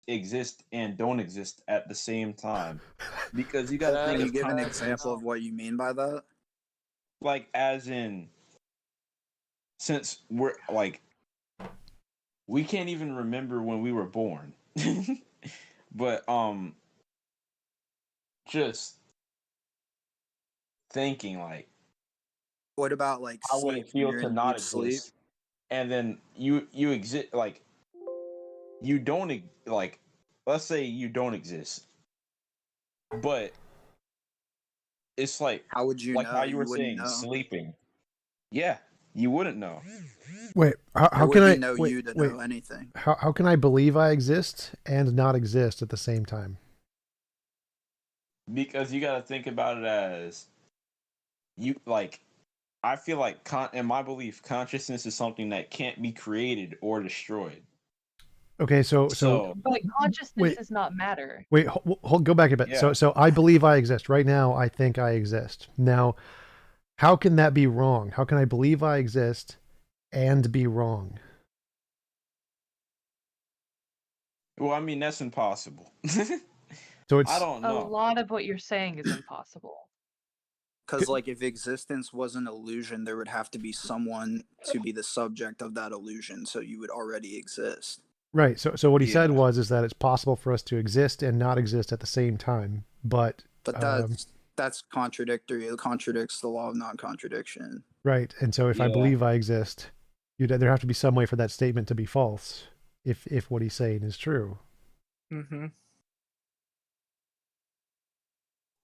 exist and don't exist at the same time. Because you got to Can think you of give an consciousness, example of what you mean by that? like as in, since we're like we can't even remember when we were born. But just thinking like What about like how would sleep it when feel you're to in not deep sleep? exist? And then you exist, like you don't like, let's say you don't exist, but it's How would you like how know? you were You wouldn't saying, know. sleeping. Yeah, you wouldn't know. Wait, There how can would be I no you to wait? know anything. How can I believe I exist and not exist at the same time? Because you got to think about it as you like, I feel like in my belief, consciousness is something that can't be created or destroyed. Okay, so So But consciousness wait, is not matter. go back a bit. yeah, So I believe I exist right now. I think I exist now. How can that be wrong? How can I believe I exist and be wrong? well, I mean that's impossible. So I it's don't A know. lot of what you're saying is impossible. Because, like, if existence was an illusion, there would have to be someone to be the subject of that illusion, so you would already exist. right. So what he said Yeah, was is that it's possible for us to exist and not exist at the same time. But But that's contradictory. It contradicts the law of non-contradiction. right, and so if I yeah. believe I exist, there have to be some way for that statement to be false. If what he's saying is true. Mm-hmm.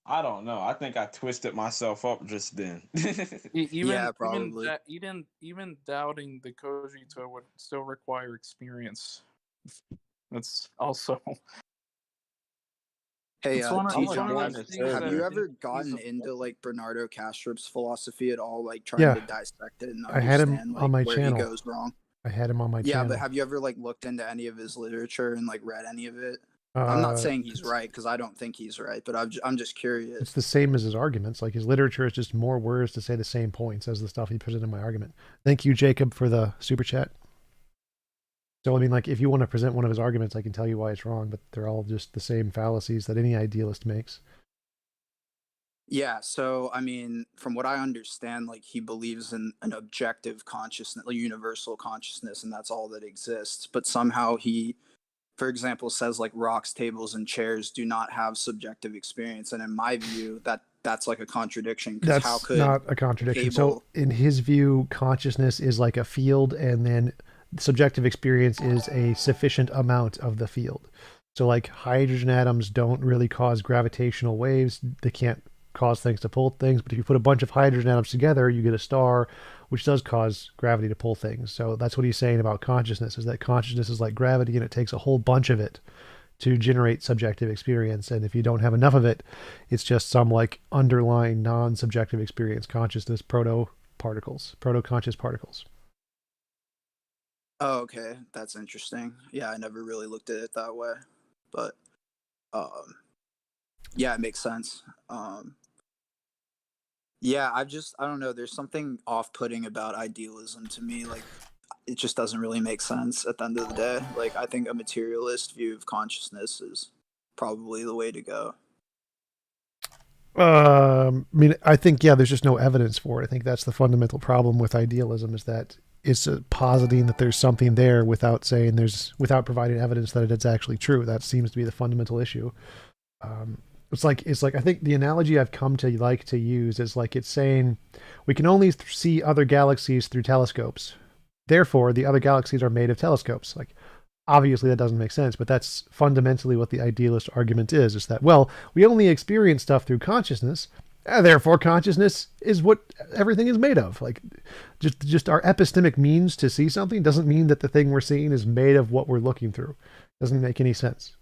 I don't know. I think I twisted myself up just then. Yeah, Even probably. that even doubting the cogito would still require experience. That's also Hey, it's one of I'm it's a one T-Jump, of join those this things have that you server. is ever gotten feasible. into, like, Bernardo Kastrup's philosophy at all, like, trying Yeah, to dissect it and I had him understand, on like, my where he channel. goes wrong? I had him on my Yeah, but channel. have you ever, like, looked into any of his literature and, like, read any of it? I'm not saying he's right, because I don't think he's right, but I'm just curious. It's the same as his arguments. Like his literature is just more words to say the same points as the stuff he puts in my argument. Thank you, Jacob, for the super chat. So I mean, like, if you want to present one of his arguments, I can tell you why it's wrong, but they're all just the same fallacies that any idealist makes. Yeah, so I mean, from what I understand, like he believes in an objective consciousness, like universal consciousness, and that's all that exists. But somehow he, for example, says like rocks, tables, and chairs do not have subjective experience. And in my view, that's like a contradiction, because how That's could not a contradiction. So table? in his view, consciousness is like a field, and then subjective experience is a sufficient amount of the field. So like hydrogen atoms don't really cause gravitational waves. They can't cause things to pull things, but if you put a bunch of hydrogen atoms together, you get a star, which does cause gravity to pull things. So that's what he's saying about consciousness, is that consciousness is like gravity, and it takes a whole bunch of it to generate subjective experience. And if you don't have enough of it, it's just some like underlying non-subjective experience, consciousness, proto-conscious particles. Oh, okay, that's interesting. Yeah, I never really looked at it that way, but yeah, it makes sense. Yeah, I don't know. There's something off-putting about idealism to me. Like, it just doesn't really make sense at the end of the day. Like, I think a materialist view of consciousness is probably the way to go. I mean, I think, yeah, there's just no evidence for it. I think that's the fundamental problem with idealism, is that it's positing that there's something there without without providing evidence that it's actually true. That seems to be the fundamental issue. It's like I think the analogy I've come to like to use is like it's saying we can only see other galaxies through telescopes. Therefore, the other galaxies are made of telescopes. Like, obviously that doesn't make sense, but that's fundamentally what the idealist argument is that, well, we only experience stuff through consciousness, and therefore consciousness is what everything is made of. Like, just our epistemic means to see something doesn't mean that the thing we're seeing is made of what we're looking through. Doesn't make any sense.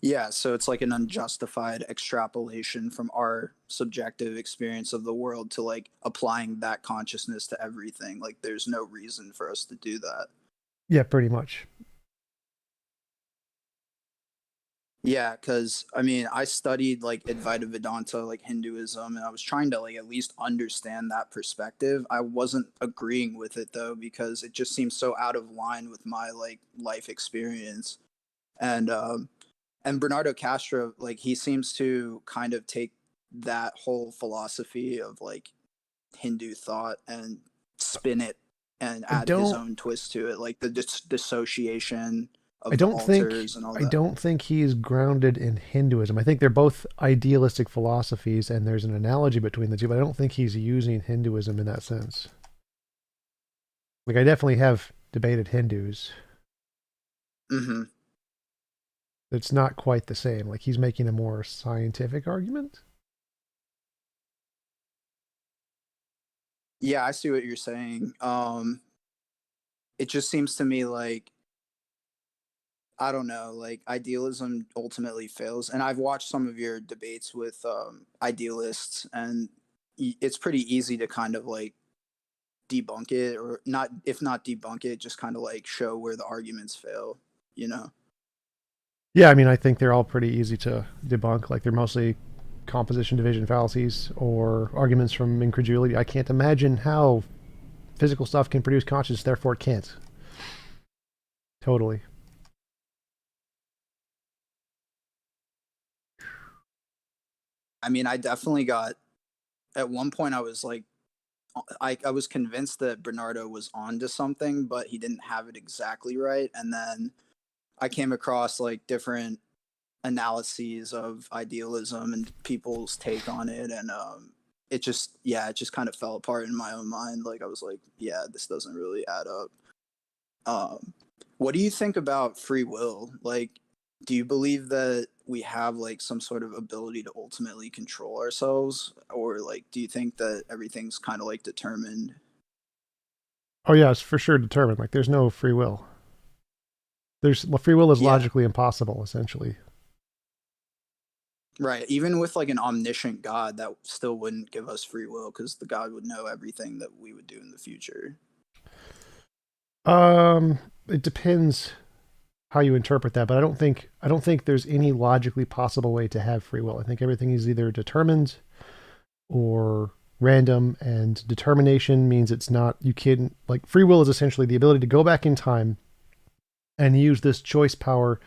Yeah, so it's like an unjustified extrapolation from our subjective experience of the world to like applying that consciousness to everything. Like, there's no reason for us to do that. Yeah, pretty much. Yeah, because I mean, I studied like Advaita Vedanta, like Hinduism, and I was trying to like at least understand that perspective. I wasn't agreeing with it though, because it just seems so out of line with my like life experience. and Bernardo Castro, like he seems to kind of take that whole philosophy of like Hindu thought and spin it and I add his don't own twist to it, like the dissociation I of the don't think altars and all I that. don't think he's grounded in Hinduism. I think they're both idealistic philosophies, and there's an analogy between the two. But I don't think he's using Hinduism in that sense. Like I definitely have debated Hindus. Mm-hmm. It's not quite the same. Like he's making a more scientific argument. Yeah, I see what you're saying. It just seems to me like I don't know, like idealism ultimately fails. And I've watched some of your debates with idealists, and it's pretty easy to kind of like debunk it, or not, if not debunk it, just kind of like show where the arguments fail, you know? Yeah, I mean, I think they're all pretty easy to debunk. Like they're mostly composition division fallacies or arguments from incredulity. I can't imagine how physical stuff can produce consciousness, therefore it can't. Totally. I mean, I definitely got, at one point, I was like, I was convinced that Bernardo was onto something, but he didn't have it exactly right. And then I came across like different analyses of idealism and people's take on it, and it just, yeah, it just kind of fell apart in my own mind. Like I was like, yeah, this doesn't really add up. What do you think about free will? Like, do you believe that we have like some sort of ability to ultimately control ourselves, or like do you think that everything's kind of like determined? Oh yeah, it's for sure determined. Like there's no free will. There's free will is Yeah, logically impossible, essentially. right. Even with like an omniscient God, that still wouldn't give us free will because the God would know everything that we would do in the future. It depends how you interpret that, but I don't think there's any logically possible way to have free will. I think everything is either determined or random, and determination means it's not, you can't, like free will is essentially the ability to go back in time and use this choice power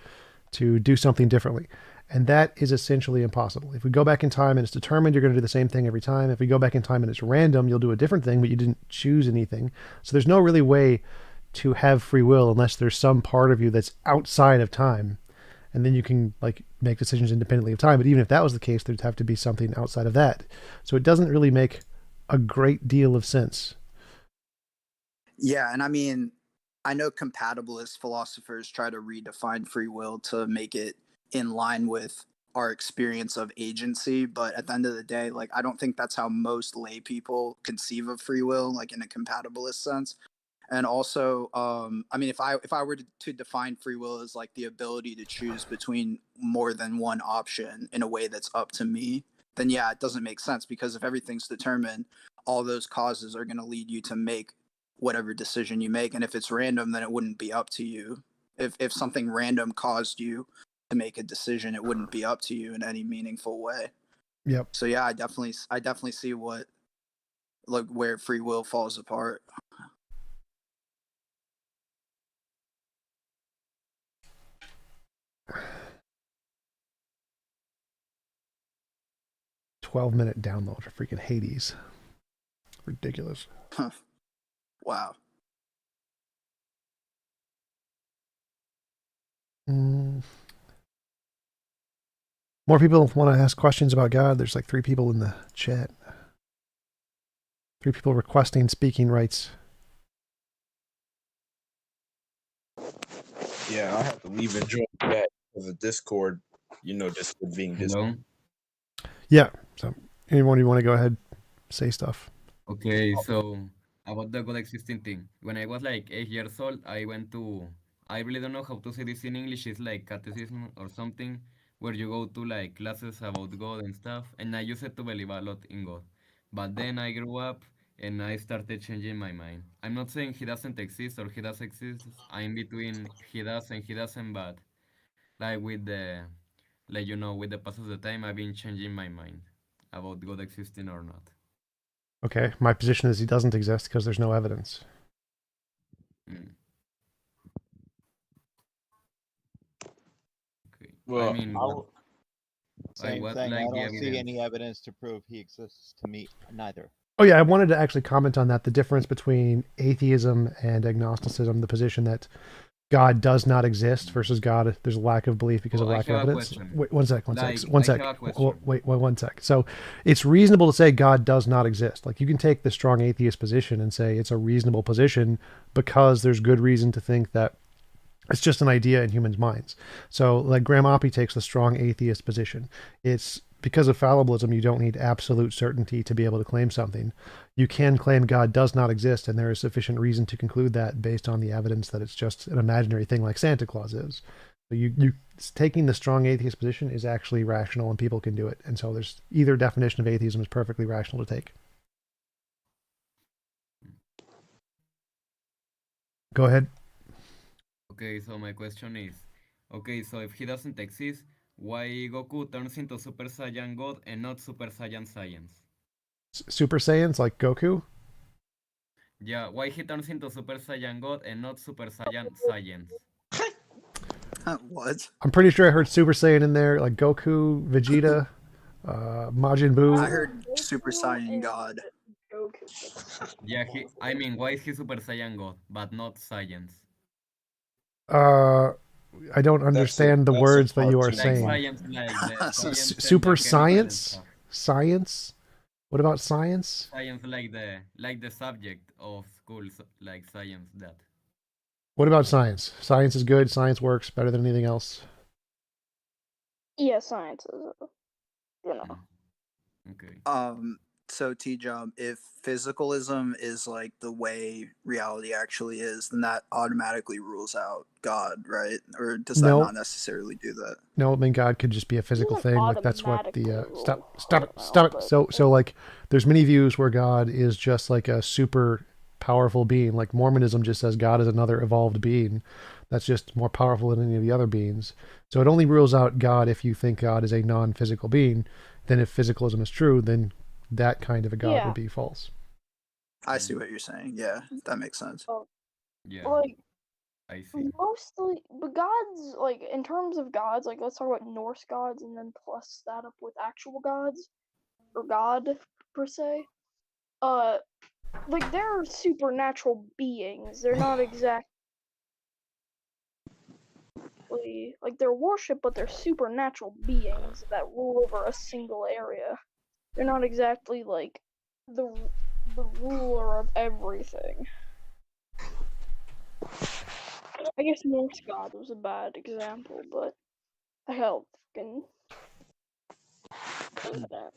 to do something differently. And that is essentially impossible. If we go back in time and it's determined, you're going to do the same thing every time. If we go back in time and it's random, you'll do a different thing, but you didn't choose anything. So there's no really way to have free will unless there's some part of you that's outside of time. And then you can like make decisions independently of time. But even if that was the case, there'd have to be something outside of that. So it doesn't really make a great deal of sense. Yeah, and I mean, I know compatibilist philosophers try to redefine free will to make it in line with our experience of agency, but at the end of the day, like I don't think that's how most lay people conceive of free will, like in a compatibilist sense. And also, I mean, if I were to define free will as like the ability to choose between more than one option in a way that's up to me, then yeah, it doesn't make sense, because if everything's determined, all those causes are going to lead you to make whatever decision you make. And if it's random, then it wouldn't be up to you. If something random caused you to make a decision, it wouldn't be up to you in any meaningful way. Yep. So yeah, I definitely see what, like, where free will falls apart. 12-minute download for freaking Hades. Ridiculous. Wow. Mm. More people want to ask questions about God. There's like 3 people in the chat. 3 people requesting speaking rights. Yeah, I have to leave and join that because of Discord. You know, Discord being Discord. Hello. Yeah. So anyone you want to go ahead, say stuff. Okay, so about the God existing thing. When I was like 8 years old, I went to, I really don't know how to say this in English. It's like catechism or something, where you go to like classes about God and stuff. And I used to believe a lot in God. But then I grew up and I started changing my mind. I'm not saying he doesn't exist or he does exist. I'm between he does and he doesn't, but like with the, like with the pass of the time, I've been changing my mind about God existing or not. Okay. My position is he doesn't exist because there's no evidence. Mm. Well, mean, Same what thing. I like the don't see evidence? any evidence to prove he exists to me neither. Oh yeah, I wanted to actually comment on that. The difference between atheism and agnosticism, the position that God does not exist versus God, there's a lack of belief because of I lack of have a evidence. question. Wait, one sec. Like, One I sec. have a question. Wait, one sec. So it's reasonable to say God does not exist. Like you can take the strong atheist position and say it's a reasonable position because there's good reason to think that it's just an idea in humans' minds. So like Graham Oppie takes the strong atheist position. It's because of fallibilism, you don't need absolute certainty to be able to claim something. You can claim God does not exist, and there is sufficient reason to conclude that based on the evidence that it's just an imaginary thing like Santa Claus is. So you taking the strong atheist position is actually rational, and people can do it. And so there's either definition of atheism is perfectly rational to take. Go ahead. Okay, so my question is, okay, so if he doesn't exist, why Goku turns into Super Saiyan God and not Super Saiyan Science? Super Saiyans like Goku. Yeah, why he turns into Super Saiyan God and not Super Saiyan Science? What? I'm pretty sure I heard Super Saiyan in there, like Goku, Vegeta, Majin Buu. I heard Super Saiyan God. Yeah, I mean, why is he Super Saiyan God, but not Science? I don't understand the that's a words that you are cartoon. Like saying. science, like the science and Super the chemical and science? stuff. Science? What about science? Science like the subject of school, like science that. What about science? Science is good. Science works better than anything else. Yeah, science is, you know. Okay. So TJump, if physicalism is like the way reality actually is, then that automatically rules out God, right? Or does that No. not necessarily do that? No, I mean God could just be a physical doesn't thing. Like that's what the automatically stop rule it. out, So like there's many views where God is just like a super powerful being. Like Mormonism just says God is another evolved being that's just more powerful than any of the other beings. So it only rules out God if you think God is a non-physical being. Then if physicalism is true, then that kind of a God Yeah. would be false. I see what you're saying. Yeah, that makes sense. Yeah, like I see. mostly, but gods, like in terms of gods, like let's talk about Norse gods and then plus that up with actual gods or God per se. Like they're supernatural beings. They're not exactly like they're worshipped, but they're supernatural beings that rule over a single area. They're not exactly like the ruler of everything. I guess Norse god was a bad example, but I help fucking do that.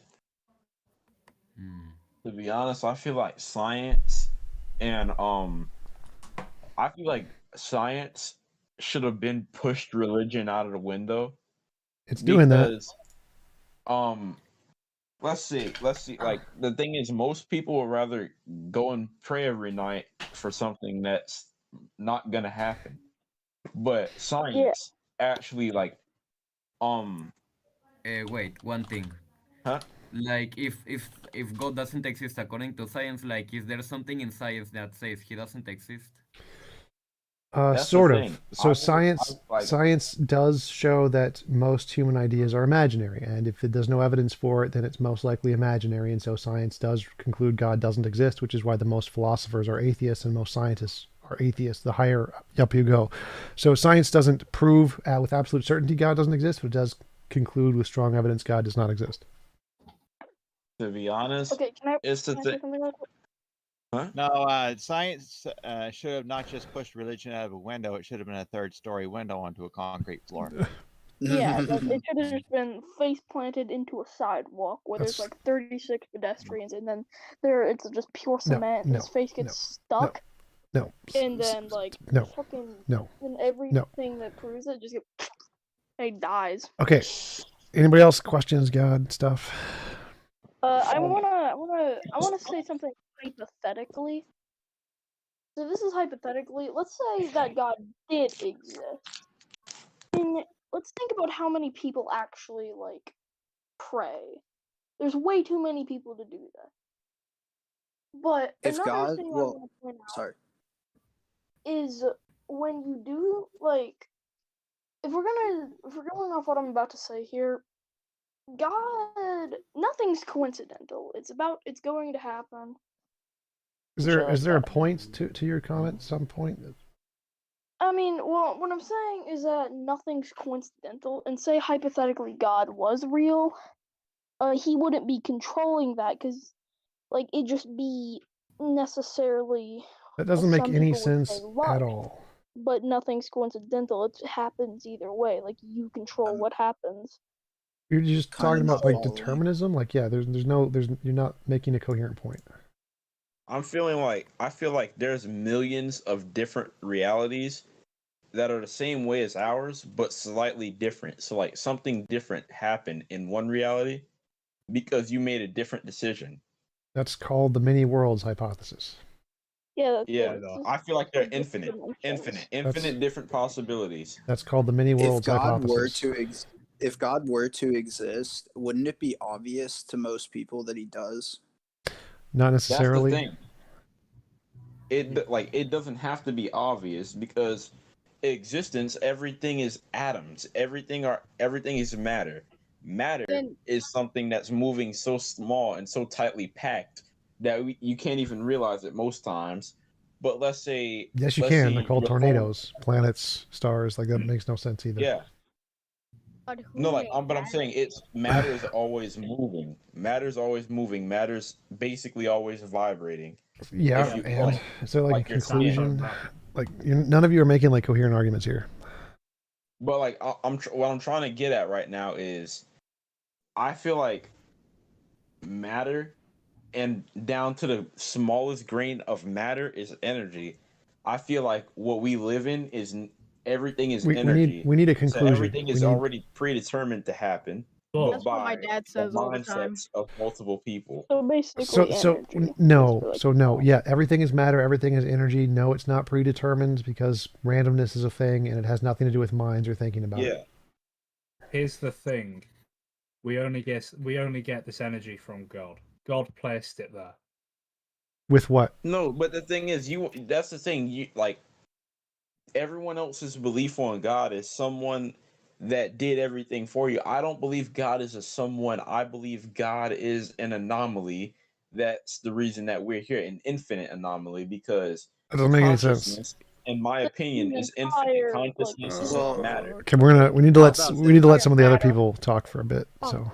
To be honest, I feel like science and I feel like science should have been pushed religion out of the window. It's doing that. Because let's see. Like the thing is, most people would rather go and pray every night for something that's not gonna happen. But science actually like Wait, one thing. huh? Like, if God doesn't exist according to science, like, is there something in science that says he doesn't exist? That's Sort the of. thing. So science does show that most human ideas are imaginary, and if there's no evidence for it, then it's most likely imaginary. And so science does conclude God doesn't exist, which is why the most philosophers are atheists and most scientists are atheists. The higher up you go, so science doesn't prove with absolute certainty God doesn't exist, but it does conclude with strong evidence God does not exist. To be honest, Okay, can I the say thing. something real quick? Huh? No, science should have not just pushed religion out of a window. It should have been a third-story window onto a concrete floor. Yeah, like, it should have just been face planted into a sidewalk where there's like 36 pedestrians, and then it's just pure cement, and his face gets stuck. No. And then like fucking and everything that proves it just he dies. Okay. Anybody else questions God stuff? I wanna say something hypothetically. So this is hypothetically. Let's say that God did exist. And let's think about how many people actually like pray. There's way too many people to do that. But If another God, thing I well, want to point out sorry. is when you do like if we're going off what I'm about to say here, God, nothing's coincidental. It's going to happen. Is there a point to your comment? Some point? I mean, well, what I'm saying is that nothing's coincidental, and say hypothetically God was real, he wouldn't be controlling that because, like, it'd just be necessarily. That doesn't make some any people would say sense luck, at all. But nothing's coincidental. It happens either way. Like, you control what happens. You're just talking Kinda about like following. determinism. Like, yeah, you're not making a coherent point. I feel like there's millions of different realities that are the same way as ours, but slightly different. So like something different happened in one reality because you made a different decision. That's called the many worlds hypothesis. Yeah. Yeah, I feel like they're different infinite dimensions. different possibilities. That's called the many If worlds God were hypothesis. if God were to exist, wouldn't it be obvious to most people that he does? Not That's the necessarily. thing. It doesn't have to be obvious because existence, everything is atoms. Everything is matter. Matter is something that's moving so small and so tightly packed that you can't even realize it most times. But let's say Yes, you let's can. say They're called your phone- tornadoes, planets, stars. Like that makes no sense either. Yeah. But who No, like made but I'm saying it's matter is always moving. Matter's always moving. Matter's basically always vibrating. Yeah, If you- and like- is there like a your skin. conclusion? Like none of you are making like coherent arguments here. But like what I'm trying to get at right now is I feel like matter and down to the smallest grain of matter is energy. I feel like what we live in is everything is energy. We need a So conclusion. everything is already predetermined to happen. That's But what my by dad the says all the time. mindsets of multiple people. So basically, So energy. no, yeah, everything is matter, everything is energy. No, it's not predetermined because randomness is a thing and it has nothing to do with minds or thinking about it. Here's the thing. We only get this energy from God. God placed it there. With what? No, but the thing is that's the thing. You like everyone else's belief on God is someone that did everything for you. I don't believe God is a someone. I believe God is an anomaly. That's the reason that we're here, an infinite anomaly, because That doesn't make any sense. consciousness, in my opinion, is infinite. Consciousness is matter. Okay, we need to let some of the other people talk for a bit. So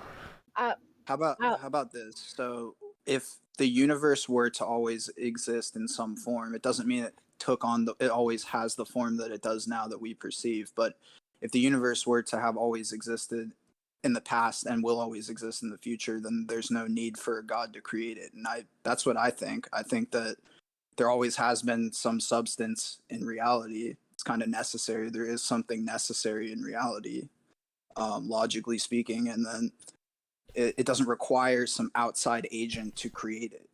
How about this? So if the universe were to always exist in some form, it doesn't mean it always has the form that it does now that we perceive. But if the universe were to have always existed in the past and will always exist in the future, then there's no need for God to create it. And that's what I think. I think that there always has been some substance in reality. It's kind of necessary. There is something necessary in reality, logically speaking, and then it doesn't require some outside agent to create it.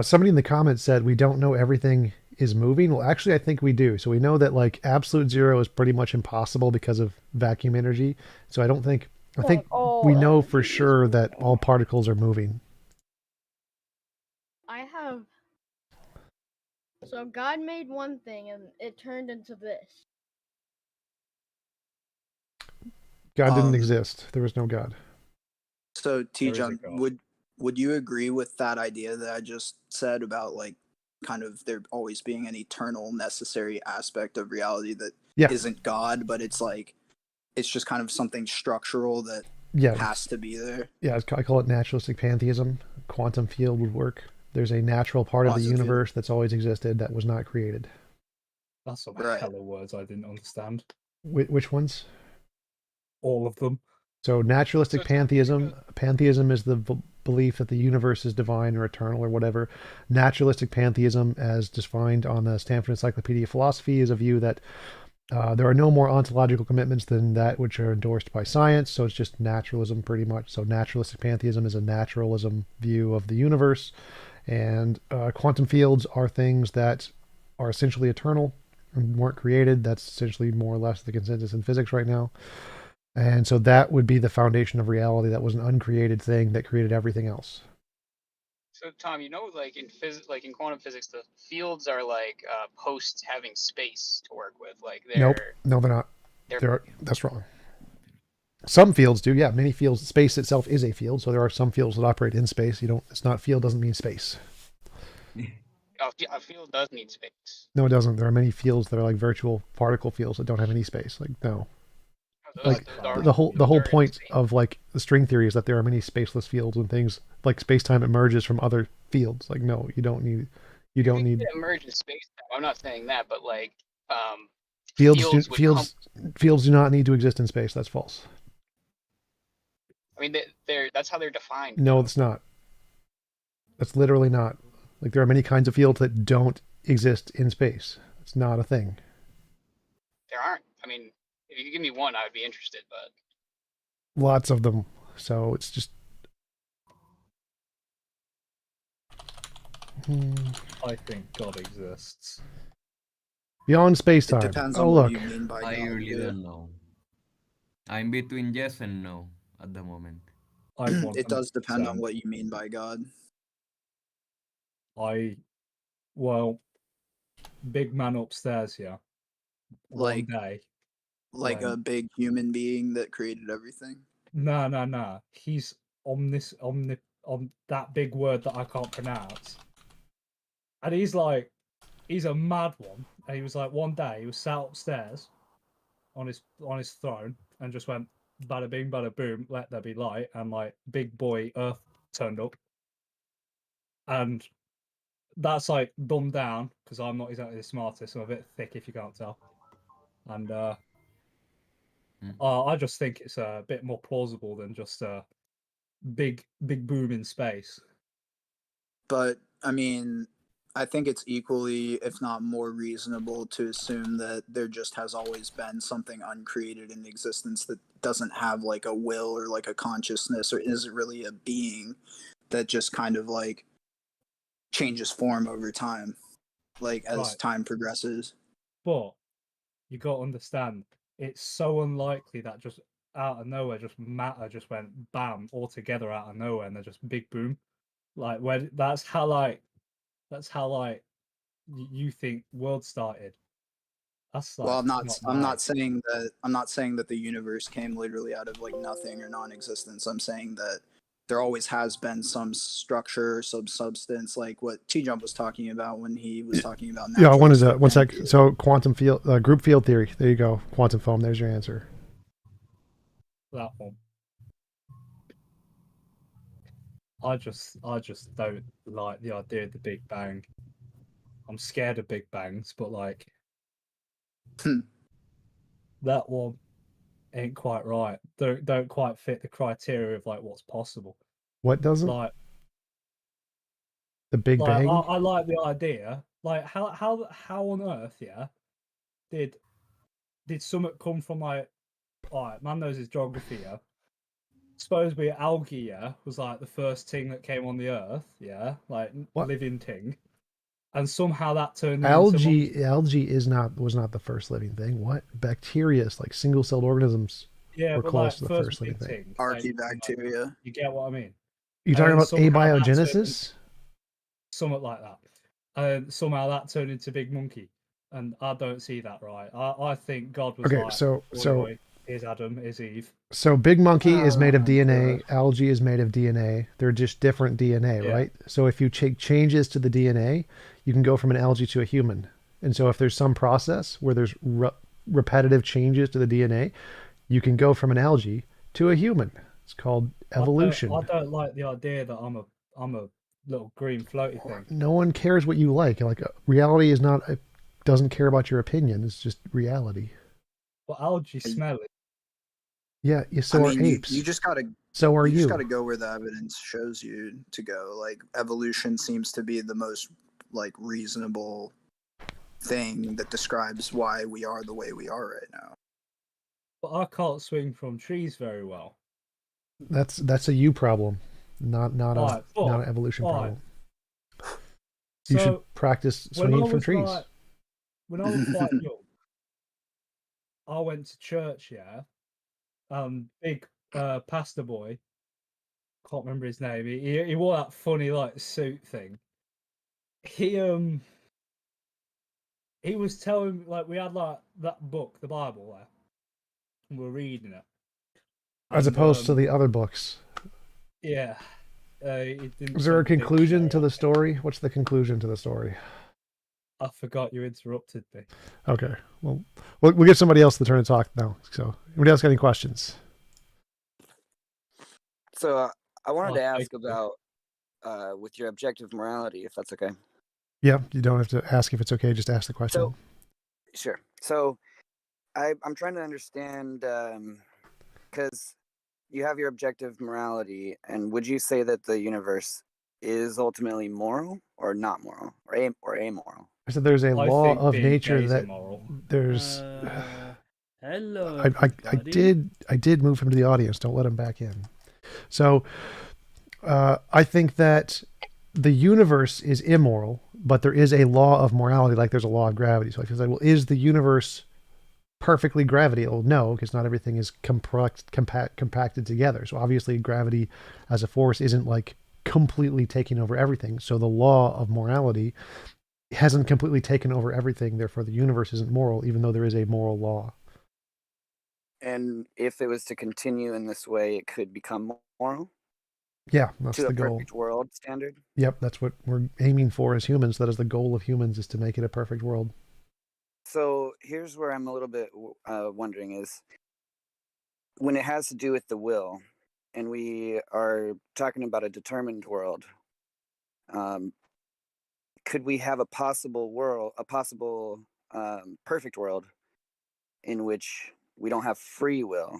somebody in the comments said we don't know everything is moving. Well, actually, I think we do. So we know that like absolute zero is pretty much impossible because of vacuum energy. So I think we know for sure that all particles are moving. So God made one thing and it turned into this. God didn't exist. There was no God. So TJump, would you agree with that idea that I just said about like kind of there always being an eternal necessary aspect of reality that isn't God, but it's like it's just kind of something structural that has to be there? Yeah, I call it naturalistic pantheism. Quantum field would work. There's a natural part of the universe that's always existed that was not created. That's some hella words I didn't understand. Which ones? All of them. So naturalistic pantheism. Pantheism is the belief that the universe is divine or eternal or whatever. Naturalistic pantheism, as defined on the Stanford Encyclopedia of Philosophy, is a view that there are no more ontological commitments than that which are endorsed by science. So it's just naturalism pretty much. So naturalistic pantheism is a naturalism view of the universe. And quantum fields are things that are essentially eternal and weren't created. That's essentially more or less the consensus in physics right now. And so that would be the foundation of reality. That was an uncreated thing that created everything else. So Tom, like in quantum physics, the fields are like post having space to work with. Like Nope. No, they're not. That's wrong. Some fields do, yeah. Many fields, space itself is a field, so there are some fields that operate in space. It's not field doesn't mean space. A field does need space. No, it doesn't. There are many fields that are like virtual particle fields that don't have any space. Like no. Like the whole point of like the string theory is that there are many spaceless fields and things like space-time emerges from other fields. Like no, you don't need It emerge in space. I'm not saying that, but like fields do not need to exist in space. That's false. I mean, that's how they're defined. No, it's not. That's literally not. Like there are many kinds of fields that don't exist in space. It's not a thing. There aren't. I mean, if you could give me one, I would be interested, but lots of them. So it's just I think God exists. Beyond space-time. It depends oh, on look. what you mean by I God. really don't know. I'm between yes and no at the moment. It does depend on what you mean by God. Well, big man upstairs here. Like, one day. Like a big human being that created everything? No. He's on that big word that I can't pronounce. And he's a mad one. And he was like, one day he was sat upstairs on his throne and just went bada bing bada boom, let there be light, and like big boy Earth turned up. And that's like dumbed down because I'm not exactly the smartest. I'm a bit thick if you can't tell. And I just think it's a bit more plausible than just a big boom in space. But I mean, I think it's equally, if not more reasonable to assume that there just has always been something uncreated in existence that doesn't have like a will or like a consciousness or isn't really a being, that just kind of like changes form over time, like as time progresses. But you got to understand, it's so unlikely that just out of nowhere, just matter just went bam all together out of nowhere, and they're just big boom. Like when that's how you think world started. That's like, well, I'm not saying that the universe came literally out of like nothing or non-existence. I'm saying that there always has been some structure, some substance, like what TJump was talking about when he was talking about. Yeah, one sec. So quantum field, group field theory. There you go. Quantum foam. There's your answer. That one. I just don't like the idea of the Big Bang. I'm scared of Big Bangs, but like that one ain't quite right. Don't quite fit the criteria of like what's possible. What doesn't? Like the Big Bang. I like the idea. Like how on earth, yeah, did something come from like, alright, man knows his geography, yeah. Supposedly algae, yeah, was like the first thing that came on the earth, yeah, like living thing, and somehow that turned algae. into Algae was not the first living thing. What? Bacteria, like single-celled organisms, were but close like to the first living thing. Archaebacteria. You get what I mean? You talking about abiogenesis? Something like that. And somehow that turned into Big Monkey, and I don't see that right. I think God was okay. Like, so here's Adam, here's Eve. So Big Monkey is made of DNA. Algae is made of DNA. They're just different DNA, right? So if you take changes to the DNA, you can go from an algae to a human. And so if there's some process where there's repetitive changes to the DNA, you can go from an algae to a human. It's called evolution. I don't like the idea that I'm a little green floaty thing. No one cares what you like. Like reality is not. It doesn't care about your opinion. It's just reality. Well, algae smell it. Yeah, so are apes. You just gotta. So are you. You just gotta go where the evidence shows you to go. Like evolution seems to be the most like reasonable thing that describes why we are the way we are right now. But I can't swing from trees very well. That's a you problem, not an evolution problem. You should practice swinging from trees. When I was quite young, I went to church, yeah. Big pastor boy can't remember his name. He wore that funny like suit thing. He was telling like we had like that book, the Bible, there, and we're reading it. As And, opposed to the other books. Yeah. It didn't Is there a seem to be conclusion to clear. the story? What's the conclusion to the story? I forgot you interrupted me. Okay. Well, we'll give somebody else the turn to talk now. So, anybody else got any questions? So I wanted to ask thank you. about with your objective morality, if that's okay. Yeah, you don't have to ask if it's okay. Just ask the question. So, sure. So I'm trying to understand because you have your objective morality, and would you say that the universe is ultimately moral or not moral or amoral? I said there's a law think of being nature gay is that immoral. there's. Hello, I did move him to the audience. Don't let him back in. So I think that the universe is immoral, but there is a law of morality, like there's a law of gravity. So I say, well, is the universe perfectly gravity? Well, no, because not everything is compacted together. So obviously gravity as a force isn't like completely taking over everything. So the law of morality hasn't completely taken over everything. Therefore, the universe isn't moral, even though there is a moral law. And if it was to continue in this way, it could become moral? Yeah, that's to the a goal. perfect world standard? Yep, that's what we're aiming for as humans. That is the goal of humans, is to make it a perfect world. So here's where I'm a little bit wondering is when it has to do with the will, and we are talking about a determined world, could we have a possible world, a possible perfect world in which we don't have free will?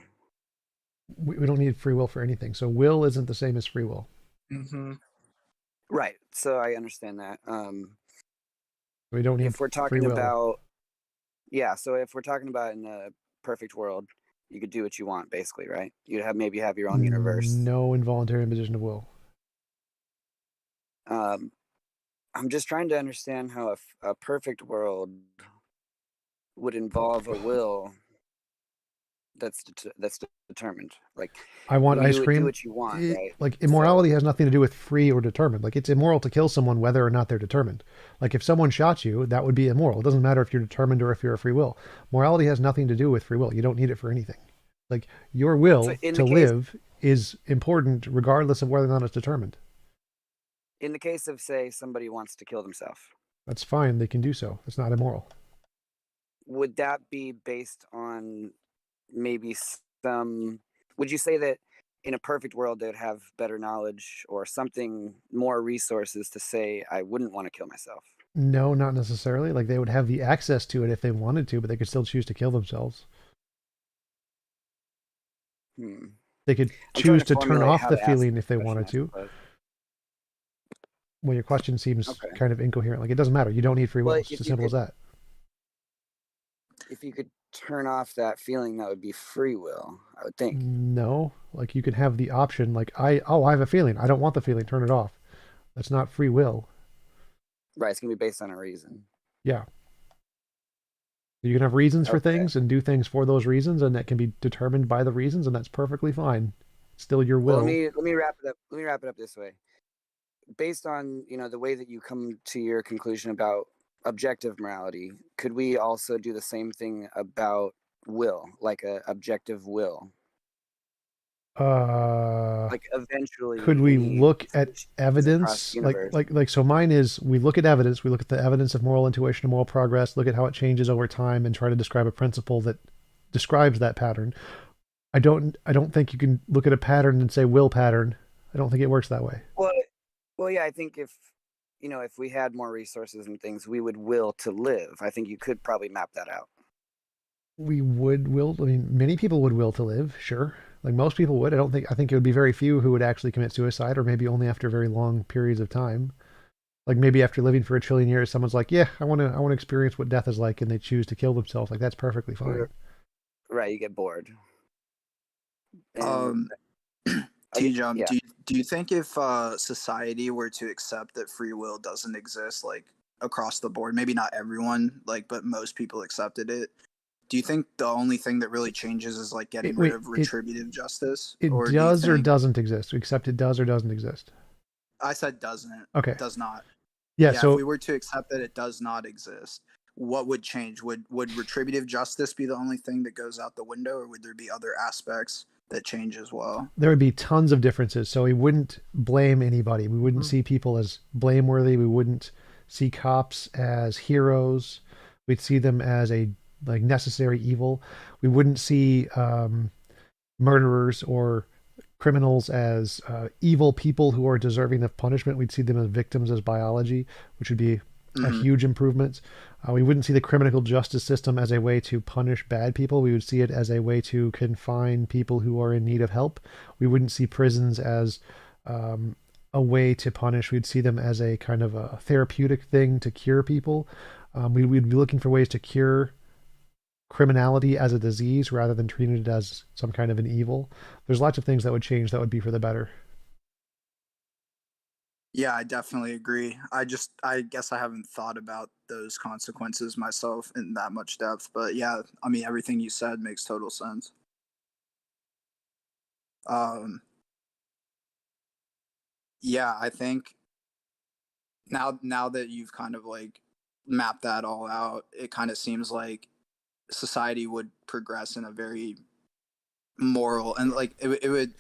We don't need free will for anything. So will isn't the same as free will. Mm-hmm. Right. So I understand that. We don't need if we're free talking will. about, yeah. So if we're talking about in a perfect world, you could do what you want, basically, right? You'd maybe have your own universe. No involuntary imposition of will. I'm just trying to understand how a perfect world would involve a will that's determined. Like, I want ice you would cream. do what you want, right? Like immorality has nothing to do with free or determined. Like it's immoral to kill someone whether or not they're determined. Like if someone shot you, that would be immoral. It doesn't matter if you're determined or if you're a free will. Morality has nothing to do with free will. You don't need it for anything. Like your will to live is important regardless of whether or not it's determined. In the case of, say, somebody wants to kill themselves, that's fine. They can do so. It's not immoral. Would that be based on maybe some? Would you say that in a perfect world they would have better knowledge or something, more resources to say, I wouldn't want to kill myself? No, not necessarily. Like they would have the access to it if they wanted to, but they could still choose to kill themselves. They could choose to turn off the feeling if they wanted to. Well, your question seems kind of incoherent. Like it doesn't matter. You don't need free will. It's as simple as that. If you could turn off that feeling, that would be free will, I would think. No, like you could have the option. Like I have a feeling. I don't want the feeling. Turn it off. That's not free will. Right. It's gonna be based on a reason. Yeah. You can have reasons for things and do things for those reasons, and that can be determined by the reasons, and that's perfectly fine. It's still your will. Well, let me wrap it up. Let me wrap it up this way. Based on the way that you come to your conclusion about objective morality, could we also do the same thing about will, like a objective will? Like eventually, could we look at evidence? Like so mine is, we look at evidence, we look at the evidence of moral intuition and moral progress, look at how it changes over time and try to describe a principle that describes that pattern. I don't think you can look at a pattern and say will pattern. I don't think it works that way. Well, yeah, I think if we had more resources and things, we would will to live. I think you could probably map that out. We would will. I mean, many people would will to live. Sure. Like most people would. I think it would be very few who would actually commit suicide, or maybe only after very long periods of time. Like maybe after living for 1 trillion years, someone's like, yeah, I want to experience what death is like, and they choose to kill themselves. Like that's perfectly fine. Right. You get bored. TJump, do you think if society were to accept that free will doesn't exist, like across the board, maybe not everyone, like, but most people accepted it, Do you think the only thing that really changes is like getting rid of retributive justice? It Or does do you or think... doesn't exist. Except it does or doesn't exist. I said doesn't. Okay. Does not. Yeah. Yeah, So if we were to accept that it does not exist, what would change? Would retributive justice be the only thing that goes out the window, or would there be other aspects that change as well? there would be tons of differences. So we wouldn't blame anybody. We wouldn't see people as blameworthy. We wouldn't see cops as heroes. We'd see them as a like necessary evil. We wouldn't see murderers or criminals as evil people who are deserving of punishment. We'd see them as victims as biology, which would be a huge improvement. We wouldn't see the criminal justice system as a way to punish bad people. We would see it as a way to confine people who are in need of help. We wouldn't see prisons as a way to punish. We'd see them as a kind of a therapeutic thing to cure people. We'd be looking for ways to cure criminality as a disease rather than treating it as some kind of an evil. There's lots of things that would change that would be for the better. Yeah, I definitely agree. I guess I haven't thought about those consequences myself in that much depth, but yeah, I mean, everything you said makes total sense. Yeah, I think now that you've kind of like mapped that all out, it kind of seems like society would progress in a very moral, and like it would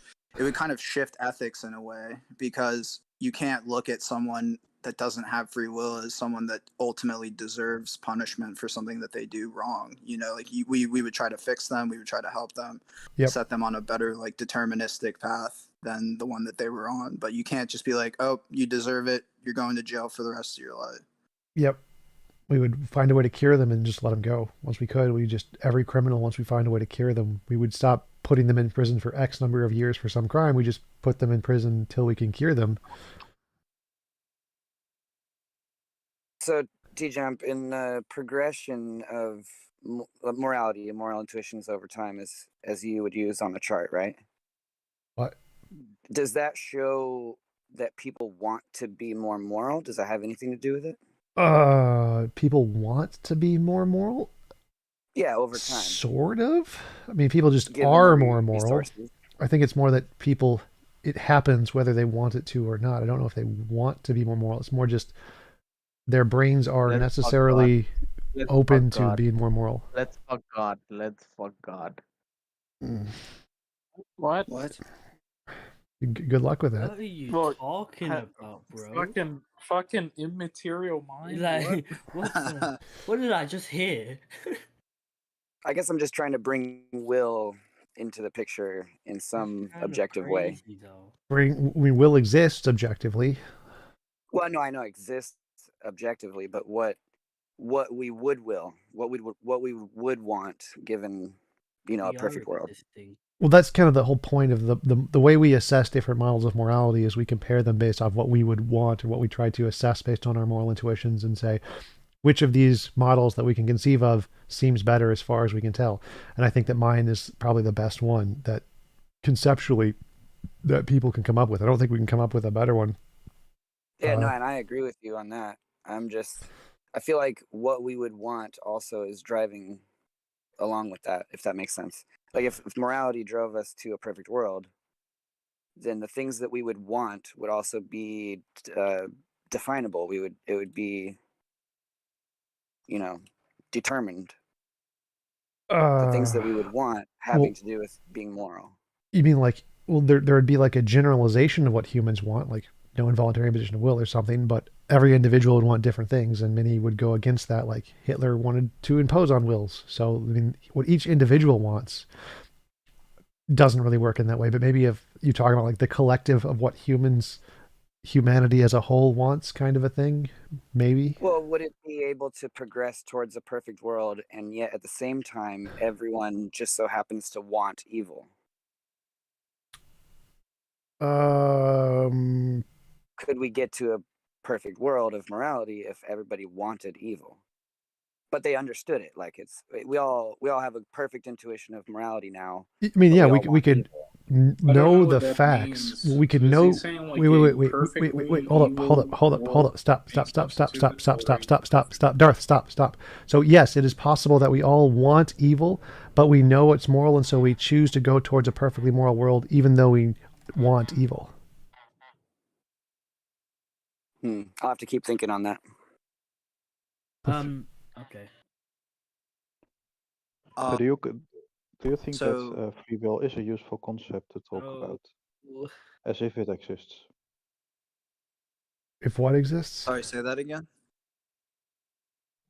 kind of shift ethics in a way, because you can't look at someone that doesn't have free will as someone that ultimately deserves punishment for something that they do wrong. You know, like we would try to fix them, we would try to help them, set them on a better like deterministic path than the one that they were on. But you can't just be like, oh, you deserve it, you're going to jail for the rest of your life. Yep. We would find a way to cure them and just let them go. Once we could, every criminal, once we find a way to cure them, we would stop putting them in prison for X number of years for some crime. We just put them in prison until we can cure them. So, TJump, in the progression of morality and moral intuitions over time, as you would use on a chart, right? What? Does that show that people want to be more moral? Does that have anything to do with it? People want to be more moral? Yeah, over time. Sort of. I mean, people just Given are the more moral. resources. I think it's more that it happens whether they want it to or not. I don't know if they want to be more moral. It's more just their brains are necessarily open to being more moral. Let's fuck God. Let's fuck God. What? Good luck with that. What are you Look, talking about, bro? Fucking immaterial mind. Like, what did I just hear? I guess I'm just trying to bring will into the picture in some objective way. Will exists objectively. Well, no, I know exists objectively, but what we would what we would want given, a perfect world. Well, that's kind of the whole point of the way we assess different models of morality is we compare them based off what we would want or what we try to assess based on our moral intuitions and say, which of these models that we can conceive of seems better as far as we can tell. And I think that mine is probably the best one that conceptually that people can come up with. I don't think we can come up with a better one. Yeah, no, and I agree with you on that. I feel like what we would want also is driving along with that, if that makes sense. Like if morality drove us to a perfect world, then the things that we would want would also be definable. It would be, determined. The things that we would want having to do with being moral. You mean like, well, there would be like a generalization of what humans want, like no involuntary imposition of will or something, but every individual would want different things, and many would go against that. Like Hitler wanted to impose on wills. So, I mean, what each individual wants doesn't really work in that way. But maybe if you talk about like the collective of what humanity as a whole wants, kind of a thing, maybe. Well, would it be able to progress towards a perfect world, and yet at the same time, everyone just so happens to want evil? Could we get to a perfect world of morality if everybody wanted evil, but they understood it? Like we all have a perfect intuition of morality now. I mean, yeah, we could know the facts. We could know. Wait. Hold up. Stop. Darth, stop. So yes, it is possible that we all want evil, but we know it's moral, and so we choose to go towards a perfectly moral world, even though we want evil. I'll have to keep thinking on that. Okay. So do you think so- that free will is a useful concept to talk about, as if it exists? If what exists? Sorry, say that again.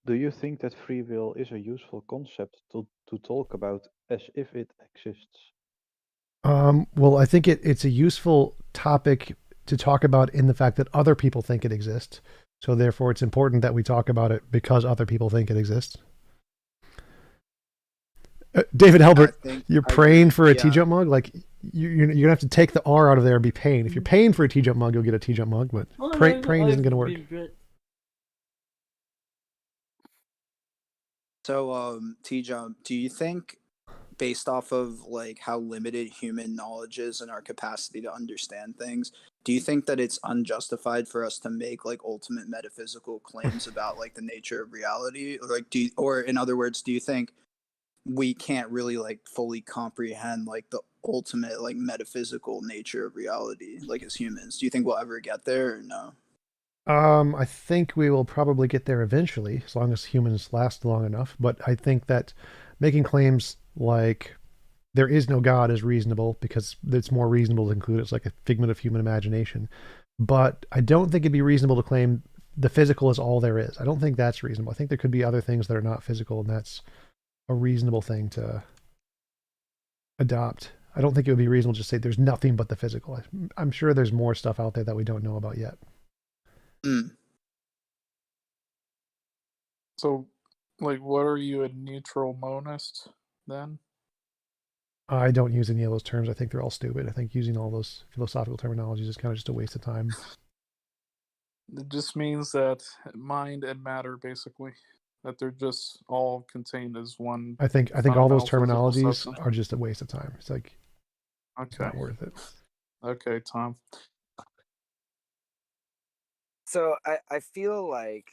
Do you think that free will is a useful concept to talk about as if it exists? Well, I think it's a useful topic to talk about in the fact that other people think it exists. So therefore, it's important that we talk about it because other people think it exists. David Helbert, you're praying for a TJump mug? Like, you're going to have to take the R out of there and be paying. If you're paying for a TJump mug, you'll get a TJump mug, but praying isn't going to work. So, TJump, do you think, based off of like how limited human knowledge is and our capacity to understand things, do you think that it's unjustified for us to make like ultimate metaphysical claims about like the nature of reality? Or like, or in other words, do you think we can't really like fully comprehend like the ultimate like metaphysical nature of reality, like as humans? Do you think we'll ever get there or no? I think we will probably get there eventually, as long as humans last long enough. But I think that making claims like there is no God is reasonable because it's more reasonable to include it's like a figment of human imagination. But I don't think it'd be reasonable to claim the physical is all there is. I don't think that's reasonable. I think there could be other things that are not physical, and that's a reasonable thing to adopt. I don't think it would be reasonable to just say there's nothing but the physical. I'm sure there's more stuff out there that we don't know about yet. So, like, what are you, a neutral monist then? I don't use any of those terms. I think they're all stupid. I think using all those philosophical terminologies is kind of just a waste of time. It just means that mind and matter, basically, that they're just all contained as one. I think all those fundamental physical terminologies substance. are just a waste of time. It's like it's Okay. not worth it. Okay, Tom. So I feel like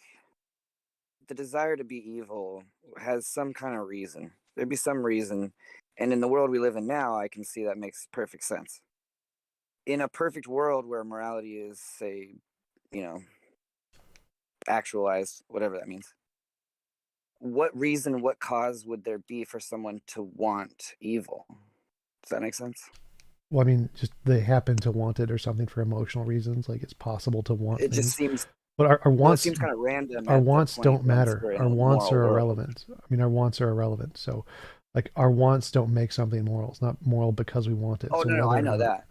the desire to be evil has some kind of reason. There'd be some reason. And in the world we live in now, I can see that makes perfect sense. In a perfect world where morality is, say, actualized, whatever that means, what reason, what cause would there be for someone to want evil? Does that make sense? Well, I mean, just they happen to want it or something for emotional reasons. Like it's possible to want It things. just seems. But our wants, it seems kind of random. Our at the wants point don't once matter. we're in Our a wants are moral world. irrelevant. I mean, our wants are irrelevant. So, like, our wants don't make something moral. It's not moral because we want it. Oh, so no, I whether know or not- that.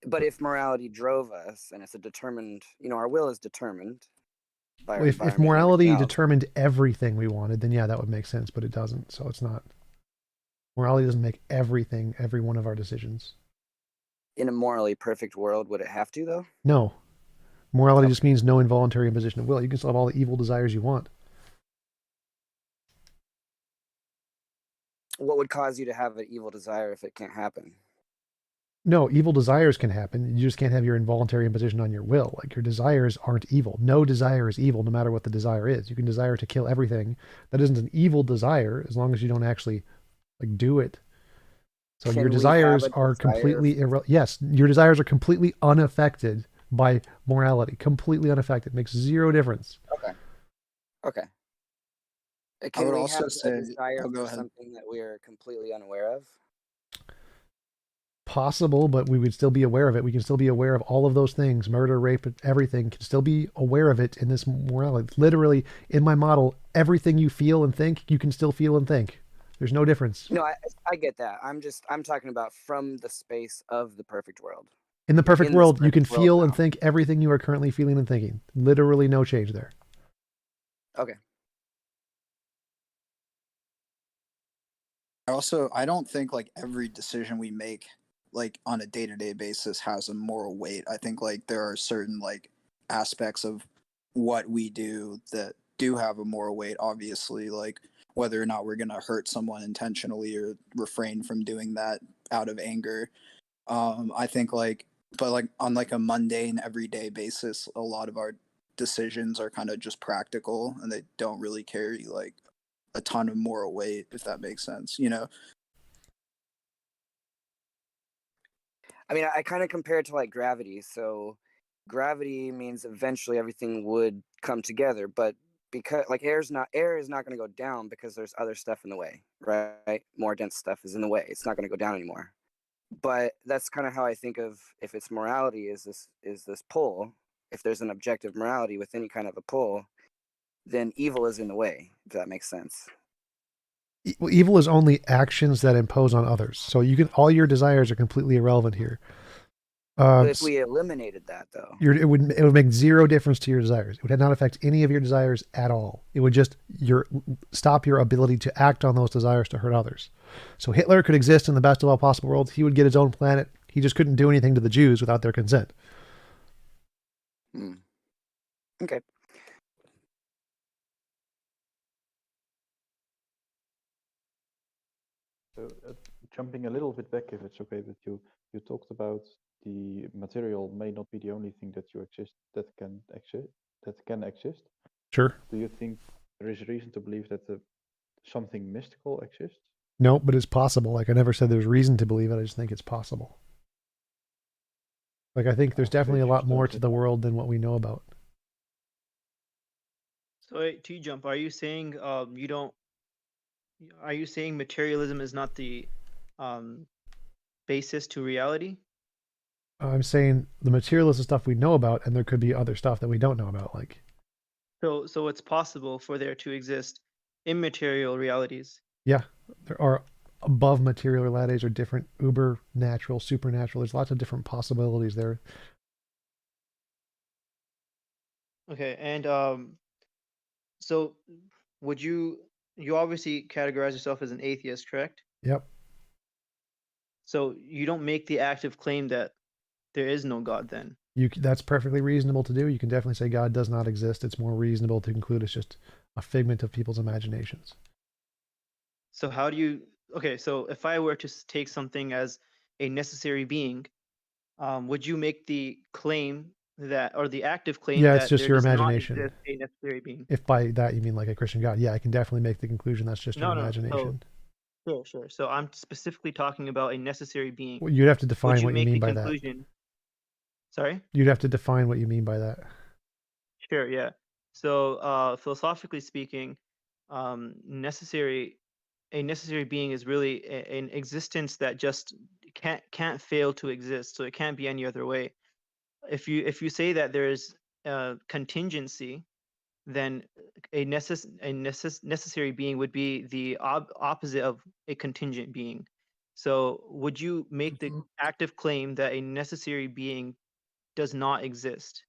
But if morality drove us, and it's a determined, our will is determined by our Well, if environment and morality everything else. determined everything we wanted, then yeah, that would make sense. But it doesn't. So it's not. Morality doesn't make everything, every one of our decisions. In a morally perfect world, would it have to, though? No. Morality just means no involuntary imposition of will. You can still have all the evil desires you want. What would cause you to have an evil desire if it can't happen? No, evil desires can happen. You just can't have your involuntary imposition on your will. Like, your desires aren't evil. No desire is evil, no matter what the desire is. You can desire to kill everything. That isn't an evil desire, as long as you don't actually, like, do it. So Can your we desires have a are desire- completely yes, your desires are completely unaffected by morality. Completely unaffected. Makes zero difference. Okay. I Can would we also have say- a desire oh, go for ahead. something that we are completely unaware of? Possible, but we would still be aware of it. We can still be aware of all of those things. Murder, rape, everything can still be aware of it in this morality. Literally, in my model, everything you feel and think, you can still feel and think. There's no difference. No, I get that. I'm talking about from the space of the perfect world. In the perfect in this world, you can perfect world feel now. and think everything you are currently feeling and thinking. Literally no change there. Okay. I don't think like every decision we make like on a day-to-day basis has a moral weight. I think like there are certain like aspects of what we do that do have a moral weight, obviously, like whether or not we're going to hurt someone intentionally or refrain from doing that out of anger. I think but on like a mundane everyday basis, a lot of our decisions are kind of just practical and they don't really carry like a ton of moral weight, if that makes sense, you know? I mean, I kind of compare it to like gravity. So gravity means eventually everything would come together, but because like air is not going to go down because there's other stuff in the way, right? More dense stuff is in the way. It's not going to go down anymore. But that's kind of how I think of if it's morality is this pull. If there's an objective morality with any kind of a pull, then evil is in the way, if that makes sense. Well, evil is only actions that impose on others. So all your desires are completely irrelevant here. But if we eliminated that, though, it would make zero difference to your desires. It would not affect any of your desires at all. It would just stop your ability to act on those desires to hurt others. So Hitler could exist in the best of all possible worlds. He would get his own planet. He just couldn't do anything to the Jews without their consent. Okay. So, jumping a little bit back, if it's okay with you, you talked about the material may not be the only thing that can exist. Sure. Do you think there is reason to believe that something mystical exists? No, but it's possible. Like I never said there's reason to believe it. I just think it's possible. Like I think there's definitely a lot more to the world than what we know about. So wait, TJump, are you saying are you saying materialism is not the basis to reality? I'm saying the materialistic stuff we know about, and there could be other stuff that we don't know about. Like, so it's possible for there to exist immaterial realities. Yeah, there are above material realities or different uber natural, supernatural. There's lots of different possibilities there. Okay, and so would you obviously categorize yourself as an atheist, correct? Yep. So you don't make the active claim that there is no God then? That's perfectly reasonable to do. You can definitely say God does not exist. It's more reasonable to conclude it's just a figment of people's imaginations. So how do you... Okay, so if I were to take something as a necessary being, would you make the claim that, or the active claim Yeah, that it's just there your does imagination. not exist a necessary being? If by that you mean like a Christian God, yeah, I can definitely make the conclusion that's just your imagination. Sure. So I'm specifically talking about a necessary being. Well, you'd have to define Would you what you make mean the by that. conclusion... Sorry? You'd have to define what you mean by that. Sure, yeah. So philosophically speaking, a necessary being is really an existence that just can't fail to exist. So it can't be any other way. If you say that there is contingency, then a necessary being would be the opposite of a contingent being. So would you make the active claim that a necessary being does not exist?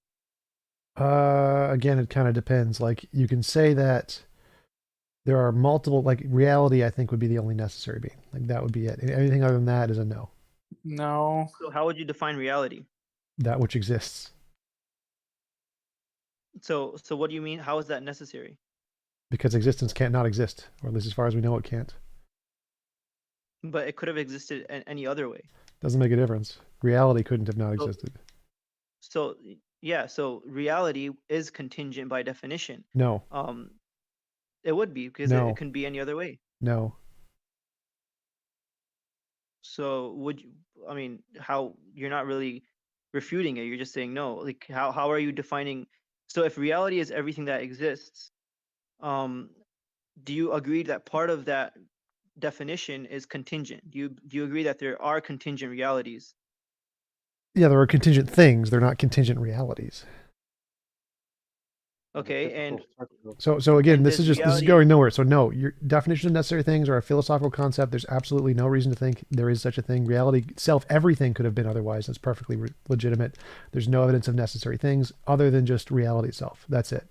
Again, it kind of depends. Like you can say that there are multiple, like reality, I think would be the only necessary being. Like that would be it. Anything other than that is a no. No. So how would you define reality? That which exists. So what do you mean? How is that necessary? Because existence can't not exist, or at least as far as we know, it can't. But it could have existed any other way. Doesn't make a difference. Reality couldn't have not existed. So yeah, so reality is contingent by definition. No. It would be because No. it can be any other way. No. So I mean, how you're not really refuting it, you're just saying no. Like how are you defining? So if reality is everything that exists, do you agree that part of that definition is contingent? Do you agree that there are contingent realities? Yeah, there are contingent things. They're not contingent realities. Okay, and so again, this is reality... going nowhere. So no, your definition of necessary things are a philosophical concept. There's absolutely no reason to think there is such a thing. Reality itself, everything could have been otherwise. That's perfectly legitimate. There's no evidence of necessary things other than just reality itself. That's it.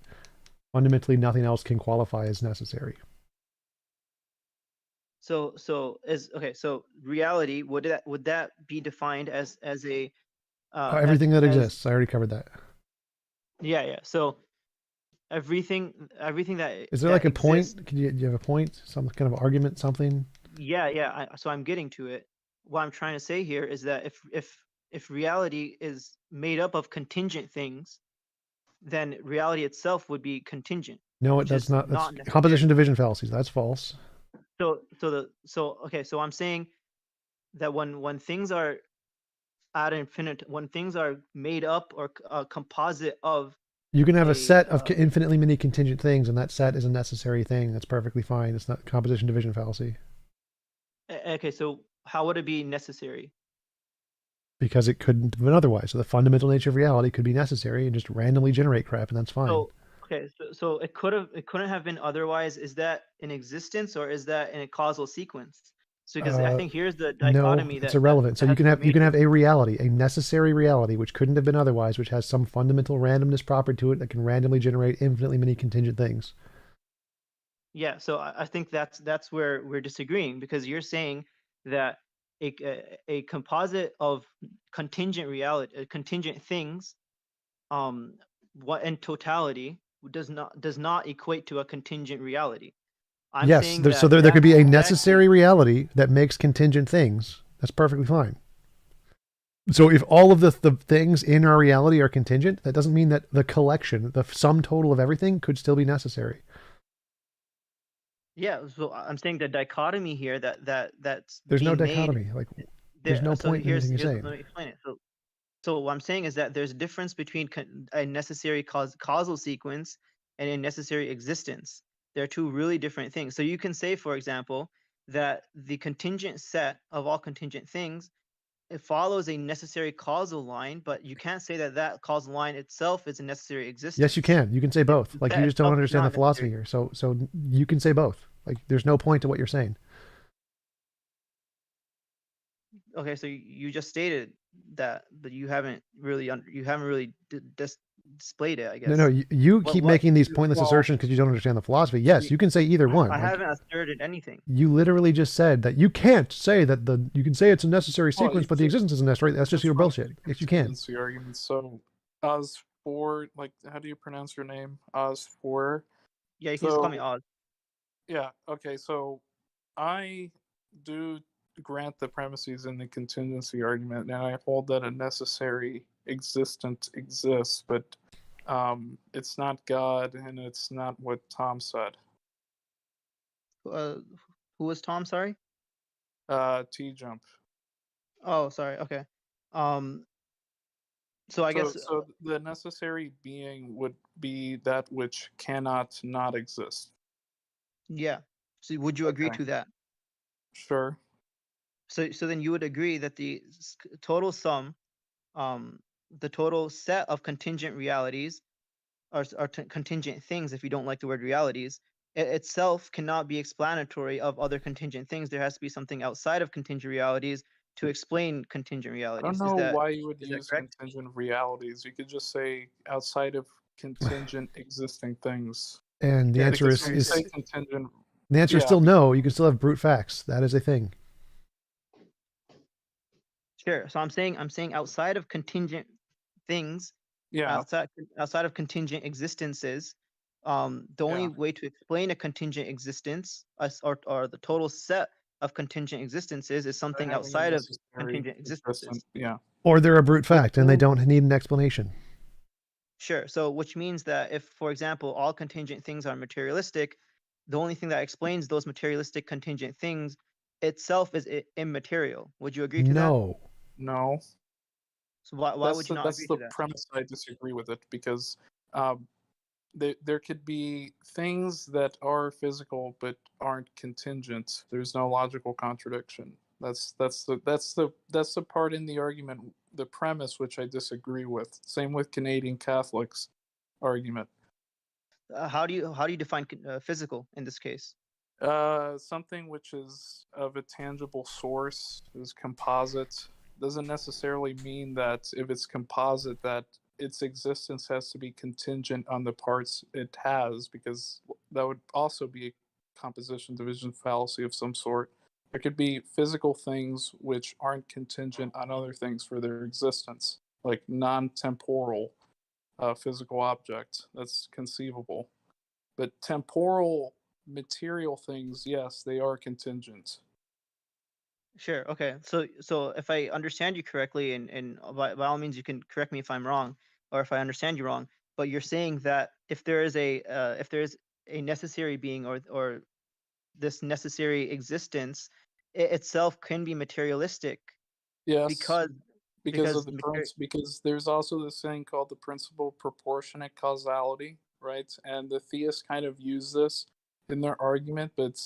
Fundamentally, nothing else can qualify as necessary. So reality, would that be defined as a everything that exists? I already covered that. Yeah. So everything that is there like a point? Do you have a point? Some kind of argument? Something? Yeah. So I'm getting to it. what I'm trying to say here is that if reality is made up of contingent things, then reality itself would be contingent. No, which that's is not. That's not necessary. composition division fallacies. That's false. So I'm saying that when things are ad infinite, when things are made up or a composite of You can have a a set of infinitely many contingent things, and that set is a necessary thing. That's perfectly fine. It's not composition division fallacy okay, so how would it be necessary? because it couldn't have been otherwise. So the fundamental nature of reality could be necessary and just randomly generate crap, and that's fine. So okay, so it couldn't have been otherwise. Is that in existence or is that in a causal sequence? So because I think here's the dichotomy no, it's that irrelevant. So has to be you can made have a reality, a necessary reality, which couldn't have been otherwise, which has some fundamental randomness proper to it that can randomly generate infinitely many contingent things. Yeah, so I think that's where we're disagreeing because you're saying that a composite of contingent reality, contingent things, what in totality does not equate to a contingent reality. I'm Yes, saying so that there could be a exactly necessary reality that makes contingent things. That's perfectly fine. So if all of the things in our reality are contingent, that doesn't mean that the collection, the sum total of everything, could still be necessary. yeah. So I'm saying the dichotomy here that's There's no being made dichotomy. Like, there's no so point in anything you're here's saying. let me explain it. So what I'm saying is that there's a difference between a necessary causal sequence and a necessary existence. They're two really different things. So you can say, for example, that the contingent set of all contingent things, it follows a necessary causal line, but you can't say that that causal line itself is a necessary existence. Yes, you can. You can say both. Like, you just don't understand the philosophy here. So you can say both. Like, there's no point to what you're saying. Okay, so you just stated that, but you haven't really displayed it, I guess. No, you keep making these pointless well, assertions because you don't understand the philosophy. Yes, you can say either one. I Like, haven't asserted anything. you literally just said that you can't say that you can say it's a necessary Well, sequence, but the existence isn't necessary. That's just your bullshit. Yes, you can. Contingency argument. So, Oz4, like, how do you pronounce your name? Oz4. Yeah, you can just call me Oz. Yeah. Okay. So, I do grant the premises in the contingency argument, and I hold that a necessary existence exists, but it's not God, and it's not what Tom said. Who was Tom? Sorry. TJump. Oh, sorry. Okay. So I guess So the necessary being would be that which cannot not exist. yeah. So would you agree to that? Sure. So then you would agree that the total sum, the total set of contingent realities, or contingent things, if you don't like the word realities, itself cannot be explanatory of other contingent things. There has to be something outside of contingent realities to explain contingent I realities. don't know why you would use contingent realities. You could just say outside of contingent existing things. And the answer is contingent. The answer is still no. You can still have brute facts. That is a thing. Sure. So I'm saying outside of contingent things, outside of contingent existences, the only way to explain a contingent existence or the total set of contingent existences is something outside of contingent existences. Yeah. Or they're a brute fact and they don't need an explanation. Sure. So which means that if, for example, all contingent things are materialistic, the only thing that explains those materialistic contingent things itself is immaterial. Would you agree to that? No. So why would you not agree to that? That's the premise I disagree with it, because there could be things that are physical but aren't contingent. There's no logical contradiction. That's the part in the argument, the premise, which I disagree with. Same with Canadian Catholics' argument. How do you define physical in this case? Something which is of a tangible source, is composite. Doesn't necessarily mean that if it's composite that its existence has to be contingent on the parts it has, because that would also be a composition division fallacy of some sort. There could be physical things which aren't contingent on other things for their existence, like non-temporal physical objects. That's conceivable. But temporal material things, yes, they are contingent. Sure. Okay. So if I understand you correctly, and by all means you can correct me if I'm wrong, or if I understand you wrong, but you're saying that if there is a necessary being, or this necessary existence, it itself can be materialistic Yes, because because of the because there's also this thing called the principle of proportionate causality, right? And the theists kind of use this in their argument, but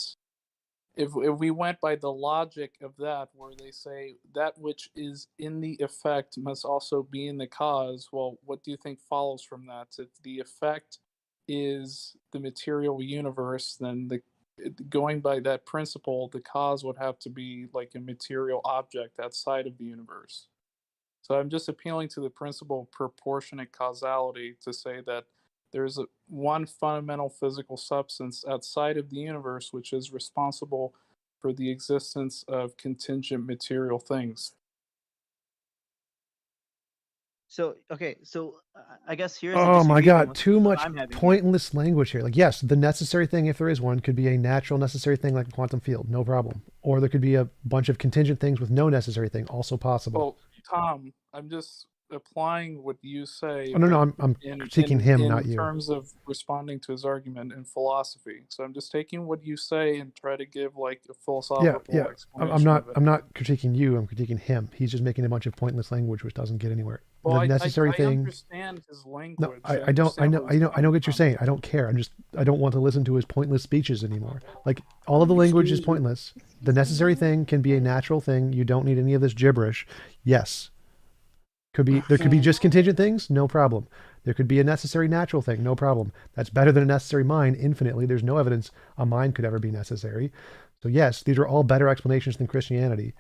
if we went by the logic of that, where they say that which is in the effect must also be in the cause, well, what do you think follows from that? If the effect is the material universe, then going by that principle, the cause would have to be like a material object outside of the universe. So I'm just appealing to the principle of proportionate causality to say that there's one fundamental physical substance outside of the universe which is responsible for the existence of contingent material things. So okay, so I guess here's a Oh my disagreement God, with too what much I'm having here. pointless language here. Like, yes, the necessary thing, if there is one, could be a natural necessary thing like a quantum field, no problem. Or there could be a bunch of contingent things with no necessary thing, also possible. Well, Tom, I'm just applying what you say. Oh, no, but I'm critiquing him, not in you. terms of responding to his argument in philosophy. So I'm just taking what you say and try to give like a philosophical Yeah. explanation of it. I'm not critiquing you. I'm critiquing him. He's just making a bunch of pointless language which doesn't get anywhere. Well, The necessary I thing. understand his language. No, I know what you're saying. I don't care. I don't want to listen to his pointless speeches anymore. Like, all of the language is pointless. The necessary thing can be a natural thing. You don't need any of this gibberish. Yes. There could be just contingent things, no problem. There could be a necessary natural thing, no problem. That's better than a necessary mind infinitely. There's no evidence a mind could ever be necessary. So yes, these are all better explanations than Christianity.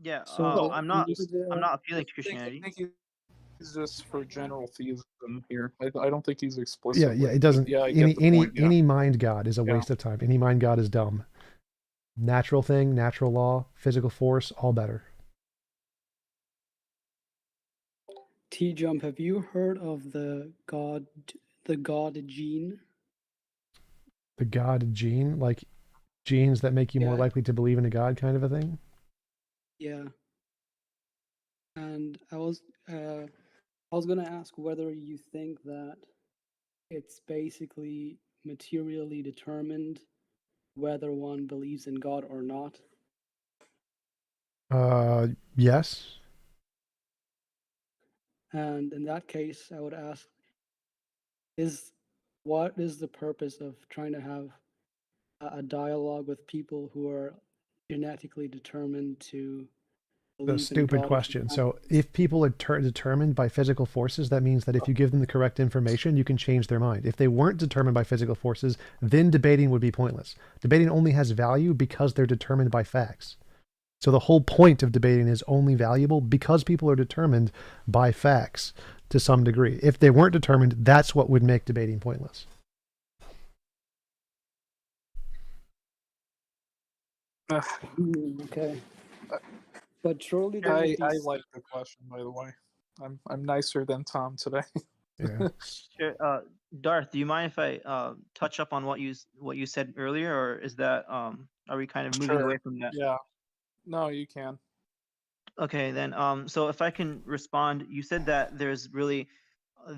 Yeah, So I'm not appealing to Christianity. I think he's just for general theism here. I don't think he's explicitly. Yeah, it doesn't. Yeah, I get the point, yeah. Any mind god is a Yeah. waste of time. Any mind god is dumb. Natural thing, natural law, physical force, all better. TJump, have you heard of the god gene? The god gene, like genes that make you more Yeah. likely to believe in a god, kind of a thing. Yeah. And I was gonna ask whether you think that it's basically materially determined whether one believes in God or not. Yes. And in that case, I would ask, what is the purpose of trying to have a dialogue with people who are genetically determined to believe A stupid in God? question. So if people are determined by physical forces, that means that if you give them the correct information, you can change their mind. If they weren't determined by physical forces, then debating would be pointless. Debating only has value because they're determined by facts. So the whole point of debating is only valuable because people are determined by facts to some degree. If they weren't determined, that's what would make debating pointless. Okay. But surely there I would be like the question, by the way. I'm nicer than Tom today. Yeah. Sure, Darth, do you mind if I touch up on what you said earlier, or is that are we kind of moving away from that? Yeah. No, you can. Okay, then. So if I can respond, you said that there's really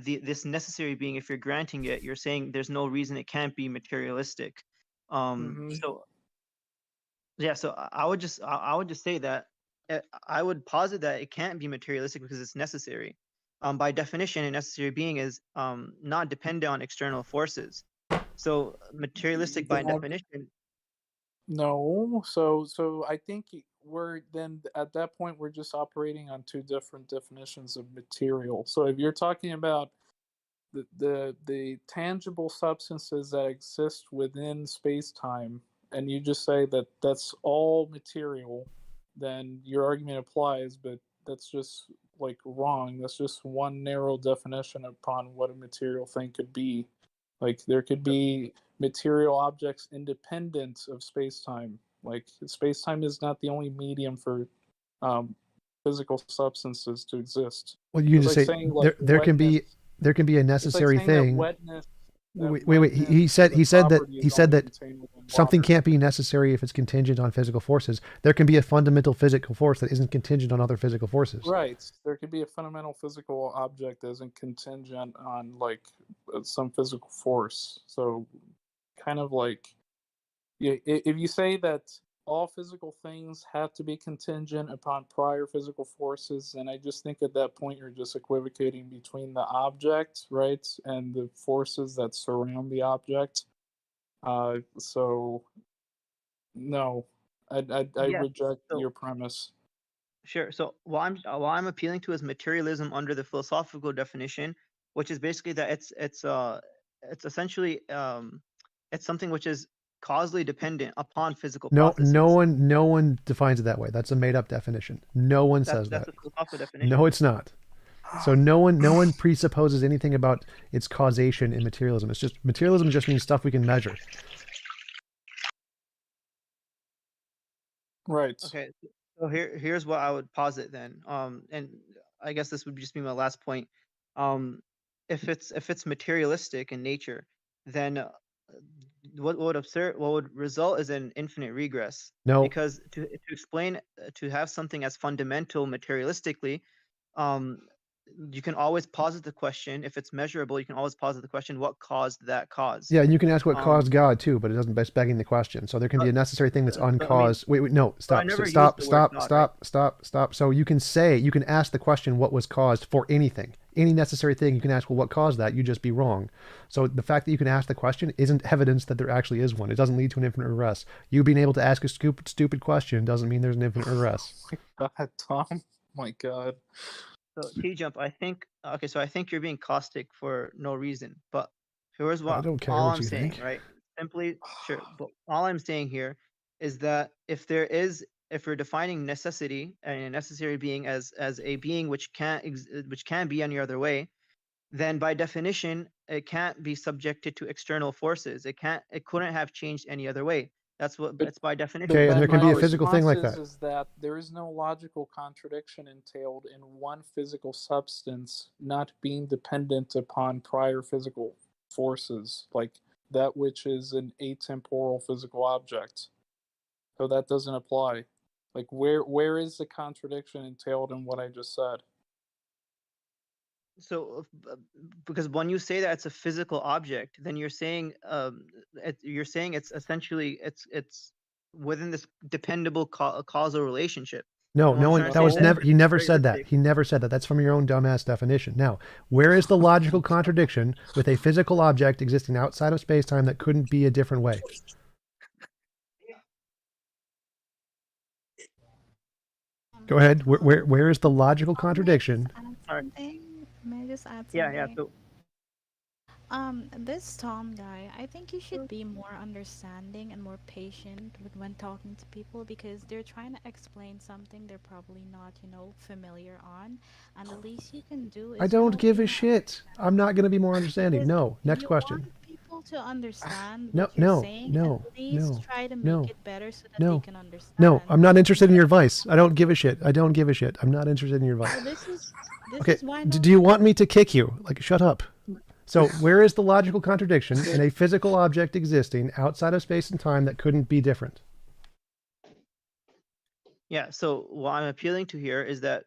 this necessary being. If you're granting it, you're saying there's no reason it can't be materialistic. So yeah, so I would just say that I would posit that it can't be materialistic because it's necessary. By definition, a necessary being is not dependent on external forces. So materialistic by definition. No, so I think we're then at that point we're just operating on two different definitions of material. So if you're talking about the tangible substances that exist within space-time, and you just say that that's all material, then your argument applies, but that's just like wrong. That's just one narrow definition upon what a material thing could be. Like there could be material objects independent of space-time. Like space-time is not the only medium for physical substances to exist. Well, you It's just like say saying, like, there can be a it's like necessary saying that thing. wetness Wait. He said that something can't be necessary if it's contingent on physical forces. There can be a fundamental physical force that isn't contingent on other physical forces. Right. There could be a fundamental physical object that isn't contingent on like some physical force. So, kind of like, yeah, if you say that all physical things have to be contingent upon prior physical forces, and I just think at that point you're just equivocating between the object, right, and the forces that surround the object. So no, I Yeah. reject So your premise. sure. So what I'm appealing to is materialism under the philosophical definition, which is basically that it's essentially it's something which is causally dependent upon physical No processes. one defines it that way. That's a made up definition. No one says That's that. the philosophical definition. No, it's not. So no one presupposes anything about its causation in materialism. It's just materialism just means stuff we can measure. Right. Okay. So here's what I would posit then. And I guess this would just be my last point. If it's materialistic in nature, then what would result is an infinite regress. No. Because to explain to have something as fundamental materialistically, you can always posit the question. If it's measurable, you can always posit the question: what caused that cause? Yeah, and you can ask what caused God too, but it doesn't by begging the question. So there can be a necessary thing that's but I mean, uncaused. Wait, no, but I stop, never used stop, the word God, right? stop. So you can ask the question what was caused for anything, any necessary thing. You can ask, well, what caused that? You just be wrong. So the fact that you can ask the question isn't evidence that there actually is one. It doesn't lead to an infinite regress. You being able to ask a stupid question doesn't mean there's an infinite regress. God, Tom, my God. So TJump, I think okay, so I think you're being caustic for no reason. But here's I what don't care all what I'm you saying, think. right? Simply sure, but all I'm saying here is that if we're defining necessity and a necessary being as a being which can be any other way, then by definition it can't be subjected to external forces. It couldn't have changed any other way. That's by definition. Okay, and there can be a My physical thing like response that. is that there is no logical contradiction entailed in one physical substance not being dependent upon prior physical forces, like that which is an atemporal physical object. So that doesn't apply. Like where is the contradiction entailed in what I just said? So because when you say that it's a physical object, then you're saying it's essentially it's within this dependable causal relationship. No, And what I'm trying to say is that he never said that. materialistic. He never said that. That's from your own dumbass definition. Now, where is the logical contradiction with a physical object existing outside of space-time that couldn't be a different way? Go ahead. Where is the logical contradiction? May I just add something? Yeah. So This Tom guy, I think you should be more understanding and more patient when talking to people because they're trying to explain something they're probably not, familiar on. And the least you can do is, I don't give a shit. I'm not going to be more understanding. No. Next question. people to understand No, what you're no, saying. no, At least no, try to make no, it better so that no, they can understand. no. I'm not interested in your advice. I don't give a shit. I don't give a shit. I'm not interested in your advice. So this Okay. is why Do you want me to kick you? Like, shut up. So where is the logical contradiction in a physical object existing outside of space and time that couldn't be different? yeah. So what I'm appealing to here is that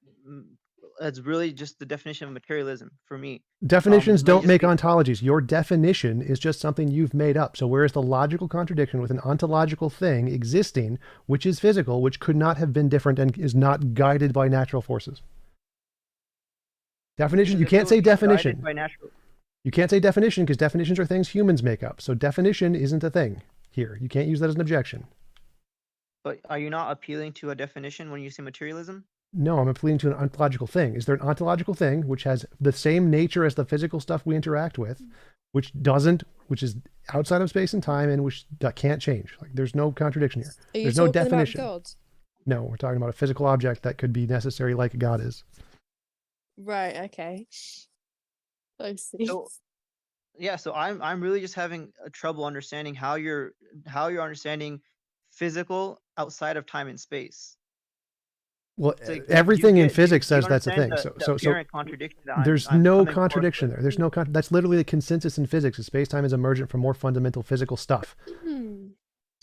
it's really just the definition of materialism for me. Definitions don't make ontologies. Your definition is just something you've made up. So where is the logical contradiction with an ontological thing existing, which is physical, which could not have been different and is not guided by natural forces? Definition, you can't say definition. You can't say definition because definitions are things humans make up. So definition isn't a thing here. You can't use that as an objection. But are you not appealing to a definition when you say materialism? No, I'm appealing to an ontological thing. Is there an ontological thing which has the same nature as the physical stuff we interact with, which is outside of space and time and which can't change? Like, there's no contradiction here. There's no definition. About God? No, we're talking about a physical object that could be necessary like God is. Right. Okay. I see. So, yeah. So I'm really just having trouble understanding how you're understanding physical outside of time and space. Well, It's like, everything in do physics you says that's the understand thing. So apparent contradiction that there's I'm no coming forth contradiction with? there. There's no that's literally the consensus in physics. Is space-time is emergent from more fundamental physical stuff.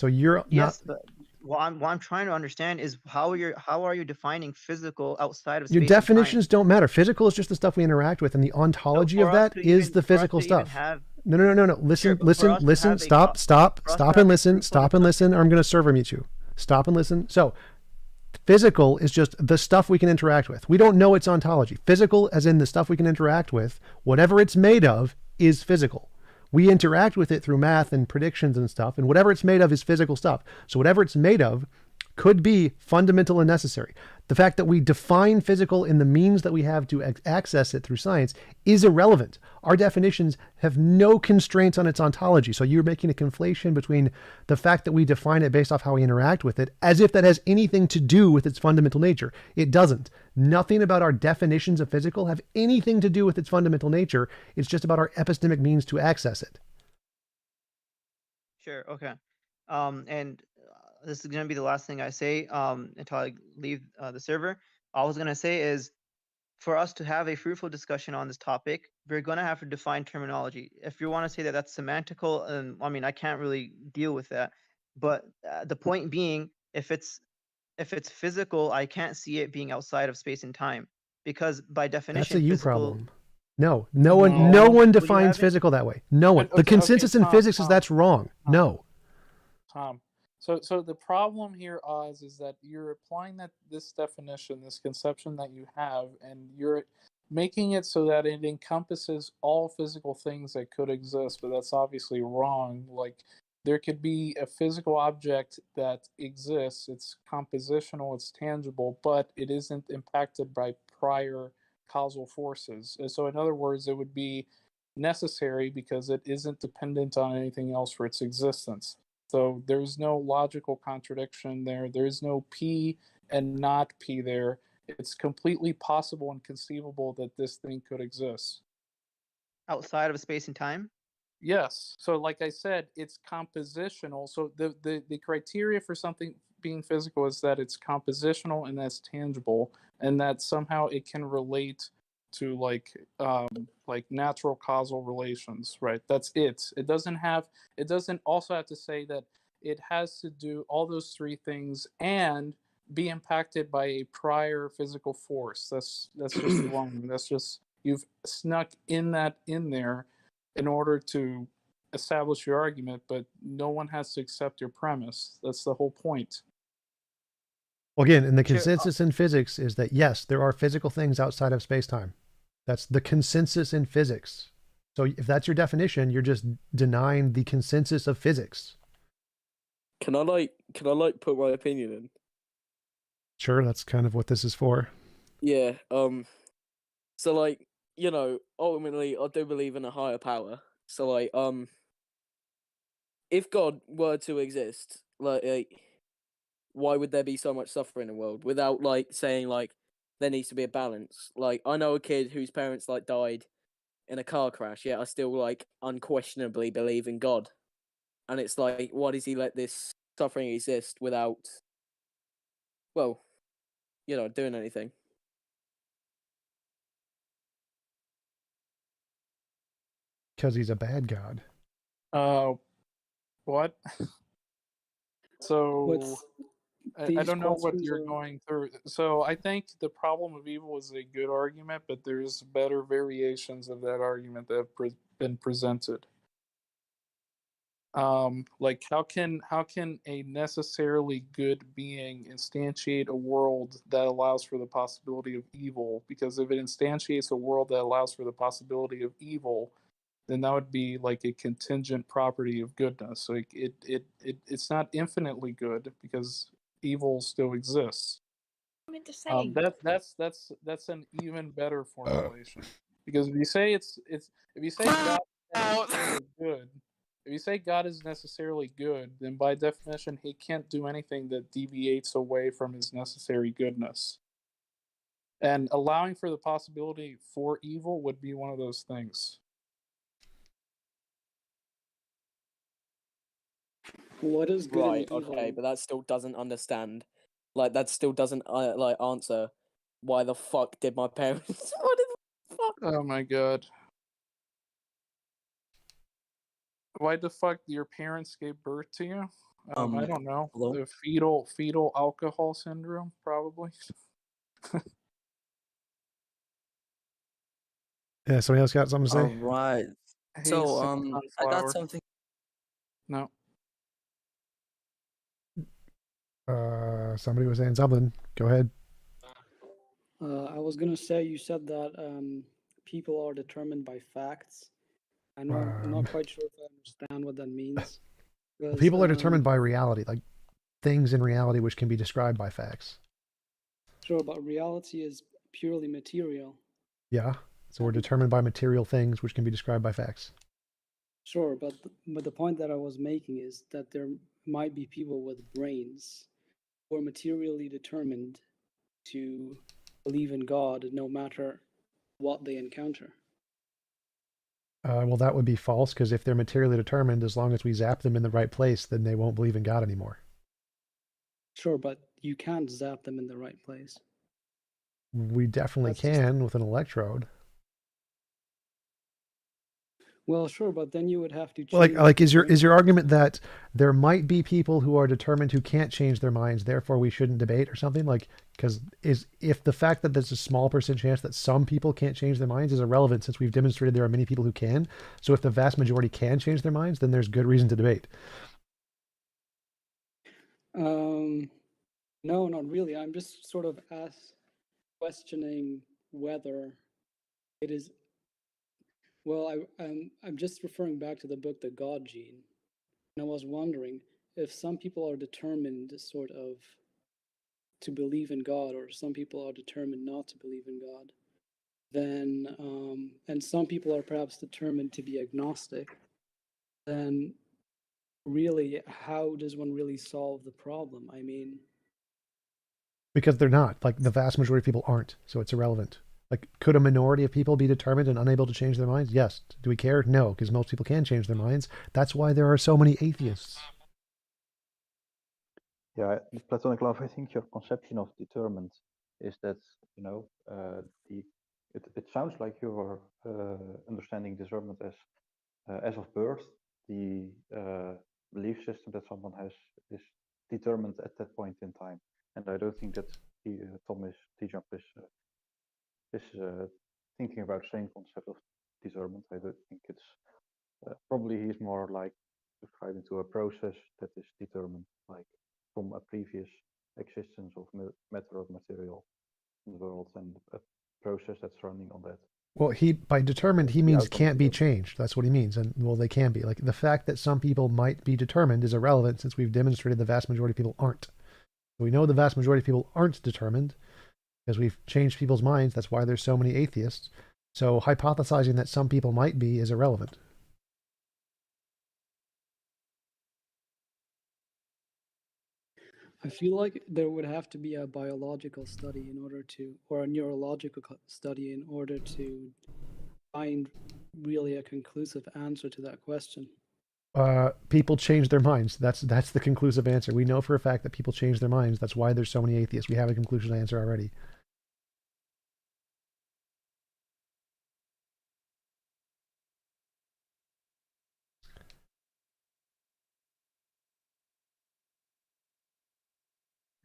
So you're not. Yes, but what I'm trying to understand is how are you defining physical outside of Your space and time? definitions don't matter. Physical is just the stuff we interact with, and the ontology of for us that to is even- the for us physical to even stuff. have- No. Listen, Sure, but for us to listen. have a Stop for us to have and a listen. fruitful Stop and listen, or I'm going to server mute you. Stop and listen. So, physical is just the stuff we can interact with. We don't know its ontology. Physical, as in the stuff we can interact with, whatever it's made of, is physical. We interact with it through math and predictions and stuff, and whatever it's made of is physical stuff. So whatever it's made of could be fundamental and necessary. The fact that we define physical in the means that we have to access it through science is irrelevant. Our definitions have no constraints on its ontology. So you're making a conflation between the fact that we define it based off how we interact with it, as if that has anything to do with its fundamental nature. It doesn't. Nothing about our definitions of physical have anything to do with its fundamental nature. It's just about our epistemic means to access it. Sure. Okay. And this is gonna be the last thing I say until I leave the server. All I was gonna say is, for us to have a fruitful discussion on this topic, we're gonna have to define terminology. If you want to say that that's semantical, and I mean, I can't really deal with that. But the point being, if it's physical, I can't see it being outside of space and time, because by definition, That's a you physical. problem. No one defines haven't- physical that way. No one. Okay, The consensus in Tom, physics is that's wrong. No. Tom. So the problem here, Oz, is that you're applying this definition, this conception that you have, and you're making it so that it encompasses all physical things that could exist, but that's obviously wrong. Like, there could be a physical object that exists, it's compositional, it's tangible, but it isn't impacted by prior causal forces. And so in other words, it would be necessary because it isn't dependent on anything else for its existence. So there's no logical contradiction there. There's no P and not P there. It's completely possible and conceivable that this thing could exist. Outside of space and time? Yes. So like I said, it's compositional. So the criteria for something being physical is that it's compositional and that's tangible, and that somehow it can relate to like natural causal relations, right? That's it. It doesn't also have to say that it has to do all those three things and be impacted by a prior physical force. That's just wrong. That's just, you've snuck in there in order to establish your argument, but no one has to accept your premise. That's the whole point. Well, again, and the consensus in physics is that yes, there are physical things outside of space-time. That's the consensus in physics. So if that's your definition, you're just denying the consensus of physics. Can I put my opinion in? Sure, that's kind of what this is for. Yeah. So like, ultimately, I do believe in a higher power. So like, if God were to exist, like, why would there be so much suffering in the world without like saying like there needs to be a balance? Like, I know a kid whose parents like died in a car crash, yet I still like unquestionably believe in God. And it's like, why does he let this suffering exist without, well, doing anything? Because he's a bad god. What? So I These don't know what questions you're are- going through. So I think the problem of evil is a good argument, but there's better variations of that argument that have been presented. Like how can a necessarily good being instantiate a world that allows for the possibility of evil? Because if it instantiates a world that allows for the possibility of evil, then that would be like a contingent property of goodness. Like it's not infinitely good because evil still exists. That's an even better formulation. Because if you say God is necessarily good, if you say God is necessarily good, then by definition he can't do anything that deviates away from his necessary goodness. And allowing for the possibility for evil would be one of those things. What is good Right, and evil? okay, but that still doesn't understand Like that still doesn't like answer why the fuck did my parents? What the fuck? Oh my god. Why the fuck your parents gave birth to you? I don't know. Hello? The fetal alcohol syndrome, probably. Yeah, somebody else got something to say? All right. So I got Sunflower. something. No. Somebody was saying something. Go ahead. I was gonna say you said that people are determined by facts. I'm not quite sure if I understand what that means. Well, 'Cause, people are determined by reality, like things in reality which can be described by facts. Sure, but reality is purely material. Yeah. So we're determined by material things which can be described by facts. Sure, but the point that I was making is that there might be people with brains who are materially determined to believe in God no matter what they encounter. Well, that would be false because if they're materially determined, as long as we zap them in the right place, then they won't believe in God anymore. Sure, but you can't zap them in the right place. We definitely That's just- can with an electrode. Well, sure, but then you would have to change. Well, like is the your argument that there might be people who are determined who can't change their minds, therefore we shouldn't debate or something? Like, because if the fact that there's a small percent chance that some people can't change their minds is irrelevant, since we've demonstrated there are many people who can. So if the vast majority can change their minds, then there's good reason to debate. No, not really. I'm just sort of questioning whether it is. Well, I'm just referring back to the book, The God Gene, and I was wondering if some people are determined sort of to believe in God, or some people are determined not to believe in God. Then, and some people are perhaps determined to be agnostic. Then, really, how does one really solve the problem? I mean, Because they're not. Like, the vast majority of people aren't, so it's irrelevant. Like, could a minority of people be determined and unable to change their minds? Yes. Do we care? No, because most people can change their minds. That's why there are so many atheists. Yeah, Platonic love, I think your conception of determined is that, it sounds like you're understanding discernment as of birth, the belief system that someone has is determined at that point in time. And I don't think that TJump is thinking about the same concept of discernment. I don't think it's probably he's more like subscribing to a process that is determined, like from a previous existence of matter or material in the world, and a process that's running on that. Well, by determined, he The means outcome can't of be it. changed. That's what he means. And, well, they can be. Like, the fact that some people might be determined is irrelevant, since we've demonstrated the vast majority of people aren't. We know the vast majority of people aren't determined because we've changed people's minds. That's why there's so many atheists. So hypothesizing that some people might be is irrelevant. I feel like there would have to be a biological study in order to, or a neurological study in order to find really a conclusive answer to that question. People change their minds. That's the conclusive answer. We know for a fact that people change their minds. That's why there's so many atheists. We have a conclusion answer already.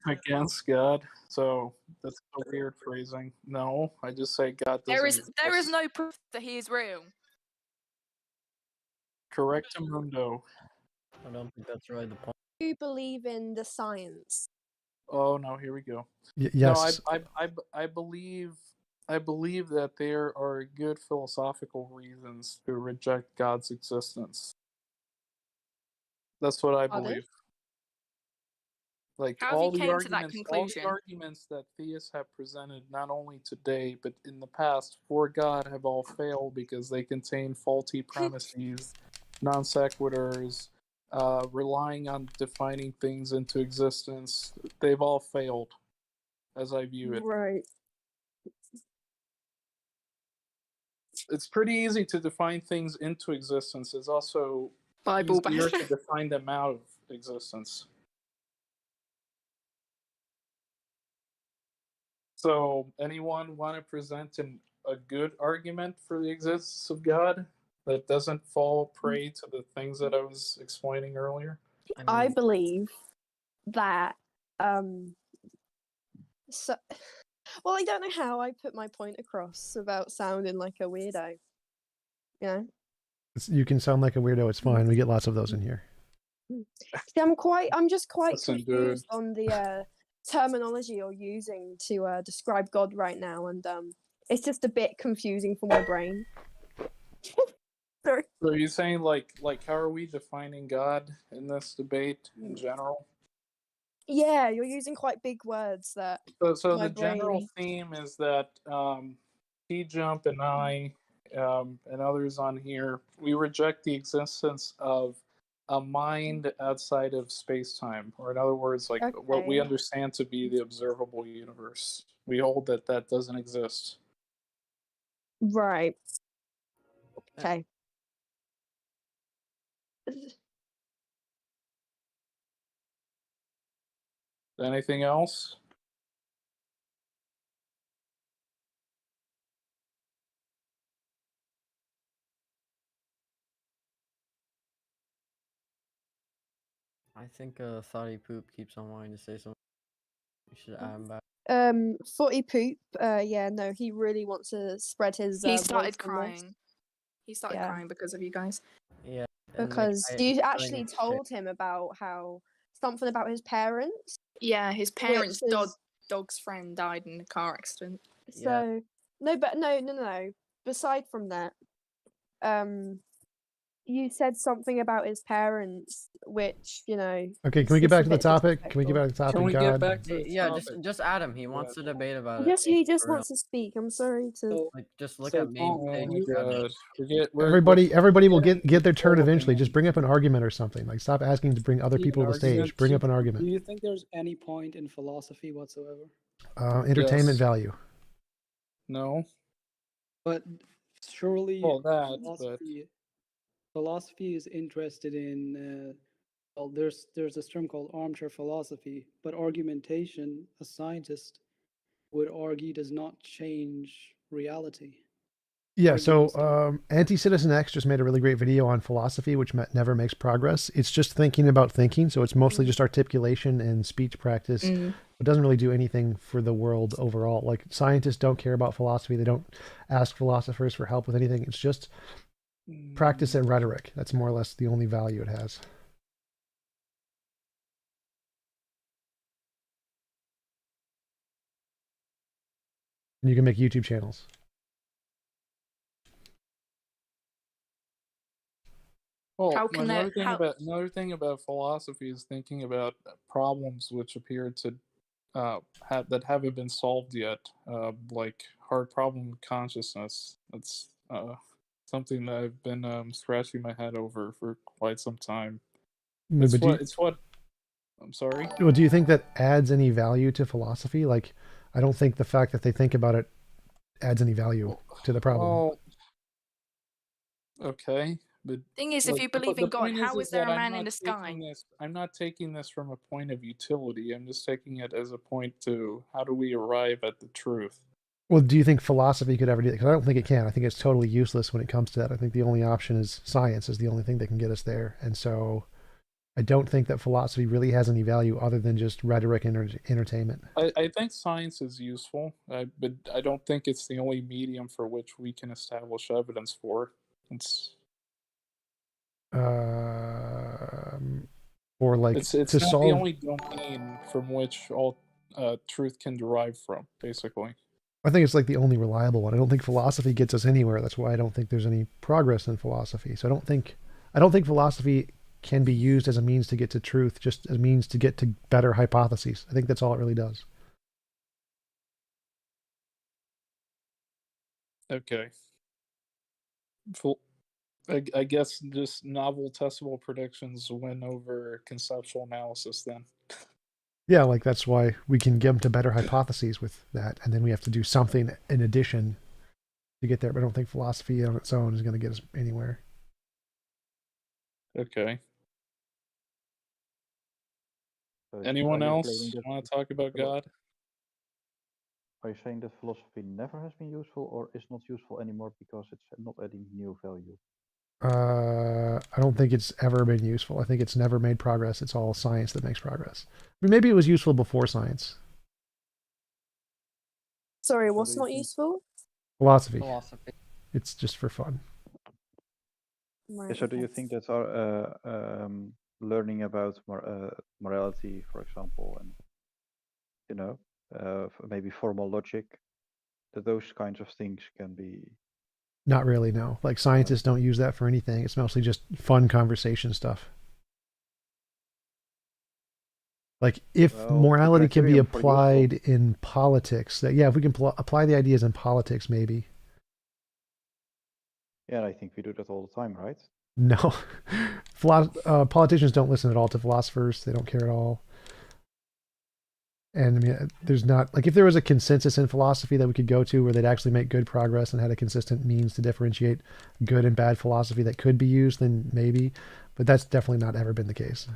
Against God. So that's a weird phrasing. No, I just say God doesn't There is exist. no proof that he is real. Correctamundo. I don't think that's right. The point. Do you believe in the science? Oh no, here we go. Yes. No, I believe that there are good philosophical reasons to reject God's existence. That's what I Are there? believe. Like How have all you the came to that arguments, all the conclusion? arguments that theists have presented, not only today but in the past, for God, have all failed because they contain faulty premises, non sequiturs, relying on defining things into existence. They've all failed, as I view it. Right. It's pretty easy to define things into existence. It's also Bible easier bashing. to define them out of existence. So, anyone want to present a good argument for the existence of God that doesn't fall prey to the things that I was explaining earlier? I believe that so well, I don't know how I put my point across without sounding like a weirdo. You know? You can sound like a weirdo. It's fine. We get lots of those in here. See, I'm just quite Listen, dude. confused on the terminology you're using to describe God right now, and it's just a bit confusing for my brain. Sorry. So are you saying like how are we defining God in this debate in general? Yeah, you're using quite big words that So my the general brain. theme is that TJump and I and others on here, we reject the existence of a mind outside of space-time, or in other words, like what we Okay. understand to be the observable universe. We hold that that doesn't exist. Right. Okay. Anything else? I think Thoughty Poop keeps on wanting to say something. You should add him back. Footy poop. Yeah, no, he really wants to spread his. He voice started on this. crying. He started Yeah. crying because of you guys. Yeah, and like Because you actually told him about how something about his parents. Yeah, his parents' Which is- dog's friend died in a car accident. So no, but no. Beside from that, you said something about his parents, which Okay, is can we get just a back to the bit topic? Can we get disrespectful. back to the topic? Can we God. get back to yeah, just Adam. He wants to debate about it. He just For real. wants to speak. I'm sorry to. Like, just look at main stage. Everybody will get their turn eventually. Just bring up an argument or something. Like, stop asking to bring other people to the stage. Bring up an Do argument. you think there's any point in philosophy whatsoever? Entertainment value. No. But surely Well, that, philosophy is interested in well, there's this term called armchair philosophy, but argumentation, a scientist would argue, does not change reality. Yeah, so Anti-Citizen X just made a really great video on philosophy, which never makes progress. It's just thinking about thinking, so it's mostly just articulation and speech practice. It doesn't really do anything for the world overall. Like, scientists don't care about philosophy. They don't ask philosophers for help with anything. It's just practice and rhetoric. That's more or less the only value it has. And you can make YouTube channels. Well, How can another that- thing how- another thing about philosophy is thinking about problems which appear to that haven't been solved yet, like hard problem consciousness. That's something that I've been scratching my head over for quite some time. No, but It's what. I'm sorry. Well, do you think that adds any value to philosophy? Like, I don't think the fact that they think about it adds any value to the problem. Well, okay, but Thing is, if you believe in God, how is there a man in the sky? I'm not taking this from a point of utility. I'm just taking it as a point to how do we arrive at the truth. Well, do you think philosophy could ever do that? Because I don't think it can. I think it's totally useless when it comes to that. I think the only option is science is the only thing that can get us there. And so I don't think that philosophy really has any value other than just rhetoric and entertainment. I think science is useful, but I don't think it's the only medium for which we can establish evidence for. It's or like it's to not solve. the only domain from which all truth can derive from, basically. I think it's like the only reliable one. I don't think philosophy gets us anywhere. That's why I don't think there's any progress in philosophy. So I don't think philosophy can be used as a means to get to truth, just as a means to get to better hypotheses. I think that's all it really does. Okay. I guess just novel testable predictions win over conceptual analysis then. Yeah, like that's why we can get them to better hypotheses with that, and then we have to do something in addition to get there. But I don't think philosophy on its own is going to get us anywhere. Okay. So Anyone are you else claiming that want to talk about God? Are you saying that philosophy never has been useful or is not useful anymore because it's not adding new value? I don't think it's ever been useful. I think it's never made progress. It's all science that makes progress. I mean, maybe it was useful before science. Sorry, So what's do you not think useful? Philosophy. Philosophy. It's just for fun. Right, so do okay. you think that our learning about morality, for example, and you know, maybe formal logic, that those kinds of things can be Not really, no. Like scientists don't use that for anything. It's mostly just fun conversation stuff. Like if well, the morality can be criterion for useful. applied in politics, that yeah, if we can apply the ideas in politics, maybe. Yeah, I think we do that all the time, right? No, politicians don't listen at all to philosophers. They don't care at all. And I mean, there's not like if there was a consensus in philosophy that we could go to where they'd actually make good progress and had a consistent means to differentiate good and bad philosophy that could be used, then maybe. But that's definitely not ever been the case.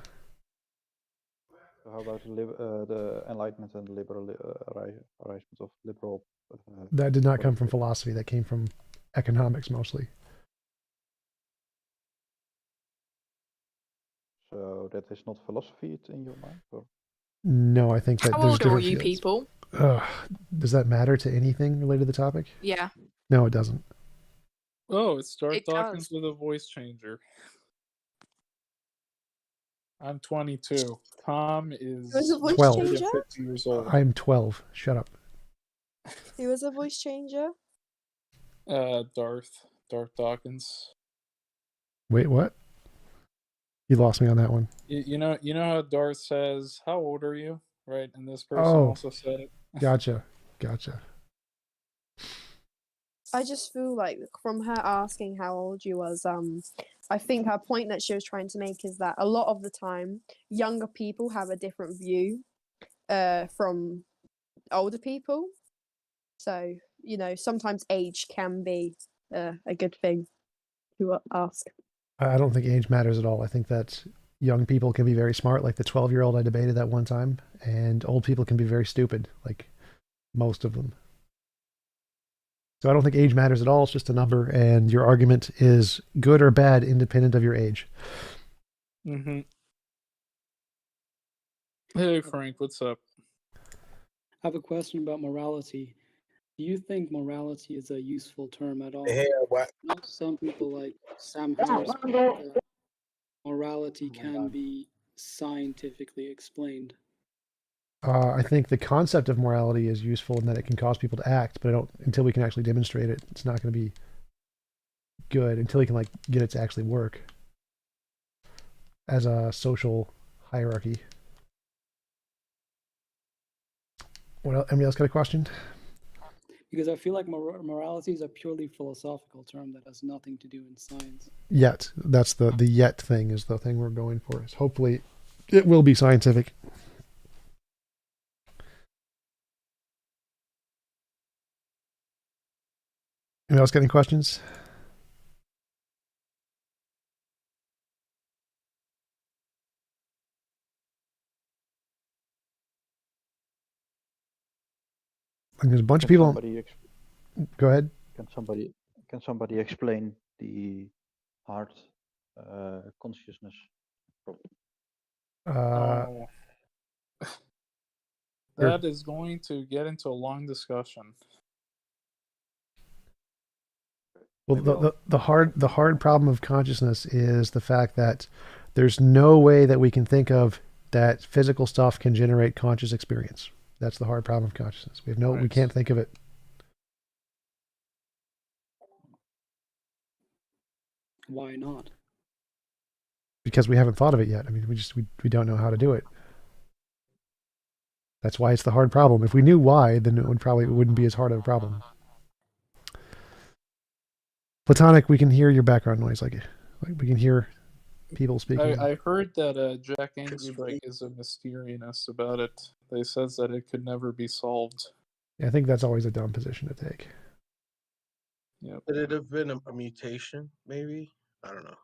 So how about the Enlightenment and the liberal arisement of liberal? That did not come from politics? philosophy. That came from economics mostly. So that is not philosophy in your mind, or? No, I think that How there's old are different you fields. people? Does that matter to anything related to the topic? Yeah. No, it doesn't. Oh, it's Darth It Dawkins does. with a voice changer. I'm 22. Tom is Who was a voice 12. changer? 50 years old. I'm 12. Shut up. Who was a voice changer? Darth Dawkins. Wait, what? You lost me on that one. You know how Darth says, "How old are you?" Right, and this person Oh, also said it. gotcha. I just feel like from her asking how old you was, I think her point that she was trying to make is that a lot of the time younger people have a different view from older people. So, you know, sometimes age can be a good thing to ask. I don't think age matters at all. I think that young people can be very smart, like the 12-year-old I debated that one time, and old people can be very stupid, like most of them. So I don't think age matters at all. It's just a number, and your argument is good or bad independent of your age. Mm-hmm. Hey, Frank, what's up? I have a question about morality. Do you think morality is a useful term at all? Hey, what? Not some people like Sam Harris believe that morality can be scientifically explained. I think the concept of morality is useful in that it can cause people to act, but I don't until we can actually demonstrate it. It's not going to be good until we can like get it to actually work as a social hierarchy. What else? Anybody else got a question? Because I feel like morality is a purely philosophical term that has nothing to do in science. Yet, that's the yet thing is the thing we're going for. Is hopefully it will be scientific. Anybody else got any questions? And there's a bunch of people. Go ahead. Can somebody explain the heart consciousness problem? Oh. That is going to get into a long discussion. Well, the hard problem of consciousness is the fact that there's no way that we can think of that physical stuff can generate conscious experience. That's the hard problem of consciousness. We can't think of it. Why not? Because we haven't thought of it yet. I mean, we don't know how to do it. That's why it's the hard problem. If we knew why, then it wouldn't be as hard of a problem. Platonic, we can hear your background noise. Like we can hear people speaking. I heard that Jack Angrybrake is a Mysterianist about it. They says that it could never be solved. Yeah, I think that's always a dumb position to take. Yep. Could it have been a mutation, maybe? I don't know.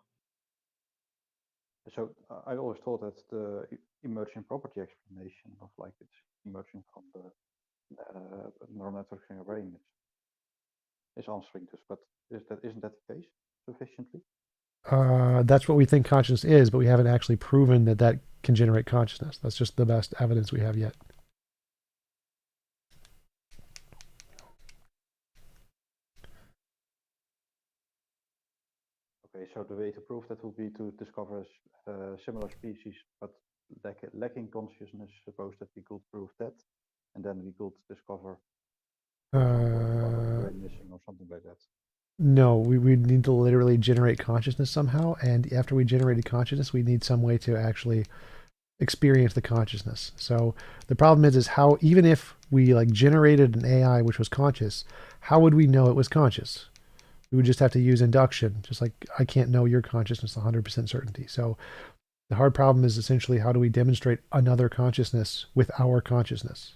So I always thought that the emerging property explanation of like it's emerging from the neural networks in your brain is answering this. But isn't that the case sufficiently? That's what we think consciousness is, but we haven't actually proven that that can generate consciousness. That's just the best evidence we have yet. Okay, so the way to prove that would be to discover similar species, but lacking consciousness. Suppose that we could prove that, and then we could discover, for example, part of the brain missing or something like that. No, we need to literally generate consciousness somehow, and after we generated consciousness, we need some way to actually experience the consciousness. So the problem is how, even if we like generated an AI which was conscious, how would we know it was conscious? We would just have to use induction, just like I can't know your consciousness 100% certainty. So the hard problem is essentially how do we demonstrate another consciousness with our consciousness?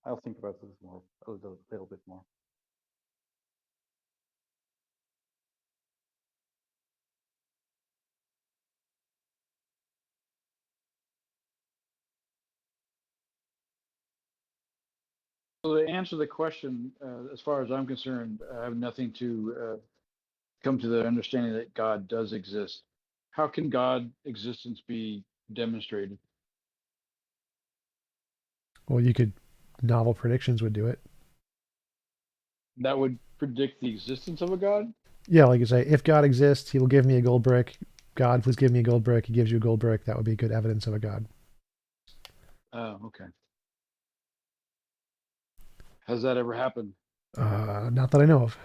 I'll think about it more, a little bit more. So to answer the question, as far as I'm concerned, I have nothing to come to the understanding that God does exist. How can God existence be demonstrated? Well, you could, novel predictions would do it. That would predict the existence of a God? Yeah, like you say, if God exists, he will give me a gold brick. God, please give me a gold brick. He gives you a gold brick. That would be good evidence of a God. Oh, okay. Has that ever happened? Not that I know of.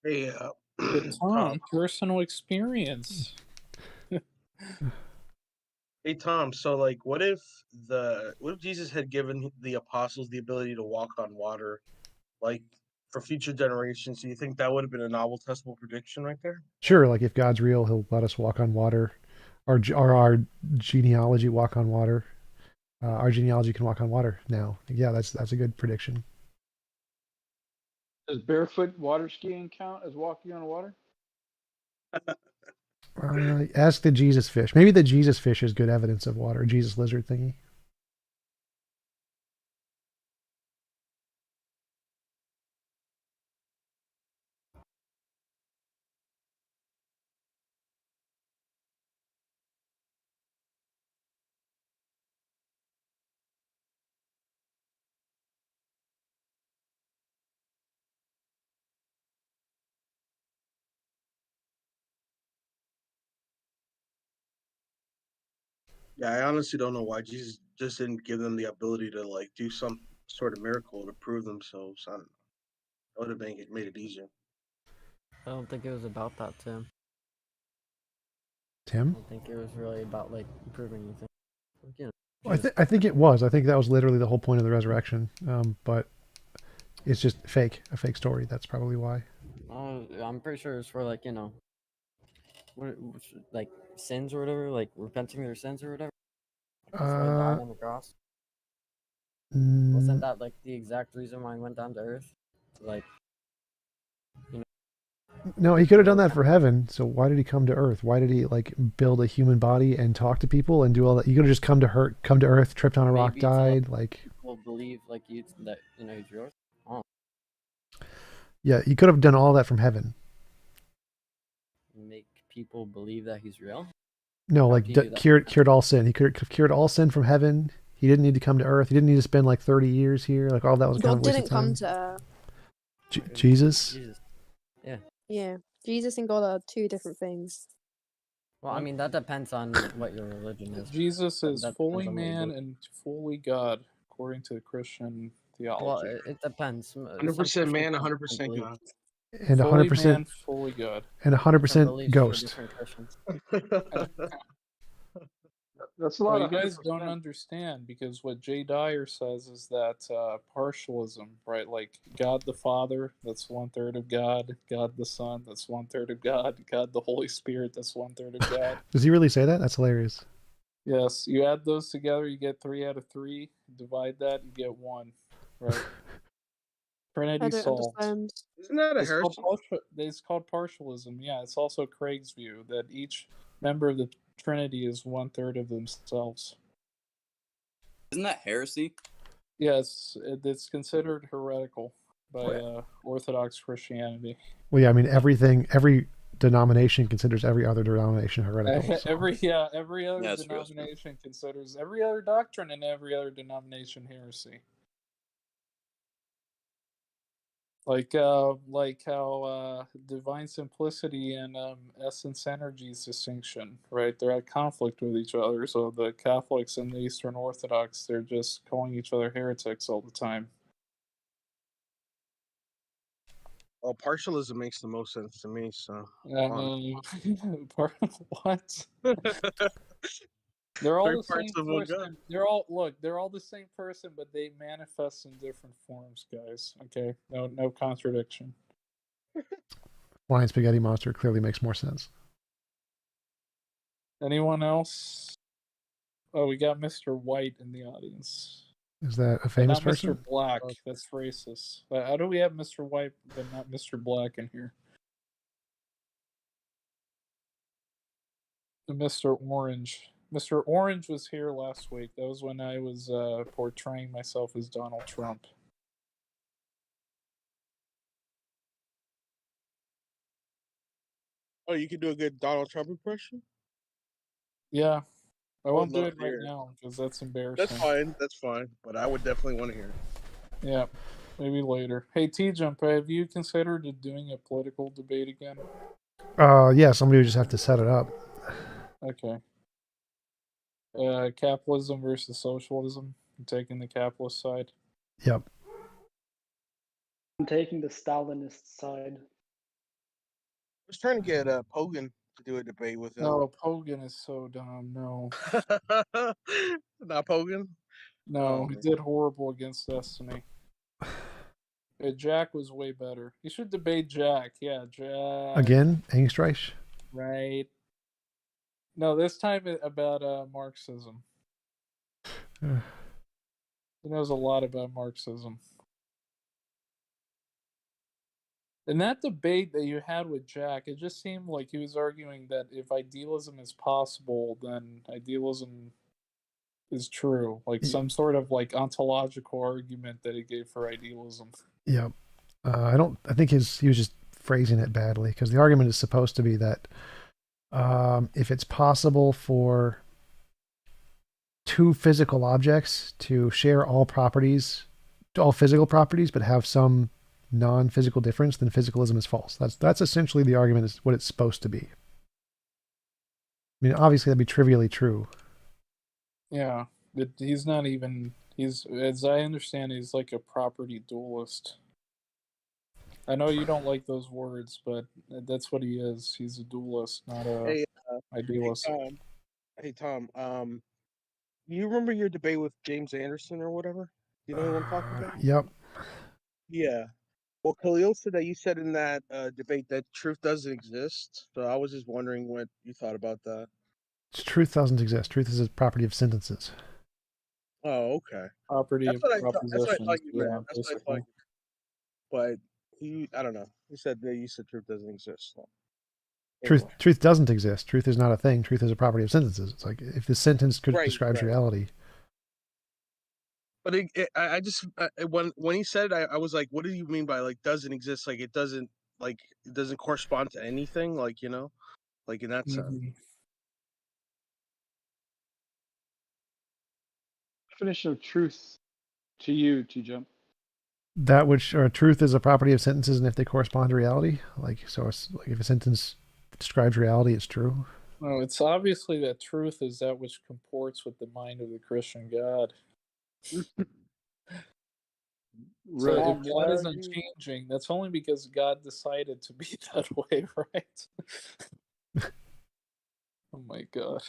Hey, But Tom, personal experience. Hey Tom, so like what if Jesus had given the apostles the ability to walk on water, like for future generations? Do you think that would have been a novel testable prediction right there? Sure, like if God's real, he'll let us walk on water. Our genealogy walk on water. Our genealogy can walk on water now. Yeah, that's a good prediction. Does barefoot water skiing count as walking on water? Ask the Jesus fish. Maybe the Jesus fish is good evidence of water. Jesus lizard thingy. Yeah, I honestly don't know why Jesus just didn't give them the ability to like do some sort of miracle to prove themselves. I don't know. That would have made it easier. I don't think it was about that, Tim. Tim? I don't think it was really about like proving anything. Like, you know, Well, I think it was. I think that was literally the whole point of the resurrection. But it's just fake, a fake story. That's probably why. I'm pretty sure it's for like, you know, like sins or whatever, like repenting their sins or whatever. That's why he died on the cross. Wasn't that like the exact reason why he went down to earth? Like, you know. No, he could have done that for heaven. So why did he come to earth? Why did he like build a human body and talk to people and do all that? He could have just come to earth, tripped on a rock, died. Like, People believe like you that you know he's yours. Oh. yeah, he could have done all that from heaven. Make people believe that he's real. No, How like can you do that? cured all sin. He could have cured all sin from heaven. He didn't need to come to earth. He didn't need to spend like 30 years here. Like all that was kind God of a waste didn't of time. come to Earth. Jesus. Yeah. Yeah, Jesus and God are two different things. Well, I mean that depends on what your religion is. Jesus is That fully depends on what you man do. and fully God, according to Christian theology. Well, it depends. 100% man, 100% God. And fully 100% man, fully God. and Different 100% beliefs for ghost. different Christians. That's a Well, lot you of guys 100%. don't understand because what Jay Dyer says is that partialism, right? Like God the Father, that's 1/3 of God. God the Son, that's 1/3 of God. God the Holy Spirit, that's 1/3 of God. Does he really say that? That's hilarious. Yes, you add those together, you get 3 out of 3. Divide that, you get 1, right? Trinity I don't solved. understand. Isn't that a It's called, heresy? it's called partialism. Yeah, it's also Craig's view that each member of the Trinity is 1/3 of themselves. Isn't that heresy? Yes, it's considered heretical by Orthodox Christianity. Well, yeah, I mean every denomination considers every other denomination heretical. So. Every other That's true. denomination considers every other doctrine and every other denomination heresy. Like how divine simplicity and essence energies distinction, right? They're at conflict with each other. So the Catholics and the Eastern Orthodox, they're just calling each other heretics all the time. Well, partialism makes the most sense to me. So. What? They're all Three the parts same of a God. person. They're all the same person, but they manifest in different forms, guys. Okay, no contradiction. Flying Spaghetti Monster clearly makes more sense. Anyone else? Oh, we got Mr. White in the audience. Is that a famous not person? Mr. Black. That's racist. How do we have Mr. White but not Mr. Black in here? Mr. Orange. Mr. Orange was here last week. That was when I was portraying myself as Donald Trump. Oh, you can do a good Donald Trump impression? Yeah. I would won't do love it to right hear it. now because that's embarrassing. That's fine. But I would definitely want to hear it. Yeah, maybe later. Hey, TJump, have you considered doing a political debate again? Yeah, somebody would just have to set it up. Okay. Capitalism versus socialism. I'm taking the capitalist side. Yep. I'm taking the Stalinist side. I was trying to get Pogan to do a debate with him. No, Pogan is so dumb. No. Not Pogan? No, he did horrible against Destiny. Jack was way better. You should debate Jack. Yeah, Jack. Again, Angstreich? Right. No, this time about Marxism. He knows a lot about Marxism. In that debate that you had with Jack, it just seemed like he was arguing that if idealism is possible, then idealism is true. Like some sort of like ontological argument that he gave for idealism. Yep. I think he was just phrasing it badly, because the argument is supposed to be that if it's possible for two physical objects to share all physical properties, but have some non-physical difference, then physicalism is false. That's essentially the argument, is what it's supposed to be. I mean, obviously that'd be trivially true. Yeah, but he's not even. He's, as I understand, he's like a property dualist. I know you don't like those words, but that's what he is. He's a dualist, not a idealist. Hey Tom, you remember your debate with James Anderson or whatever? You know who I'm talking about? Yep. Yeah. Well, Khalil said that you said in that debate that truth doesn't exist. So I was just wondering what you thought about that. Truth doesn't exist. Truth is a property of sentences. Oh, okay. Property That's of what I thought. That's what I propositions. thought you meant. Yeah, That's what I basically. thought. But I don't know. You said truth doesn't exist. So. Truth doesn't exist. Truth is not a thing. Truth is a property of sentences. It's like if the sentence describes reality. But I just when he said it, I was like, what do you mean by like doesn't exist? Like it doesn't correspond to anything. Like like in that sense. Definition of truth to you, TJump. That which truth is a property of sentences, and if they correspond to reality, it's like if a sentence describes reality, it's true. No, it's obviously that truth is that which comports with the mind of the Christian God. So if God is unchanging, that's only because God decided to be that way, right? Oh my God.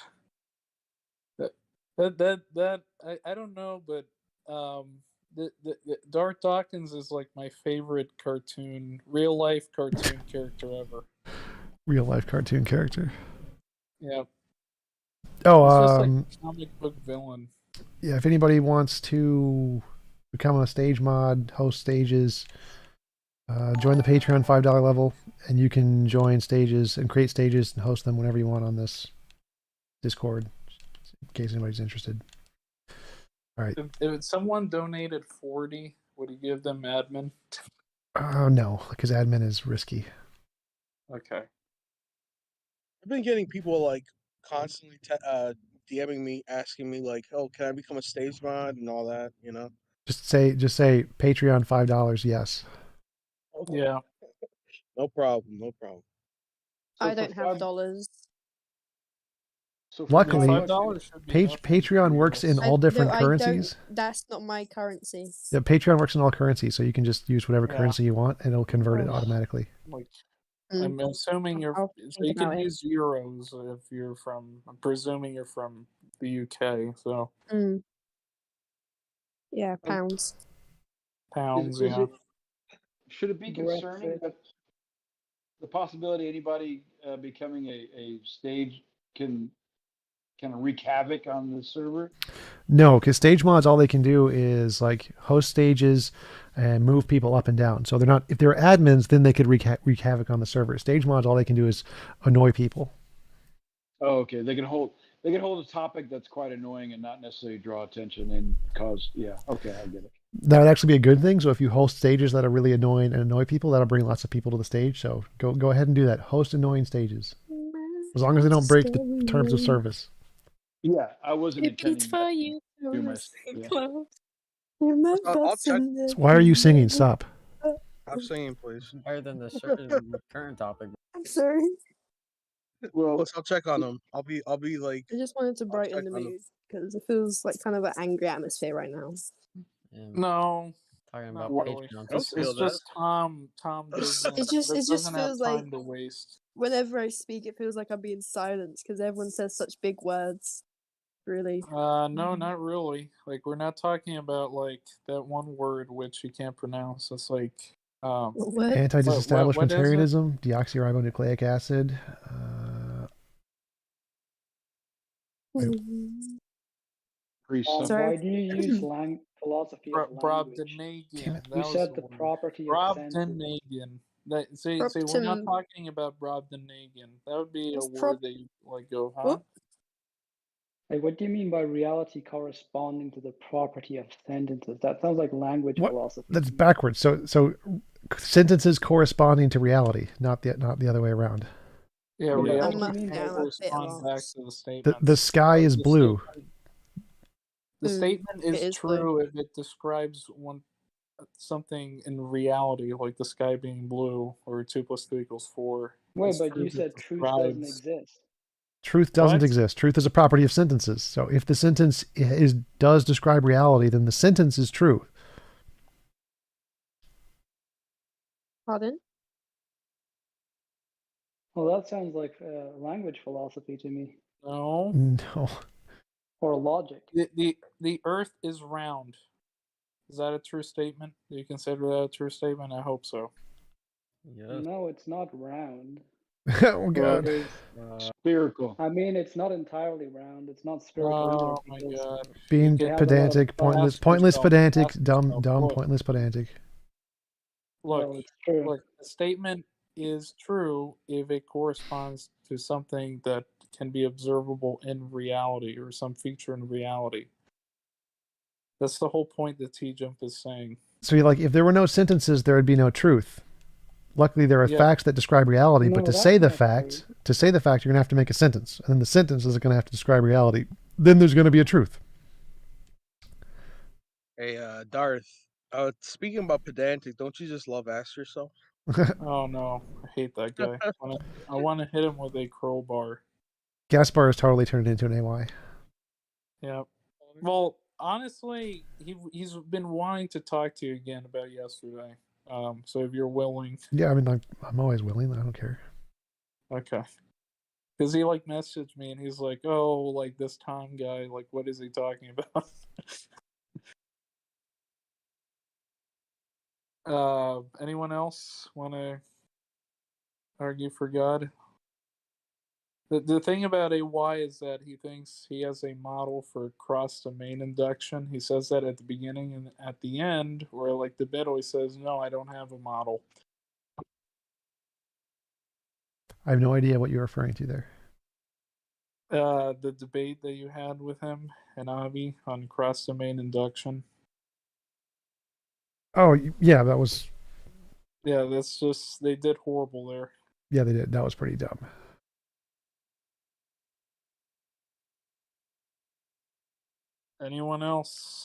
That I don't know, but the Darth Dawkins is like my favorite real life cartoon character ever. Real life cartoon character. Yeah. Oh, it's just like a comic book villain. Yeah, if anybody wants to become a stage mod, host stages, Join the Patreon $5 level, and you can join stages and create stages and host them whenever you want on this Discord, in case anybody's interested. All right. If someone donated 40, would you give them admin? No, because admin is risky. Okay. I've been getting people like constantly DMing me, asking me like, "Oh, can I become a stage mod and all that?" You know. Just say Patreon $5. Yes. Yeah. No problem. No problem. I don't have dollars. So Luckily, $5 should be nothing. Patreon works in all different currencies. That's not my currency. Yeah, Patreon works in all currencies, so you can just use whatever Yeah. currency you want, and it'll convert it automatically. Like, I'm assuming you're. I'll So think you can about it. use euros if you're from. I'm presuming you're from the UK. So Yeah, pounds. pounds. Is Yeah. should it be concerning that the possibility anybody becoming a stage can kind of wreak havoc on the server? No, because stage mods, all they can do is like host stages and move people up and down. So they're not. If they're admins, then they could wreak havoc on the server. Stage mods, all they can do is annoy people. Oh, okay. They can hold a topic that's quite annoying and not necessarily draw attention and cause. Yeah. Okay, I get it. That would actually be a good thing. So if you host stages that are really annoying and annoy people, that'll bring lots of people to the stage. So go ahead and do that. Host annoying stages, as long as they don't break the terms of service. Yeah, I wasn't It beats intending for you. to do my. Yeah. I'll check. So why are you singing? Stop. Stop singing, please. Higher than the current topic. I'm sorry. Well, I'll check on them. I'll be like. I just wanted to brighten check the on 'em. mood because it feels like kind of an angry atmosphere right now. No. Talking Not about really. Patreon. It's just Tom. Tom doesn't. It just doesn't have feels time like to waste. whenever I speak, it feels like I'm being silenced because everyone says such big words. Really. No, not really. Like we're not talking about like that one word which you can't pronounce. It's like What? Anti-disestablishmentarianism, deoxyribonucleic acid. Why do you use philosophy of language? Brobdingnagian. You said the property of sentence. Brobdingnagian. See, we're not talking about Brobdingnagian. That would be a word that you like go, huh? Like, what do you mean by reality corresponding to the property of sentences? That sounds like language philosophy. That's backwards. So sentences corresponding to reality, not the other way around. Yeah, But reality what do you mean can by correspond back to the statement. The sky is blue. The statement is, it is true if it describes something in reality, like the sky being blue or 2 + 2 = 4. Wait, It's but true you if it said truth doesn't describes- exist. Truth doesn't What? exist. Truth is a property of sentences. So if the sentence does describe reality, then the sentence is true. Pardon? Well, that sounds like language philosophy to me, No. No. or logic. The Earth is round. Is that a true statement? Do you consider that a true statement? I hope so. No, it's not round. Oh God. Spherical. I mean, it's not entirely round. It's not spherical Oh either. my because God. Being they have a lot of pedantic, pointless, Ask pointless, yourself, pedantic, ask dumb, yourself, dumb, look. pointless, pedantic. Look, Well, it's true. look, the statement is true if it corresponds to something that can be observable in reality or some feature in reality. That's the whole point that TJump is saying. So if there were no sentences, there would be no truth. Luckily, there are Yeah. facts that describe reality, No, but to that's say the not fact, you're going to have to make a sentence, and then the sentence is going to have to describe reality. Then there's going to be a truth. Hey, Darth. Speaking about pedantic, don't you just love ask yourself? Oh no, I hate that guy. I want to hit him with a crowbar. Gaspar has totally turned into an AY. Yeah. Well, honestly, he's been wanting to talk to you again about yesterday. So if you're willing. Yeah, I mean, I'm always willing. I don't care. Okay. Because he messaged me and he's like, "Oh, like this Tom guy, like what is he talking about?" Anyone else want to argue for God? The thing about AY is that he thinks he has a model for cross domain induction. He says that at the beginning and at the end, or like the middle, he says, "No, I don't have a model." I have no idea what you're referring to there. The debate that you had with him and Avi on cross domain induction. Oh yeah, that was Yeah, that's just they did horrible there. yeah they did. That was pretty dumb. Anyone else?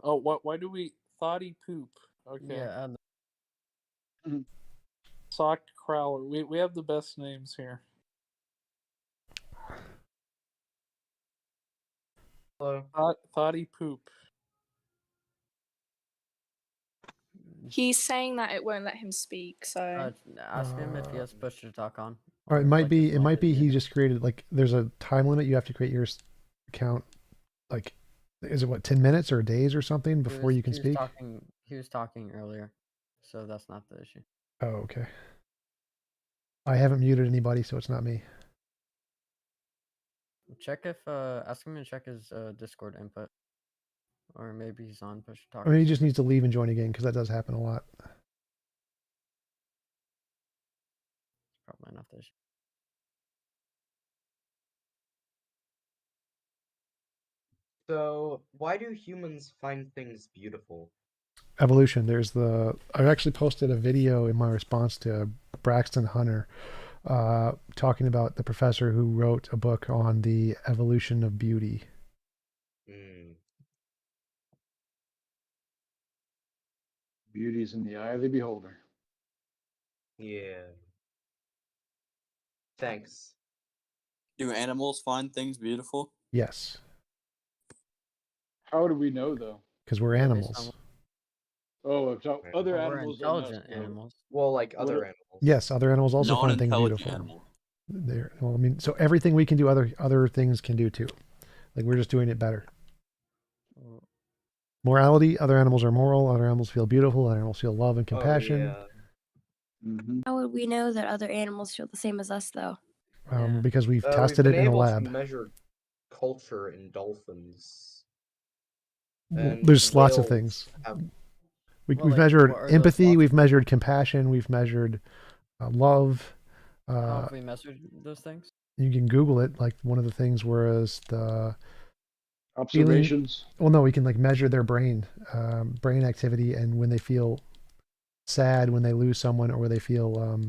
Oh, what? Why do we thoughty poop? Okay. Yeah, Sock Crowler. We have the best names here. Hello. Thoughty poop. He's saying that it won't let him speak, so ask him if he has push to talk on. Or it if, might like, be his it mic might be is he muted. just created like there's a time limit you have to create your account. Like, is it what 10 minutes or days or something before you can speak? He was talking earlier, so that's not the issue. Oh, okay. I haven't muted anybody, so it's not me. Check if ask him to check his Discord input, or maybe he's on push to talk. I mean, he just needs to leave and join again because that does happen a lot. Probably not the issue. So, why do humans find things beautiful? Evolution. I actually posted a video in my response to Braxton Hunter talking about the professor who wrote a book on the evolution of beauty. Beauty's in the eye of the beholder. Yeah. Thanks. Do animals find things beautiful? Yes, How do we know though? because we're animals. Oh, so other Well, we're animals than us. intelligent animals. Well, like What- other animals. Yes, other animals also find things Non-intelligent beautiful. animal. Well, I mean, so everything we can do, other things can do too. Like we're just doing it better. Morality, other animals are moral, other animals feel beautiful, other animals feel love and compassion. How would we know that other animals feel the same as us, though? Because we've We've tested been it in a able lab. to measure culture in dolphins. Well, And there's lots of whales things. have- We've like, measured what are those empathy, lots? we've measured compassion, we've measured love. How have we measured those things? You can Google it. Like one of the things was the Observations. Well, no, we can like measure their brain activity, and when they feel sad, when they lose someone, or when they feel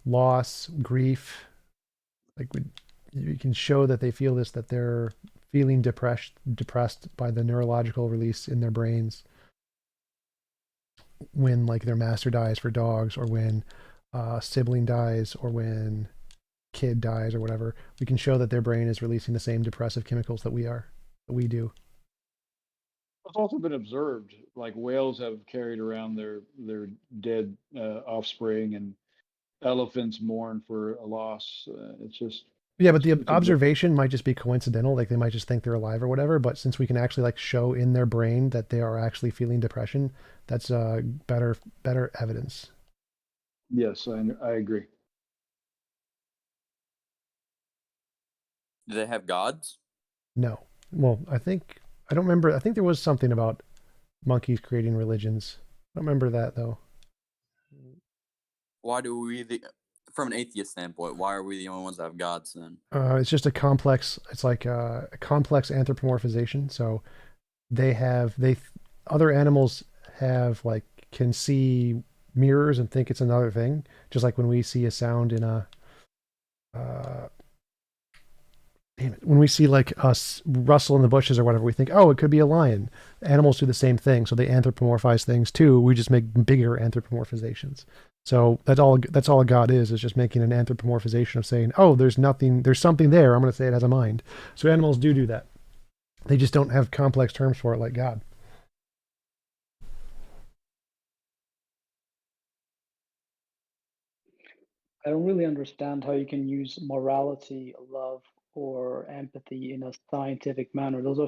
loss, grief. Like you can show that they feel this, that they're feeling depressed by the neurological release in their brains when like their master dies for dogs, or when sibling dies, or when kid dies, or whatever. We can show that their brain is releasing the same depressive chemicals that we do. It's also been observed, like whales have carried around their dead offspring, and elephants mourn for a loss. It's just Yeah, but the it's observation might just be coincidental. Like they might just think they're alive or whatever. But since we can actually like show in their brain that they are actually feeling depression, that's better evidence. Yes, I agree. Do they have gods? No. Well, I don't remember. I think there was something about monkeys creating religions. I don't remember that though. Why do we, from an atheist standpoint, why are we the only ones that have gods then? It's just a complex. It's like a complex anthropomorphization. So other animals have like can see mirrors and think it's another thing. Just like when we see a sound in a when we see like us rustle in the bushes or whatever, we think, oh, it could be a lion. Animals do the same thing, so they anthropomorphize things too. We just make bigger anthropomorphizations. So that's all a god is just making an anthropomorphization of saying, oh, there's something there. I'm going to say it has a mind. So animals do that. They just don't have complex terms for it like God. I don't really understand how you can use morality, love, or empathy in a scientific manner. Those are,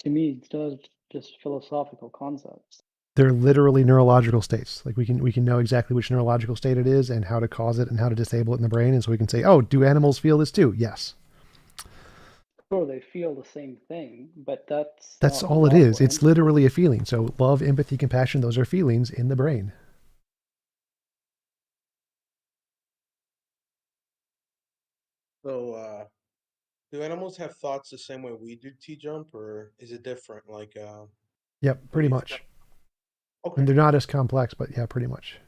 to me, those just philosophical concepts. They're literally neurological states. Like we can know exactly which neurological state it is and how to cause it and how to disable it in the brain. And so we can say, oh, do animals feel this too? Yes. Sure, they feel the same thing, but that's That's not all it love is. or It's empathy. literally a feeling. So love, empathy, compassion, those are feelings in the brain. So, do animals have thoughts the same way we do, TJump, or is it different? Like, Yep, what do pretty you much. Okay. And they're not as complex, but yeah, pretty much.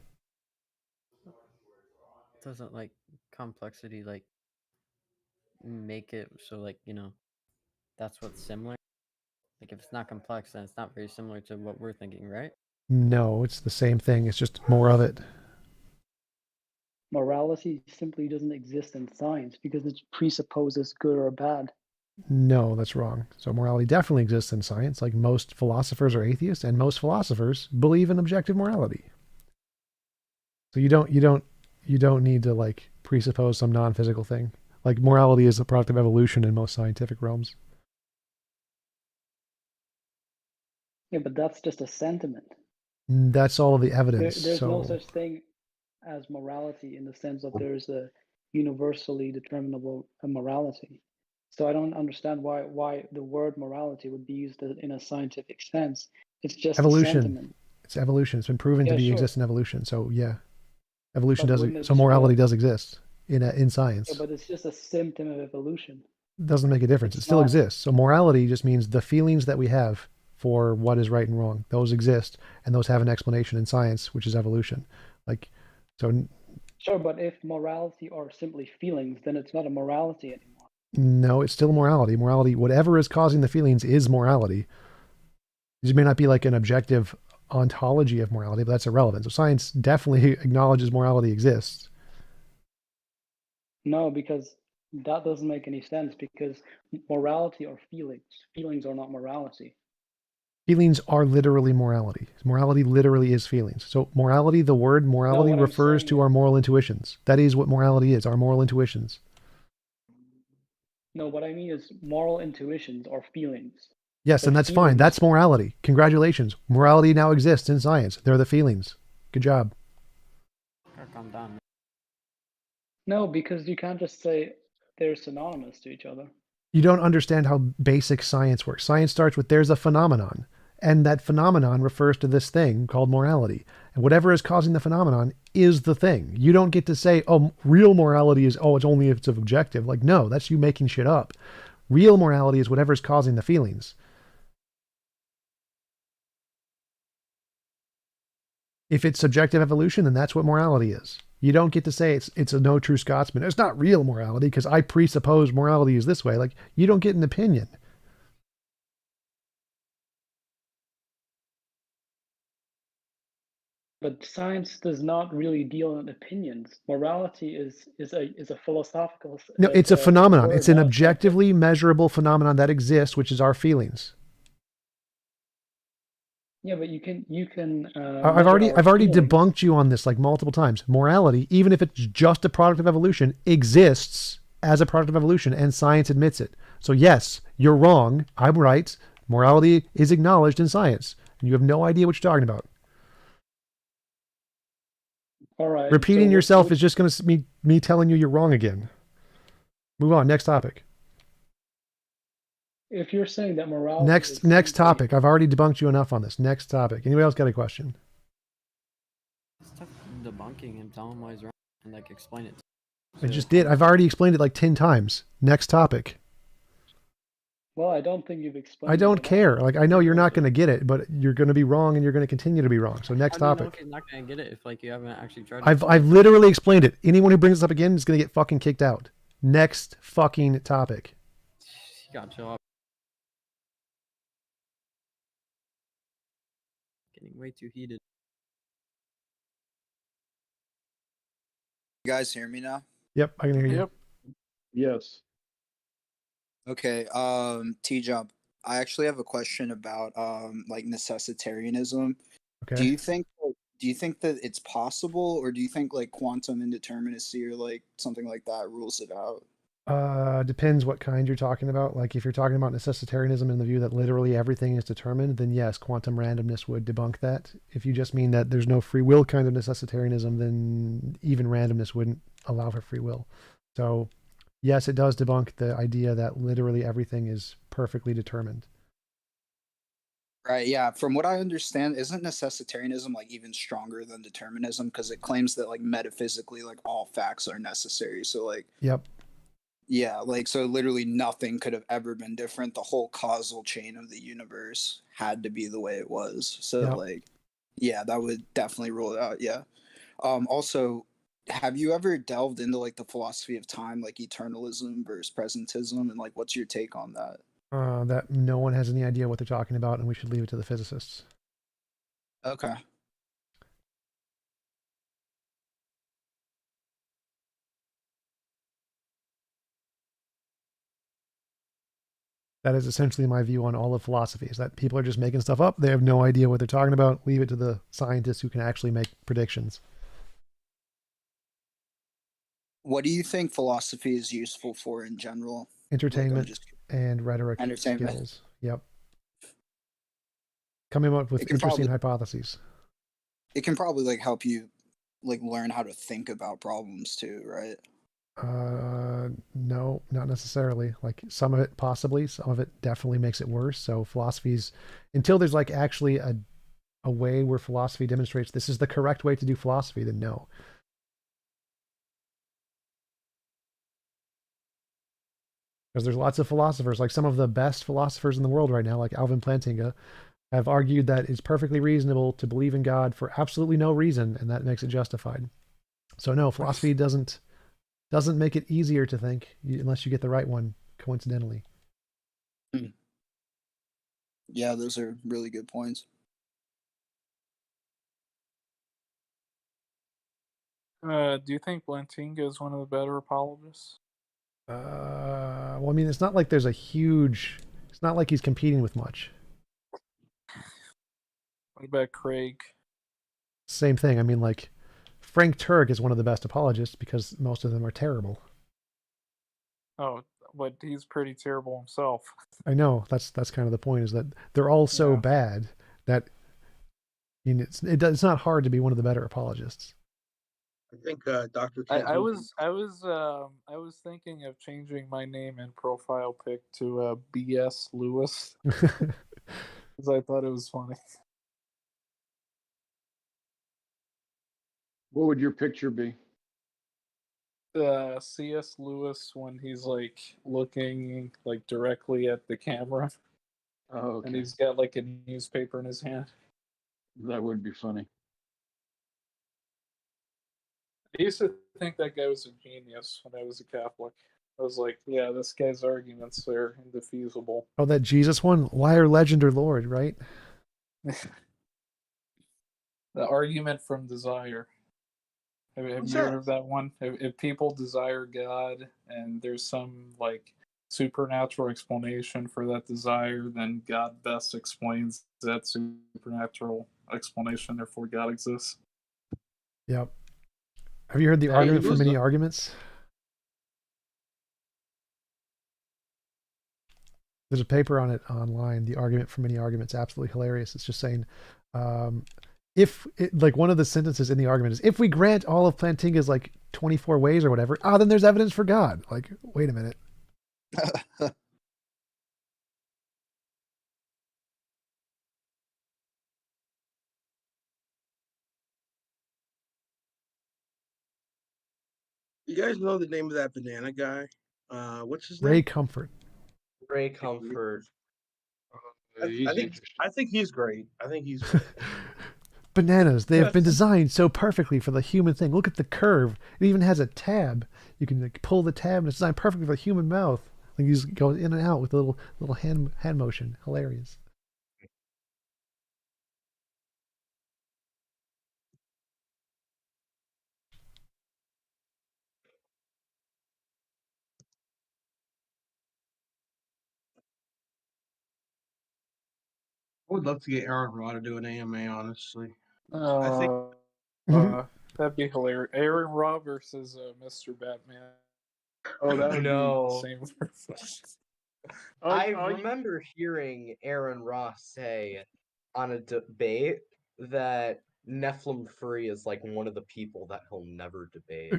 Doesn't like complexity like make it so like, you know, that's what's similar? Like if it's not complex, then it's not very similar to what we're thinking, right? No, it's the same thing. It's just more of it. Morality simply doesn't exist in science because it presupposes good or bad. No, that's wrong. So morality definitely exists in science. Like most philosophers are atheists, and most philosophers believe in objective morality. So you don't need to like presuppose some non-physical thing. Like morality is a product of evolution in most scientific realms. Yeah, but that's just a sentiment. That's all of the evidence. There's no So such thing as morality in the sense that there's a universally determinable morality. So I don't understand why the word morality would be used in a scientific sense. It's just a evolution. sentiment. It's evolution. It's been proven to Yeah, be sure. exist in evolution. So yeah, evolution But does. wouldn't it So be morality does exist in Yeah, science. but it's just a symptom of evolution. Doesn't make a difference. It It's still not. exists. So morality just means the feelings that we have for what is right and wrong. Those exist, and those have an explanation in science, which is evolution. Like, so Sure, but if morality are simply feelings, then it's not a morality anymore. no, it's still morality. Morality, whatever is causing the feelings, is morality. It may not be like an objective ontology of morality, but that's irrelevant. So science definitely acknowledges morality exists. No, because that doesn't make any sense because morality are feelings. Feelings are not morality. Feelings are literally morality. Morality literally is feelings. So morality, the word morality what I'm refers saying to our moral intuitions. That is what morality is, our moral intuitions. No, what I mean is moral intuitions are feelings. Yes, So and that's fine. feelings, That's morality. Congratulations. Morality now exists in science. They're the feelings. Good job. Calm down. no, because you can't just say they're synonymous to each other. You don't understand how basic science works. Science starts with there's a phenomenon, and that phenomenon refers to this thing called morality. And whatever is causing the phenomenon is the thing. You don't get to say, oh, real morality is, oh, it's only if it's objective. Like, no, that's you making shit up. Real morality is whatever's causing the feelings. If it's subjective evolution, then that's what morality is. You don't get to say it's a no true Scotsman. It's not real morality because I presuppose morality is this way. Like, you don't get an opinion. But science does not really deal in opinions. Morality is a philosophical No, it's a phenomenon. word, It's an not a scientific. objectively measurable phenomenon that exists, which is our feelings. Yeah, but you can. I've measure our already feelings. debunked you on this like multiple times. Morality, even if it's just a product of evolution, exists as a product of evolution, and science admits it. So yes, you're wrong. I'm right. Morality is acknowledged in science, and you have no idea what you're talking about. All right. Repeating so yourself is just going to be me telling you you're wrong again. Move on. Next topic. if you're saying that morality Next topic. I've already debunked you enough on this. Next topic. Anybody else got a question? Stop debunking him, tell him why he's wrong, and like explain it. I just did. I've already explained it like 10 times. Next topic. Well, I don't think you've explained. I don't it care. Like, I know you're not going to get it, but you're going to be wrong and you're going to continue to be wrong. So next How do you know topic. if he's not gonna get it if like you haven't actually tried? I've literally explained it. Anyone who brings this up again is going to get fucking kicked out. Next fucking topic. You gotta chill out. Getting way too heated. You guys hear me now? Yep, I can hear you. Yes. Okay, TJump. I actually have a question about like necessitarianism. Okay. Do you think that it's possible, or do you think like quantum indeterminacy or like something like that rules it out? Depends what kind you're talking about. Like if you're talking about necessitarianism in the view that literally everything is determined, then yes, quantum randomness would debunk that. If you just mean that there's no free will kind of necessitarianism, then even randomness wouldn't allow for free will. So yes, it does debunk the idea that literally everything is perfectly determined. Right, yeah. From what I understand, isn't necessitarianism like even stronger than determinism because it claims that like metaphysically like all facts are necessary. So like Yep. yeah, like so literally nothing could have ever been different. The whole causal chain of the universe had to be the way it was. So Yep. like yeah, that would definitely rule it out. Yeah. Also, have you ever delved into like the philosophy of time, like eternalism versus presentism, and like what's your take on that? That no one has any idea what they're talking about, and we should leave it to the physicists. Okay. That is essentially my view on all of philosophy, is that people are just making stuff up. They have no idea what they're talking about. Leave it to the scientists who can actually make predictions. What do you think philosophy is useful for in general? Entertainment and rhetoric Entertainment. skills. Yep. Coming up with It can interesting probably hypotheses. it can probably like help you like learn how to think about problems too, right? No, not necessarily. Like some of it possibly, some of it definitely makes it worse. So philosophy's, until there's like actually a way where philosophy demonstrates this is the correct way to do philosophy, then no. Because there's lots of philosophers, like some of the best philosophers in the world right now, like Alvin Plantinga, have argued that it's perfectly reasonable to believe in God for absolutely no reason, and that makes it justified. So no, philosophy doesn't make it easier to think unless you get the right one, coincidentally. Yeah, those are really good points. Do you think Blantinga is one of the better apologists? Well, I mean, it's not like there's a huge. It's not like he's competing with much. What about Craig? Same thing. I mean, like Frank Turk is one of the best apologists because most of them are terrible. Oh, but he's pretty terrible himself. I know that's kind of the point, is that they're all so Yeah. bad that I mean it's not hard to be one of the better apologists. I think Dr. I was thinking of changing my name and profile pic to BS Lewis because I thought it was funny. What would your picture be? C.S. Lewis when he's like looking like directly at the camera. Oh, okay. And he's got like a newspaper in his hand. That would be funny. I used to think that guy was a genius when I was a Catholic. I was like, yeah, this guy's arguments are indefeasible. Oh, that Jesus one, liar, legend, or Lord, right? The argument from desire. Have What's you that? heard of that one? If people desire God and there's some like supernatural explanation for that desire, then God best explains that supernatural explanation, therefore God exists. Yep. Have you heard the Hey, argument for who's many the- arguments? There's a paper on it online. The argument for many arguments, absolutely hilarious. It's just saying, if it, like one of the sentences in the argument is, if we grant all of Plantinga's like 24 ways or whatever, then there's evidence for God. Like, wait a minute. You guys know the name of that banana guy? What's his Ray name? Comfort. Ray Comfort. I think he's great. I think he's great. Bananas, they have been designed so perfectly for the human thing. Look at the curve. It even has a tab. You can like, pull the tab, and it's designed perfectly for the human mouth. Like you just go in and out with a little hand motion. Hilarious. I would love to get Aaron Raw to do an AMA, honestly. I think That'd be hilarious. Aaron Roberts is Mr. Batman. Oh, that would No. be insane. I remember hearing Aaron Ross say on a debate that Nephilim Free is like one of the people that he'll never debate.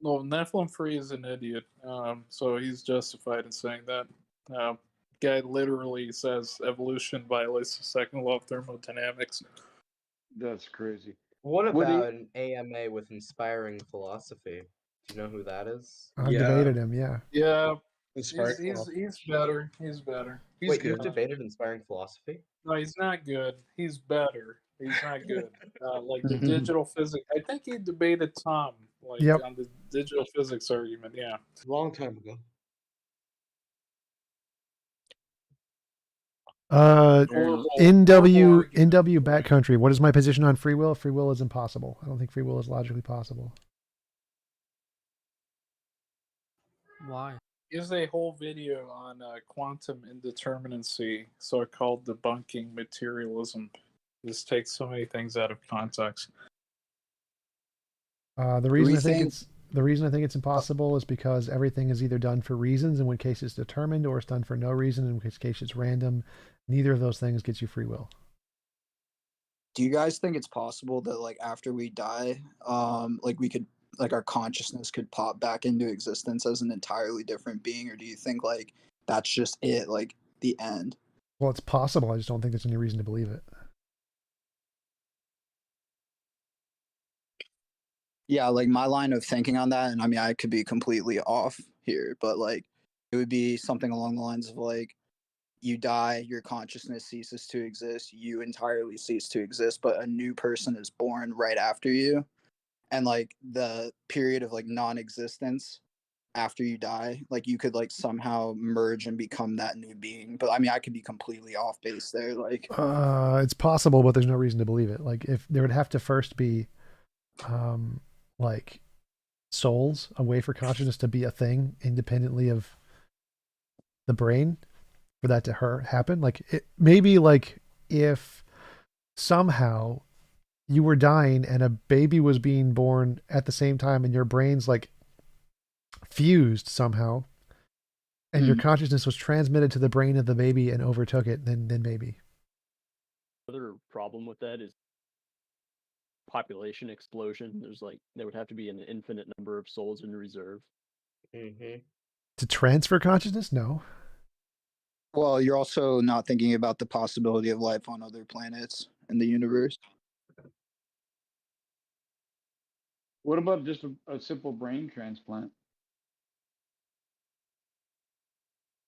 Well, Nephilim Free is an idiot, so he's justified in saying that. Guy literally says evolution violates the second law of thermodynamics. That's crazy. What Would he- about an AMA with inspiring philosophy? Do you know who that is? I've debated him, yeah. Yeah, Inspiring he's better. He's better. Wait, you've debated inspiring philosophy? No, he's not good. He's better. He's not good. Like the digital physics. I think he debated Tom, like Yep. on the digital physics argument. Yeah, long time ago. NW Backcountry. What is my position on free will? Free will is impossible. I don't think free will is logically possible. Why? there's a whole video on quantum indeterminacy, so called debunking materialism. This takes so many things out of context. The reason I think it's impossible is because everything is either done for reasons, in which case it's determined, or it's done for no reason, in which case it's random. Neither of those things gets you free will. Do you guys think it's possible that like after we die, like we could like our consciousness could pop back into existence as an entirely different being, or do you think like that's just it, like the end? Well, it's possible. I just don't think there's any reason to believe it. Yeah, like my line of thinking on that, and I mean I could be completely off here, but like it would be something along the lines of like you die, your consciousness ceases to exist, you entirely cease to exist, but a new person is born right after you. And like the period of like non-existence after you die, like you could like somehow merge and become that new being. But I mean I could be completely off base there. Like It's possible, but there's no reason to believe it. Like if there would have to first be like souls, a way for consciousness to be a thing independently of the brain for that to happen. Like it maybe like if somehow you were dying and a baby was being born at the same time and your brain's like fused somehow and your consciousness was transmitted to the brain of the baby and overtook it, then maybe. Other problem with that is population explosion. There's like there would have to be an infinite number of souls in reserve. To transfer consciousness? No. well, you're also not thinking about the possibility of life on other planets in the universe. What about just a simple brain transplant?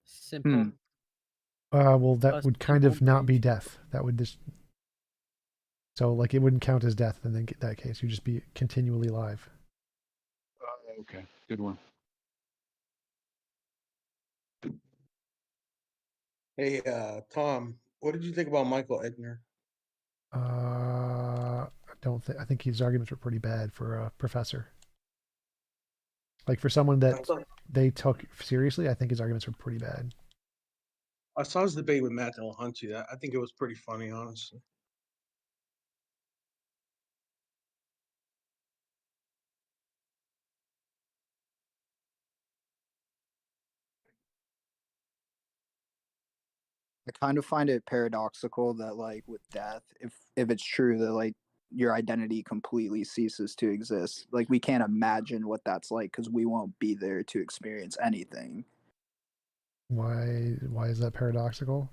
Simple. Well, that A would kind of simple not be death. That would just so like it wouldn't count as death in that case. You'd just be continually alive. Okay, good one. Hey, Tom, what did you think about Michael Egner? I think his arguments were pretty bad for a professor. Like for someone that they took seriously, I think his arguments were pretty bad. I saw his debate with Matt Delahanty. I think it was pretty funny, honestly. I kind of find it paradoxical that like with death, if it's true that like your identity completely ceases to exist, like we can't imagine what that's like because we won't be there to experience anything. Why is that paradoxical?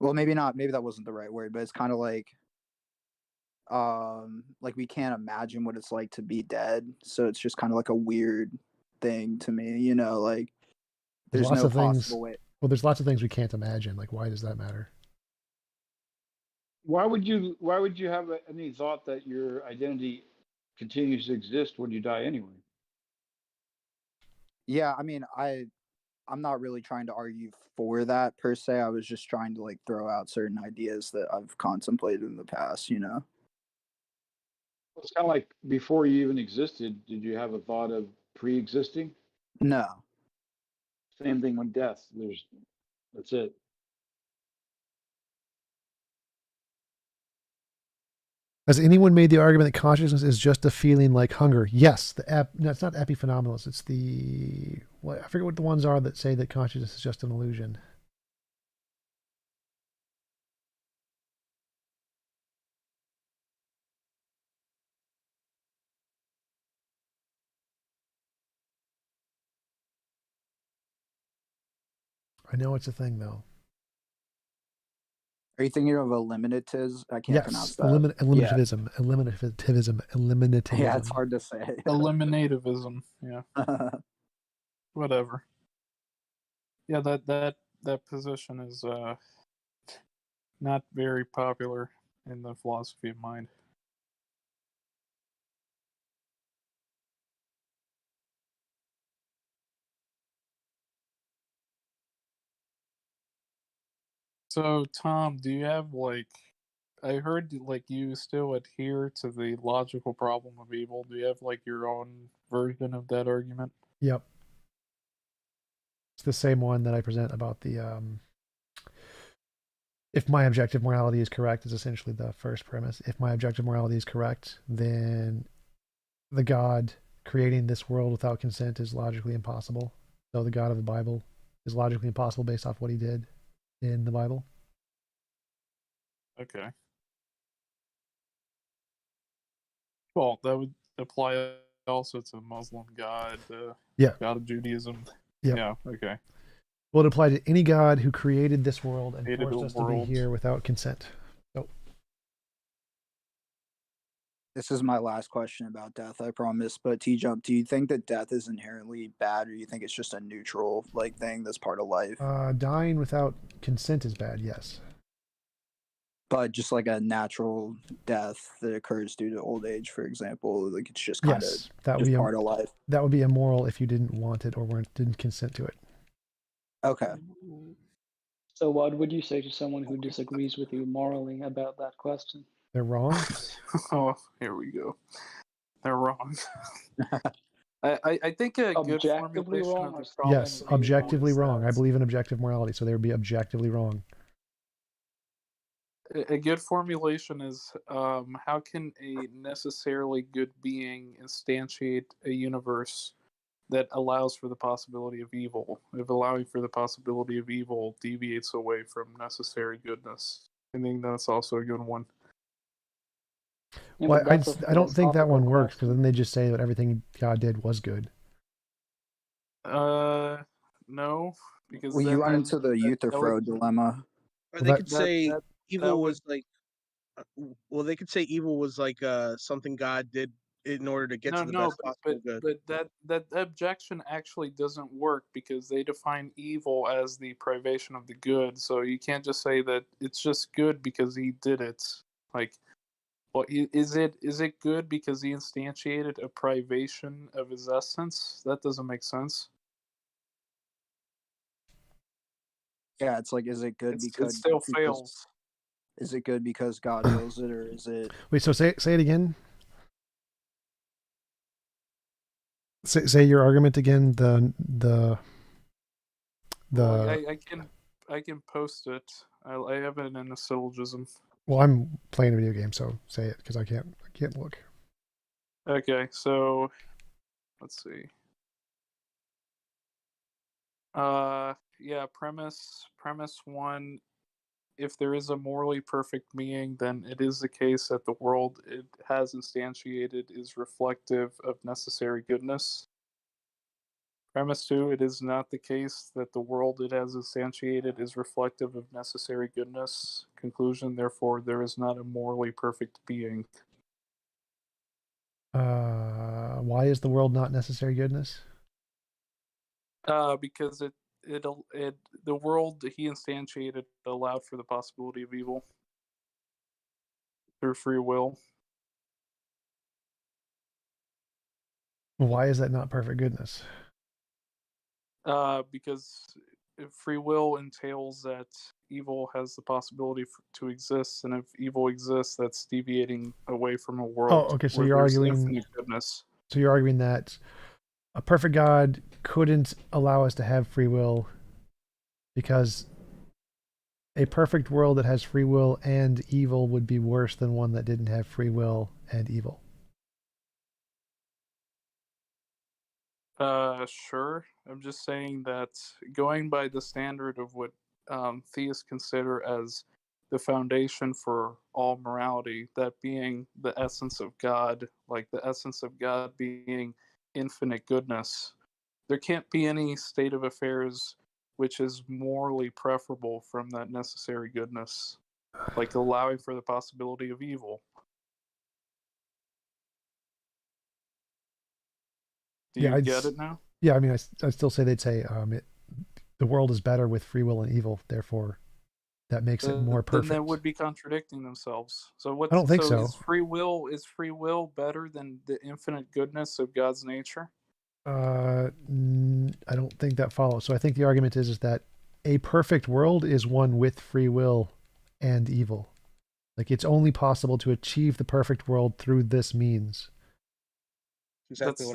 Well, maybe not, maybe that wasn't the right word, but it's kind of like we can't imagine what it's like to be dead, so it's just kind of like a weird thing to me, you know, like there's lots no of things. possible way. Well, there's lots of things we can't imagine. Like, why does that matter? Why would you have any thought that your identity continues to exist when you die anyway? Yeah, I mean, I'm not really trying to argue for that per se. I was just trying to like throw out certain ideas that I've contemplated in the past, you know. It's kind of like before you even existed, did you have a thought of pre-existing? No. Same thing with death. That's it. Has anyone made the argument that consciousness is just a feeling like hunger? Yes. No, it's not epiphenomenalist. It's I forget what the ones are that say that consciousness is just an illusion. I know it's a thing though. Are you thinking of eliminativism? I can't pronounce that. Eliminativism. Eliminativism. Yeah, it's hard to say. Eliminativism. Yeah. Whatever. Yeah, that position is not very popular in the philosophy of mind. So, Tom, do you have I heard you still adhere to the logical problem of evil. Do you have your own version of that argument? Yep. It's the same one that I present about the if my objective morality is correct is essentially the first premise. If my objective morality is correct, then the God creating this world without consent is logically impossible. So the God of the Bible is logically impossible based off what he did in the Bible. Okay. Well, that would apply also to Muslim God, Yeah. God of Judaism. Yep. Yeah, okay. Will it apply to any God who created this world and Created forced the us to be world. here without consent? So, This is my last question about death, I promise. But TJump, do you think that death is inherently bad, or do you think it's just a neutral thing that's part of life? dying without consent is bad, yes. But just like a natural death that occurs due to old age, for example, it's just kind of that would be part of life. That would be immoral if you didn't want it or didn't consent to it. Okay. So what would you say to someone who disagrees with you morally about that question? They're wrong? Oh, here we go. They're wrong. I think a good Objectively formulation wrong of or the problem. Yes, objectively wrong. I believe in objective morality, so they would be objectively wrong. A good formulation is how can a necessarily good being instantiate a universe that allows for the possibility of evil? If allowing for the possibility of evil deviates away from necessary goodness, I think that's also a good one. Yeah, Well, but that's a I don't think that one philosophical works because question. then they just say that everything God did was good. No, because Well, then you run into the Euthyphro dilemma. Or they could say evil would- was like, well, they could say evil was like something God did in order to get to the best possible good. But that objection actually doesn't work because they define evil as the privation of the good. So you can't just say that it's just good because he did it. Well, is it good because he instantiated a privation of his essence? That doesn't make sense. Yeah, it's like, is it good because it still fails? Is it good because God wills it, or is it? Wait, so say it again. Say your argument again. Well, I can post it. I have it in a syllogism. Well, I'm playing a video game, so say it because I can't look. Okay, so let's see. Yeah, premise one. If there is a morally perfect being, then it is the case that the world it has instantiated is reflective of necessary goodness. Premise 2, it is not the case that the world it has instantiated is reflective of necessary goodness. Conclusion, therefore, there is not a morally perfect being. Why is the world not necessary goodness? Because the world that he instantiated allowed for the possibility of evil through free will. Why is that not perfect goodness? Because free will entails that evil has the possibility to exist, and if evil exists, that's deviating away from a world. Oh, okay. So where you're there's arguing infinite goodness. So you're arguing that a perfect God couldn't allow us to have free will because A perfect world that has free will and evil would be worse than one that didn't have free will and evil. Sure. I'm just saying that going by the standard of what theists consider as the foundation for all morality, that being the essence of God, like the essence of God being infinite goodness, there can't be any state of affairs which is morally preferable from that necessary goodness, like allowing for the possibility of evil. Do you get it now? Yeah, I mean, I still say they'd say the world is better with free will and evil, therefore that makes it more Then perfect. they would be contradicting themselves. So I don't think so. Is free will better than the infinite goodness of God's nature? I don't think that follows. So I think the argument is that a perfect world is one with free will and evil. Like it's only possible to achieve the perfect world through this means. Exactly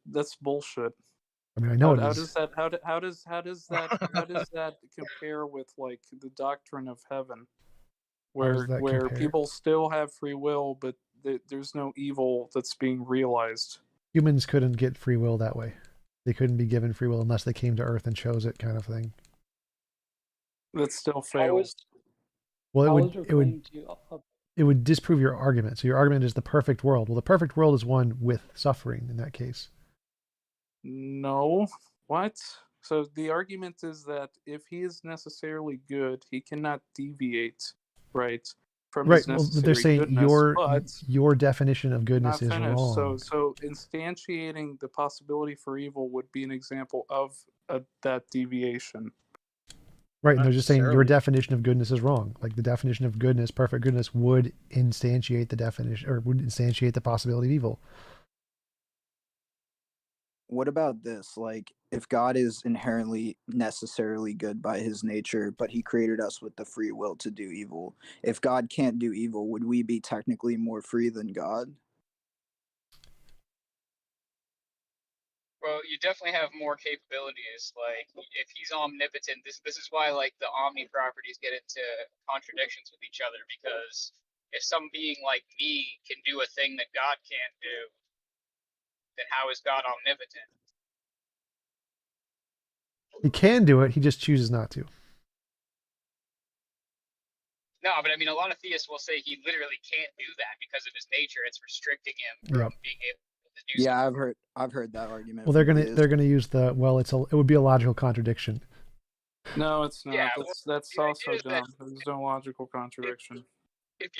That's bullshit. I mean, I know how it is. does that compare with like the doctrine of heaven, where people still have free will, but there's no evil that's being realized? Humans couldn't get free will that way. They couldn't be given free will unless they came to Earth and chose it, kind of thing. That still fails. Well, it would disprove your argument. So your argument is the perfect world. Well, the perfect world is one with suffering in that case. No. What? So the argument is that if he is necessarily good, he cannot deviate, right, from his necessary well, they're saying goodness, your definition of goodness is finished. wrong. So instantiating the possibility for evil would be an example of that deviation. Right, and they're just saying your definition of goodness is wrong. Like the definition of goodness, perfect goodness, would instantiate the definition, or would instantiate the possibility of evil. What about this? Like, if God is inherently necessarily good by his nature, but he created us with the free will to do evil, if God can't do evil, would we be technically more free than God? Well, you definitely have more capabilities. Like, if he's omnipotent, this is why like the omni properties get into contradictions with each other, because if some being like me can do a thing that God can't do, then how is God omnipotent? He can do it, he just chooses not to. No, but I mean, a lot of theists will say he literally can't do that because of his nature. It's restricting him from being able to do Yeah, something. I've heard that argument. Well, they're gonna use the it would be a logical contradiction. No, it's not. Yeah, that's also dumb. There's no logical contradiction.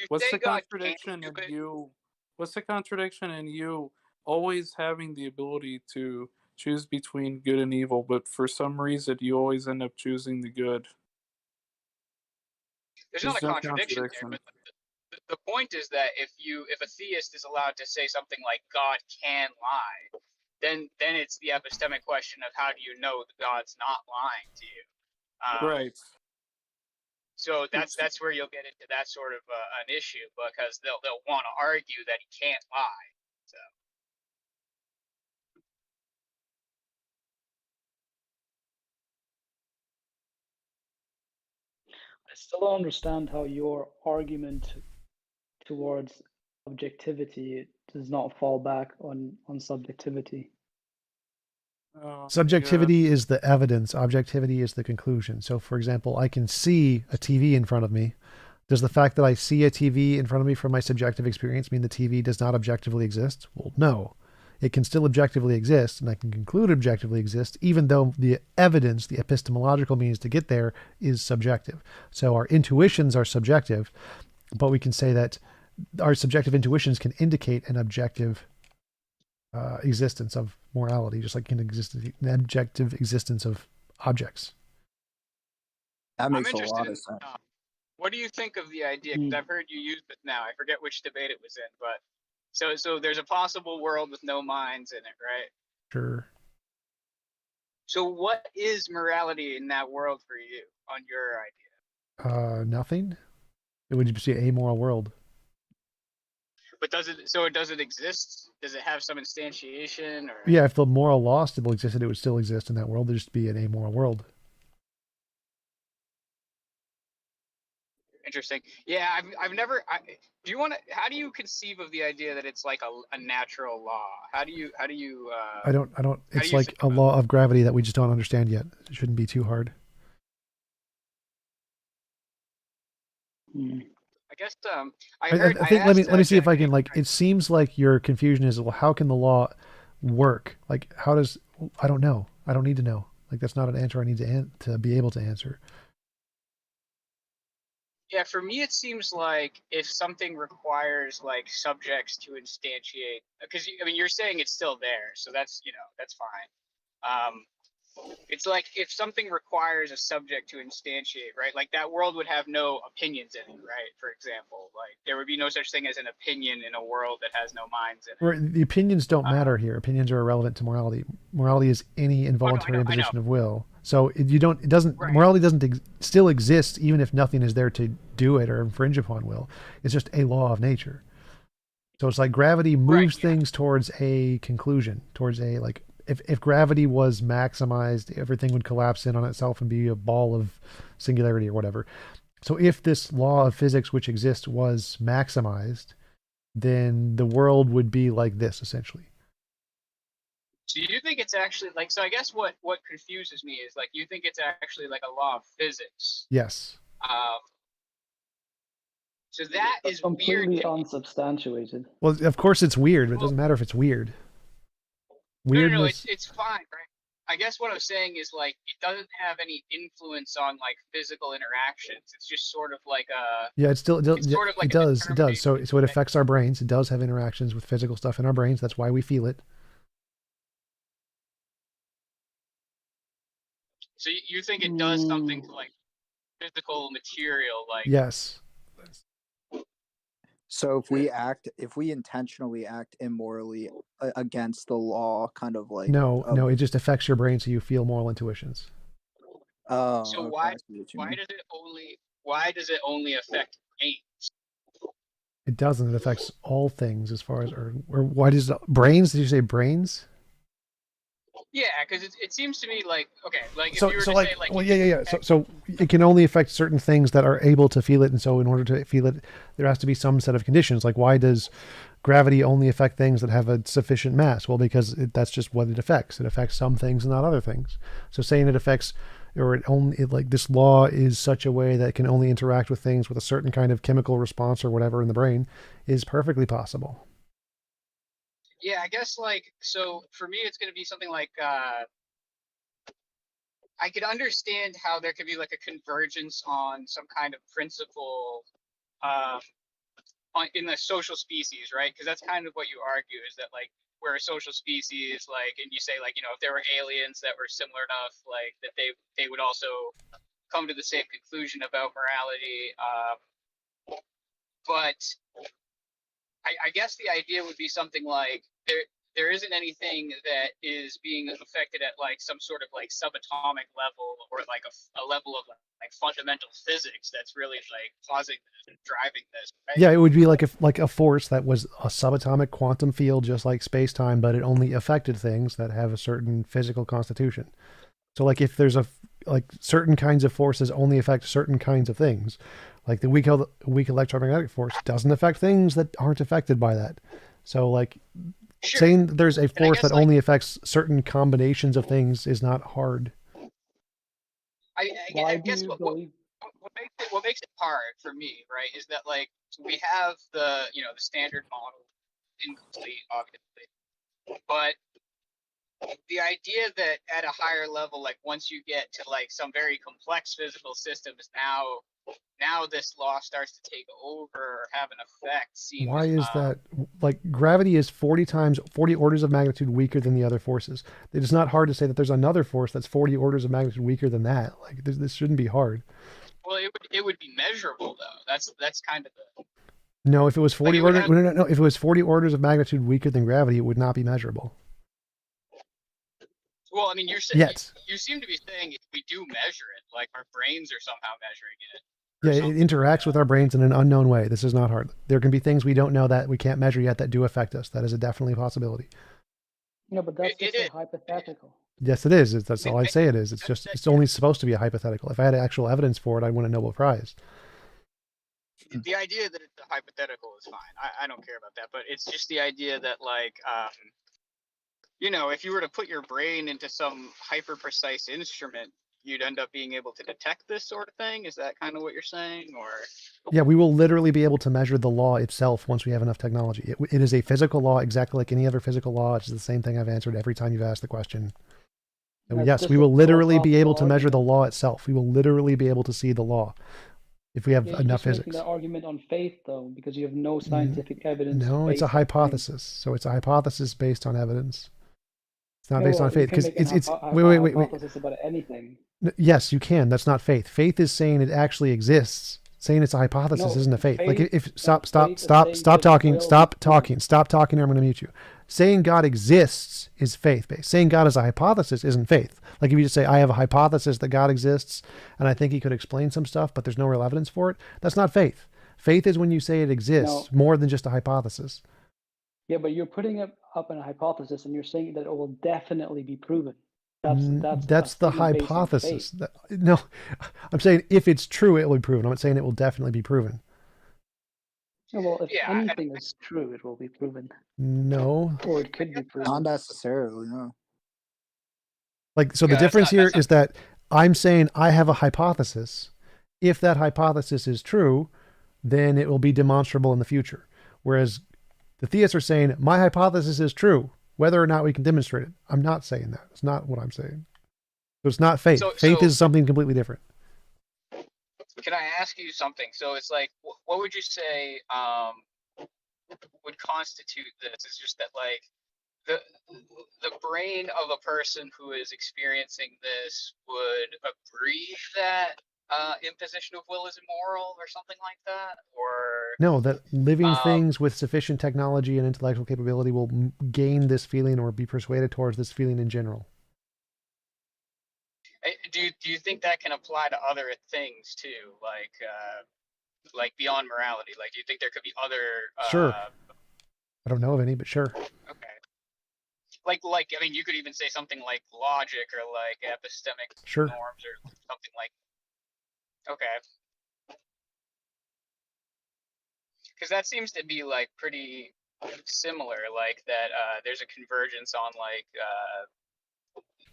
What's the contradiction in you? What's the contradiction in you always having the ability to choose between good and evil, but for some reason you always end up choosing the good? There's not a contradiction there, but the point is that if a theist is allowed to say something like God can lie, then it's the epistemic question of how do you know that God's not lying to you? Right. So that's where you'll get into that sort of an issue, because they'll want to argue that he can't lie. So. I still don't understand how your argument towards objectivity does not fall back on subjectivity. Subjectivity is the evidence, objectivity is the conclusion. So, for example, I can see a TV in front of me. Does the fact that I see a TV in front of me from my subjective experience mean the TV does not objectively exist? Well, no. It can still objectively exist, and I can conclude objectively exist, even though the evidence, the epistemological means to get there, is subjective. So our intuitions are subjective, but we can say that our subjective intuitions can indicate an objective existence of morality, just like an objective existence of objects. That makes a lot of sense. What do you think of the idea? Because I've heard you use it now. I forget which debate it was in, but so there's a possible world with no minds in it, right? Sure. So what is morality in that world for you, on your idea? Nothing. It would just be an amoral world. But does it exist? Does it have some instantiation? Or? Yeah, if the moral law still existed, it would still exist in that world. There'd just be an amoral world. interesting. Yeah, I've never. Do you want to? How do you conceive of the idea that it's like a natural law? How do you? I don't. How It's do you like a law of gravity that we just don't understand yet. It shouldn't be too hard. I guess I heard. I think. Let asked, me see if I Jenny- can. Like, it seems like your confusion is, well, how can the law work? Like, how does? I don't know. I don't need to know. Like, that's not an answer I need to be able to answer. Yeah, for me it seems like if something requires like subjects to instantiate, because I mean you're saying it's still there, so that's that's fine. It's like if something requires a subject to instantiate, right? Like that world would have no opinions in it, right? For example, like there would be no such thing as an opinion in a world that has no minds in it. Or the opinions don't matter here. Opinions are irrelevant to morality. Morality is any involuntary imposition of will. So morality doesn't still exist even if nothing is there to do it or infringe upon will. It's just a law of nature. So it's like gravity moves things towards a conclusion, towards a, like, if gravity was maximized, everything would collapse in on itself and be a ball of singularity or whatever. So if this law of physics which exists was maximized, then the world would be like this, essentially. So you think it's actually like, so I guess what confuses me is like you think it's actually like a law of physics. Yes. So that is completely weird. unsubstantiated. Well, of course it's weird, but it doesn't matter if it's weird. Weirdness. No, it's fine, right? I guess what I'm saying is like it doesn't have any influence on like physical interactions. It's just sort of like a Yeah, it still it's sort of like it does. So it affects our brains. It does have interactions with physical stuff in our brains. That's why we feel it. So you think it does something to like physical material, like yes. So if we intentionally act immorally against the law, kind of like No, it just affects your brain, so you feel moral intuitions. Oh, so okay, why I see what you mean. does it only affect brains? It doesn't. It affects all things as far as or why does brains? Did you say brains? Yeah, because it seems to me like okay, like if So you were to like, say like well, yeah. So it can only affect certain things that are able to feel it, and so in order to feel it, there has to be some set of conditions. Like, why does gravity only affect things that have a sufficient mass? Well, because that's just what it affects. It affects some things and not other things. So saying it affects, or like this law is such a way that it can only interact with things with a certain kind of chemical response or whatever in the brain is perfectly possible. yeah, I guess like so for me it's going to be something like I could understand how there could be like a convergence on some kind of principle in the social species, right? Because that's kind of what you argue is that like we're a social species, like, and you say like if there were aliens that were similar enough, like that they would also come to the same conclusion about morality. But I guess the idea would be something like there isn't anything that is being affected at like some sort of like subatomic level or like a level of like fundamental physics that's really like causing this, driving this. Right? Yeah, it would be like a force that was a subatomic quantum field, just like space-time, but it only affected things that have a certain physical constitution. So like if there's certain kinds of forces only affect certain kinds of things, like the weak electromagnetic force doesn't affect things that aren't affected by that. So like saying there's a force that only affects certain combinations of things is not hard. I guess what makes it hard for me, right, is that like we have the the standard model incomplete, obviously, but the idea that at a higher level, like once you get to like some very complex physical systems, now this law starts to take over or have an effect. Seems, Why is that? Like gravity is 40 orders of magnitude weaker than the other forces. It is not hard to say that there's another force that's 40 orders of magnitude weaker than that. Like this shouldn't be hard. Well, it would be measurable though. That's kind of the. No, if it was 40 orders, no. If it was 40 orders of magnitude weaker than gravity, it would not be measurable. Well, I mean, you're saying you seem to be saying we do measure it, like our brains are somehow measuring it. Yeah, it interacts with our brains in an unknown way. This is not hard. There can be things we don't know that we can't measure yet that do affect us. That is definitely a possibility. No, but that's just a hypothetical. Yes, it is. That's all I say it is. It's only supposed to be a hypothetical. If I had actual evidence for it, I'd win a Nobel Prize. the idea that it's a hypothetical is fine. I don't care about that, but it's just the idea that like you know, if you were to put your brain into some hyper precise instrument, you'd end up being able to detect this sort of thing. Is that kind of what you're saying, or? Yeah, we will literally be able to measure the law itself once we have enough technology. It is a physical law exactly like any other physical law. It's the same thing I've answered every time you've asked the question. And yes, we will literally be able to measure the law itself. We will literally be able to see the law if we have Yeah, enough you're just making physics. that argument on faith, though, because you have no scientific evidence. No, it's a based on faith. hypothesis. So it's a hypothesis based on evidence. It's not Yeah, based well, on faith you can because make it's a wait. hypothesis about anything. Yes, you can. That's not faith. Faith is saying it actually exists. Saying it's a hypothesis No, isn't a faith. Like faith- if faith is saying stop that talking, will stop be proven. talking, stop talking, or I'm going to mute you. Saying God exists is faith based. Saying God is a hypothesis isn't faith. Like if you just say I have a hypothesis that God exists and I think he could explain some stuff, but there's no real evidence for it. That's not faith. Faith is when you say it exists more than just a hypothesis. Yeah, but you're putting up a hypothesis and you're saying that it will definitely be proven. That's That's the statement based on hypothesis. faith. No, I'm saying if it's true, it will be proven. I'm not saying it will definitely be proven. Yeah, well, if anything is true, it will be proven, No. or it could be proven. Not necessarily, no. Like, so the Yeah, difference here is that I'm saying I have a hypothesis. If that hypothesis is true, then it will be demonstrable in the future. Whereas the theists are saying my hypothesis is true, whether or not we can demonstrate it. I'm not saying that. It's not what I'm saying. So it's not faith. Faith is something completely different. Can I ask you something? So it's like, what would you say would constitute this? It's just that like the brain of a person who is experiencing this would agree that imposition of will is immoral or something like that, or No, that living things with sufficient technology and intellectual capability will gain this feeling or be persuaded towards this feeling in general. do you think that can apply to other things too, like beyond morality? Like, do you think there could be other Sure. I don't know of any, but sure. Okay. Like I mean, you could even say something like logic or like epistemic Sure. norms or something like. Okay. Because that seems to be like pretty similar, like that there's a convergence on like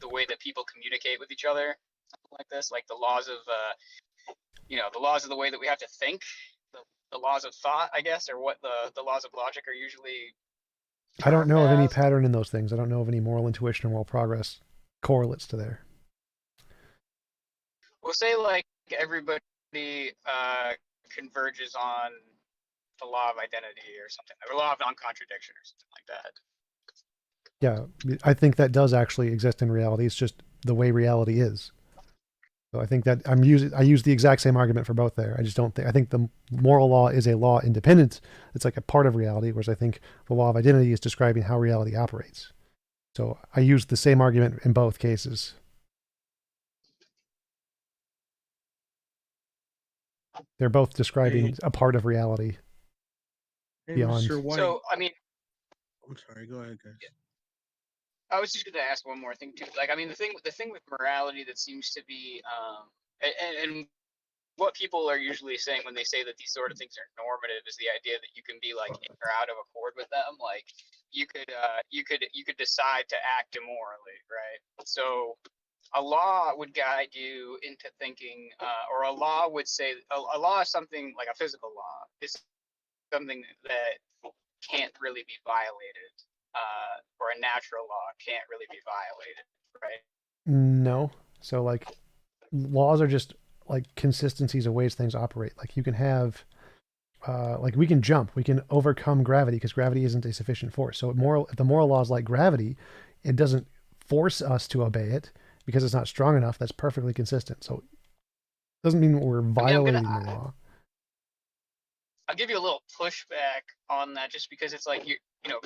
the way that people communicate with each other, something like this, like the laws of the laws of the way that we have to think, the laws of thought, I guess, or what the laws of logic are usually. I don't know of any pattern in those things. I don't know of any moral intuition or moral progress correlates to there. We'll say like everybody converges on the law of identity or something, or law of non-contradiction or something like that. Yeah, I think that does actually exist in reality. It's just the way reality is. So I think that I use the exact same argument for both there. I just don't think, I think the moral law is a law independent. It's like a part of reality, whereas I think the law of identity is describing how reality operates. So I use the same argument in both cases. They're both describing a part of reality. Beyond. So I mean, I'm sorry. Go ahead, guys. I was just going to ask one more thing too. Like, I mean, the thing with morality that seems to be, and what people are usually saying when they say that these sort of things are normative is the idea that you can be like in or out of accord with them. Like, you could decide to act immorally, right? So, a law would guide you into thinking, or a law would say a law is something like a physical law is something that can't really be violated. Or a natural law can't really be violated, right? No. So like laws are just like consistencies of ways things operate. Like you can have, like we can jump, we can overcome gravity because gravity isn't a sufficient force. So if the moral law is like gravity, it doesn't force us to obey it because it's not strong enough. That's perfectly consistent. So it doesn't mean we're violating the law. I'll give you a little pushback on that just because it's like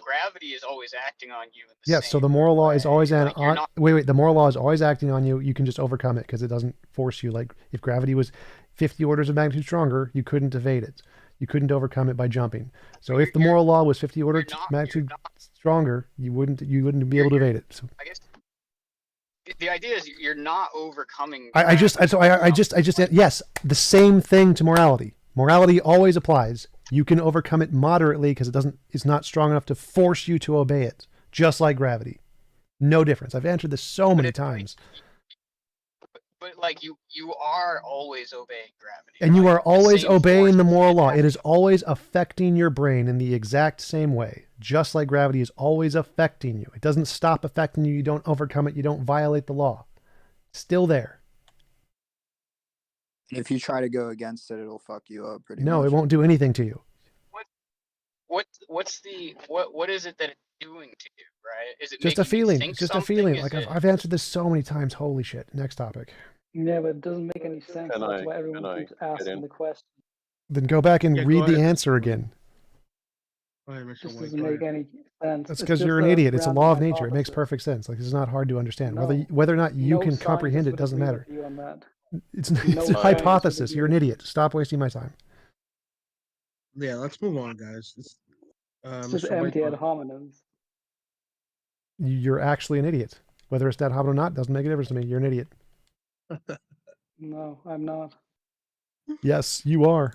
gravity is always acting on you. Yes, so the moral law is always the moral law is always acting on you. You can just overcome it because it doesn't force you. Like if gravity was 50 orders of magnitude stronger, you couldn't evade it. You couldn't overcome it by jumping. So if the moral law was 50 orders of magnitude stronger, you wouldn't be able to evade it. So I guess the idea is you're not overcoming. yes, the same thing to morality. Morality always applies. You can overcome it moderately because it's not strong enough to force you to obey it, just like gravity. No difference. I've answered this so many times. But like you are always obeying gravity. And you right? are always same force obeying the moral law. can't It is always affecting your brain in the exact same way, just like gravity is always affecting you. It doesn't stop affecting you. You don't overcome it. You don't violate the law. Still there. If you try to go against it, it'll fuck you up pretty No, much. it won't do anything to you. what is it that it's doing to you, right? Is it Just a making you feeling. think It's just a something? feeling. Is Like it... I've answered this so many times. Holy shit. Next topic. Yeah, but it doesn't make any sense. Can That's I- why everyone can I keeps get asking in? the question. Then go back and Yeah, go read the ahead, Mr. answer White. again. Go ahead, Mr. This White. doesn't Go make ahead. any sense. That's It's because just you're an a idiot. It's a random law of nature. It makes hypothesis. perfect sense. Like, this is not hard to understand. No. Whether or not you No can comprehend scientist it would doesn't agree matter. with you on that. It's No a scientist would hypothesis. agree You're an with idiot. Stop wasting my time. Yeah, let's move on, guys. It's just Mr. White. empty go ad ahead. hominems. You're actually an idiot. Whether it's that hobbit or not doesn't make a difference to me. You're an idiot. No, I'm not. Yes, you are.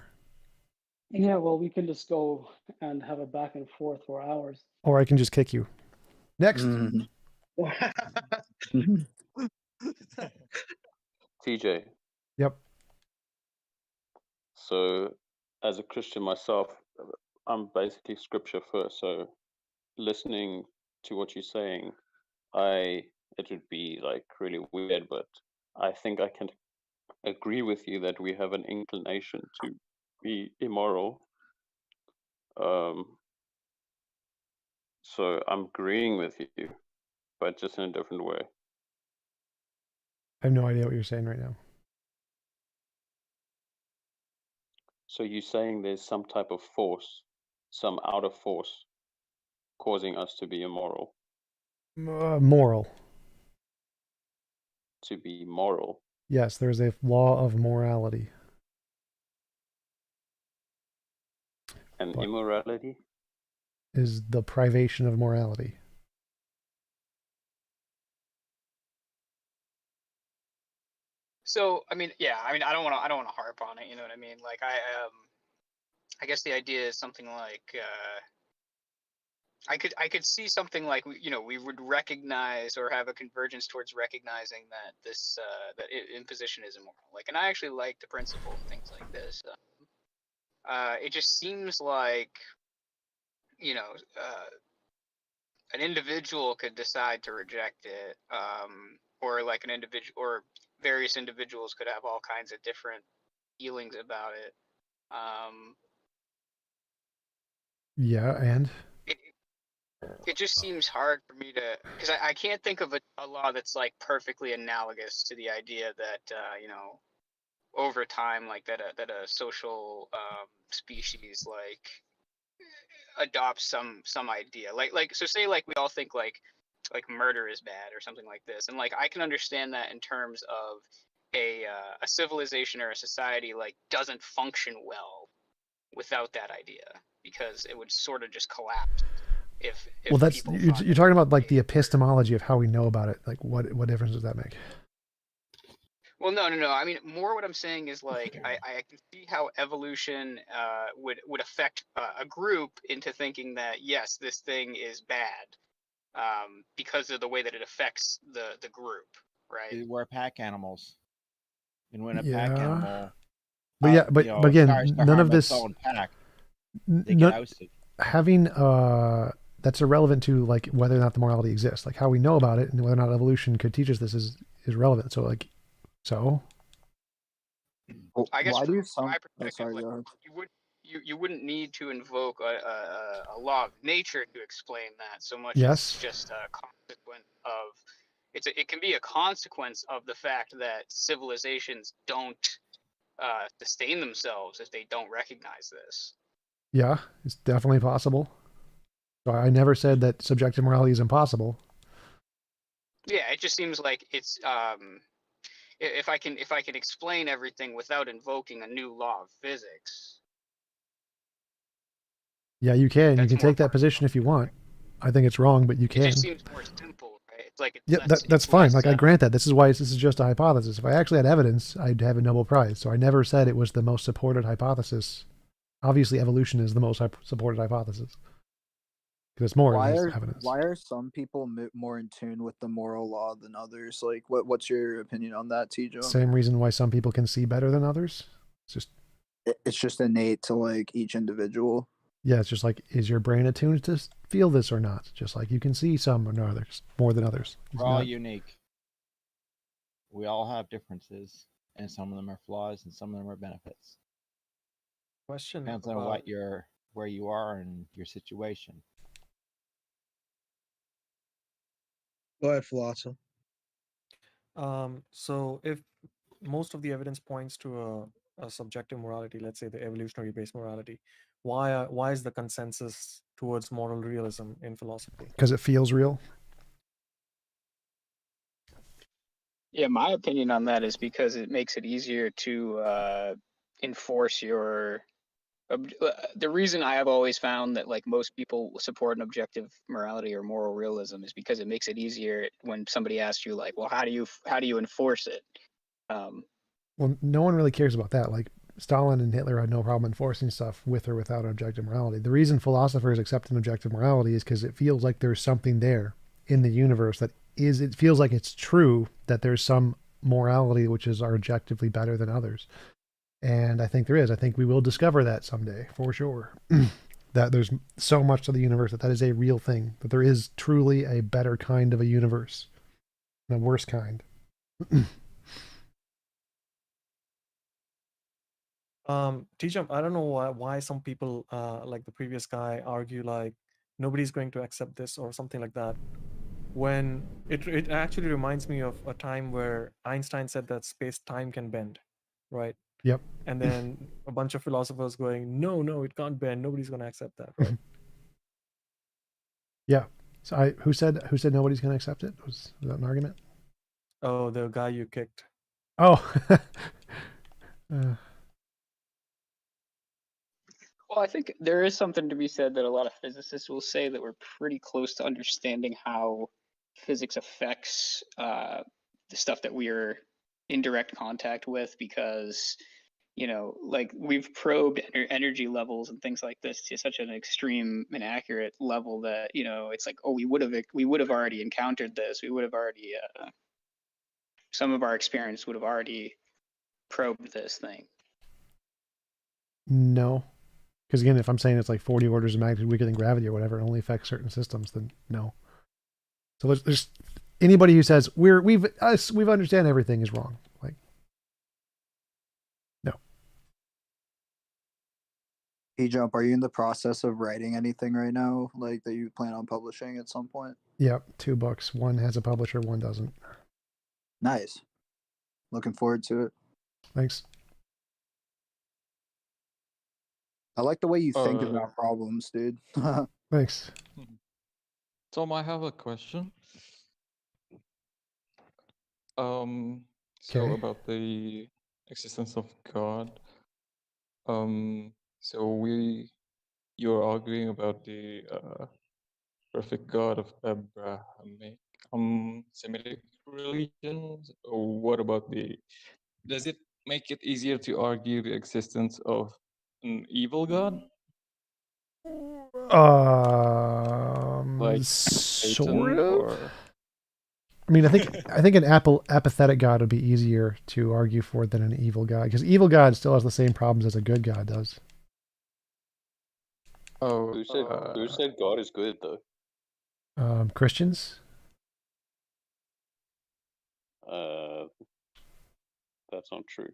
Yeah, well, we can just go and have a back and forth for hours. Or I can just kick you. Next. TJ. Yep. So, as a Christian myself, I'm basically scripture first. So, listening to what you're saying, it would be like really weird, but I think I can agree with you that we have an inclination to be immoral. So I'm agreeing with you, but just in a different way. I have no idea what you're saying right now. So you're saying there's some type of force, some outer force, causing us to be immoral. Moral. To be moral. Yes, there's a law of morality. And immorality? Is the privation of morality. So I mean, yeah, I mean, I don't want to harp on it. You know what I mean? Like I guess the idea is something like I could see something like we would recognize or have a convergence towards recognizing that this imposition is immoral. Like, and I actually like the principle and things like this. It just seems like an individual could decide to reject it, or like an individual or various individuals could have all kinds of different feelings about it. Yeah, and It just seems hard for me to, because I can't think of a law that's like perfectly analogous to the idea that over time, like that a social species like adopts some idea, like so say like we all think like murder is bad or something like this, and like I can understand that in terms of a civilization or a society like doesn't function well without that idea, because it would sort of just collapse if well, that's people you're talking about like the epistemology of how we know about it. Like, what difference does that make? Well, no. I mean, more what I'm saying is like I can see how evolution would affect a group into thinking that yes, this thing is bad, because of the way that it affects the group, right? We're pack animals, and when a Yeah. pack animal, But yeah, but again, starts to none of harm this. its own pack, they get ousted. Having that's irrelevant to like whether or not the morality exists. Like how we know about it and whether or not evolution could teach us this is relevant. So like, so. I guess Why do from my perspective, sorry, like, go ahead. you wouldn't need to invoke a law of nature to explain that so much. Yes. It's just a consequence of it can be a consequence of the fact that civilizations don't sustain themselves if they don't recognize this. Yeah, it's definitely possible. So I never said that subjective morality is impossible. Yeah, it just seems like it's if I can explain everything without invoking a new law of physics. Yeah, you can. You That's can take that position if you want. I think it's wrong, but you It can. just seems more simple, right? It's like Yeah, that's fine. Like I grant that. This is just a hypothesis. If I actually had evidence, I'd have a Nobel Prize. So I never said it was the most supported hypothesis. Obviously, evolution is the most supported hypothesis because it's more evidence. Why are some people more in tune with the moral law than others? Like, what's your opinion on that, TJump? Same reason why some people can see better than others. It's just innate to like each individual. Yeah, it's just like, is your brain attuned to feel this or not? Just like you can see some or others more than others. We're all unique. We all have differences, and some of them are flaws, and some of them are benefits. Question. Depends on where you are and your situation. Go ahead, philosopher. So if most of the evidence points to a subjective morality, let's say the evolutionary based morality, why is the consensus towards moral realism in philosophy? Because it feels real. Yeah, my opinion on that is because it makes it easier to enforce your. The reason I have always found that like most people support an objective morality or moral realism is because it makes it easier when somebody asks you like, well, how do you enforce it? Well, no one really cares about that. Like Stalin and Hitler had no problem enforcing stuff with or without objective morality. The reason philosophers accept an objective morality is because it feels like there's something there in the universe that it feels like it's true that there's some morality which is objectively better than others. And I think there is. I think we will discover that someday for sure. That there's so much to the universe that is a real thing, that there is truly a better kind of a universe and a worse kind. TJump, I don't know why some people like the previous guy argue like nobody's going to accept this or something like that. When it actually reminds me of a time where Einstein said that space-time can bend, right? Yep. And then a bunch of philosophers going, no, it can't bend. Nobody's going to accept that, right? Yeah. So who said nobody's going to accept it? Was that an argument? Oh, the guy you kicked. Oh. Well, I think there is something to be said that a lot of physicists will say that we're pretty close to understanding how physics affects the stuff that we are in direct contact with, because like we've probed energy levels and things like this to such an extreme and accurate level that it's like, oh, we would have already encountered this. We would have already some of our experience would have already probed this thing. No. Because again, if I'm saying it's like 40 orders of magnitude weaker than gravity or whatever, it only affects certain systems, then no. So there's anybody who says we've understand everything is wrong. Like, no. TJump, are you in the process of writing anything right now, like that you plan on publishing at some point? Yep, 2 books. One has a publisher, one doesn't. Nice. Looking forward to it. Thanks. I like the way you think about problems, dude. Thanks. Tom, I have a question. So Okay. about the existence of God. So you're arguing about the perfect God of Abrahamic Semitic religions. Or what about does it make it easier to argue the existence of an evil God? Like Sort Satan of. or I mean, I think an apathetic God would be easier to argue for than an evil God, because evil God still has the same problems as a good God does. Oh, who said God is good though? Christians. That's not true.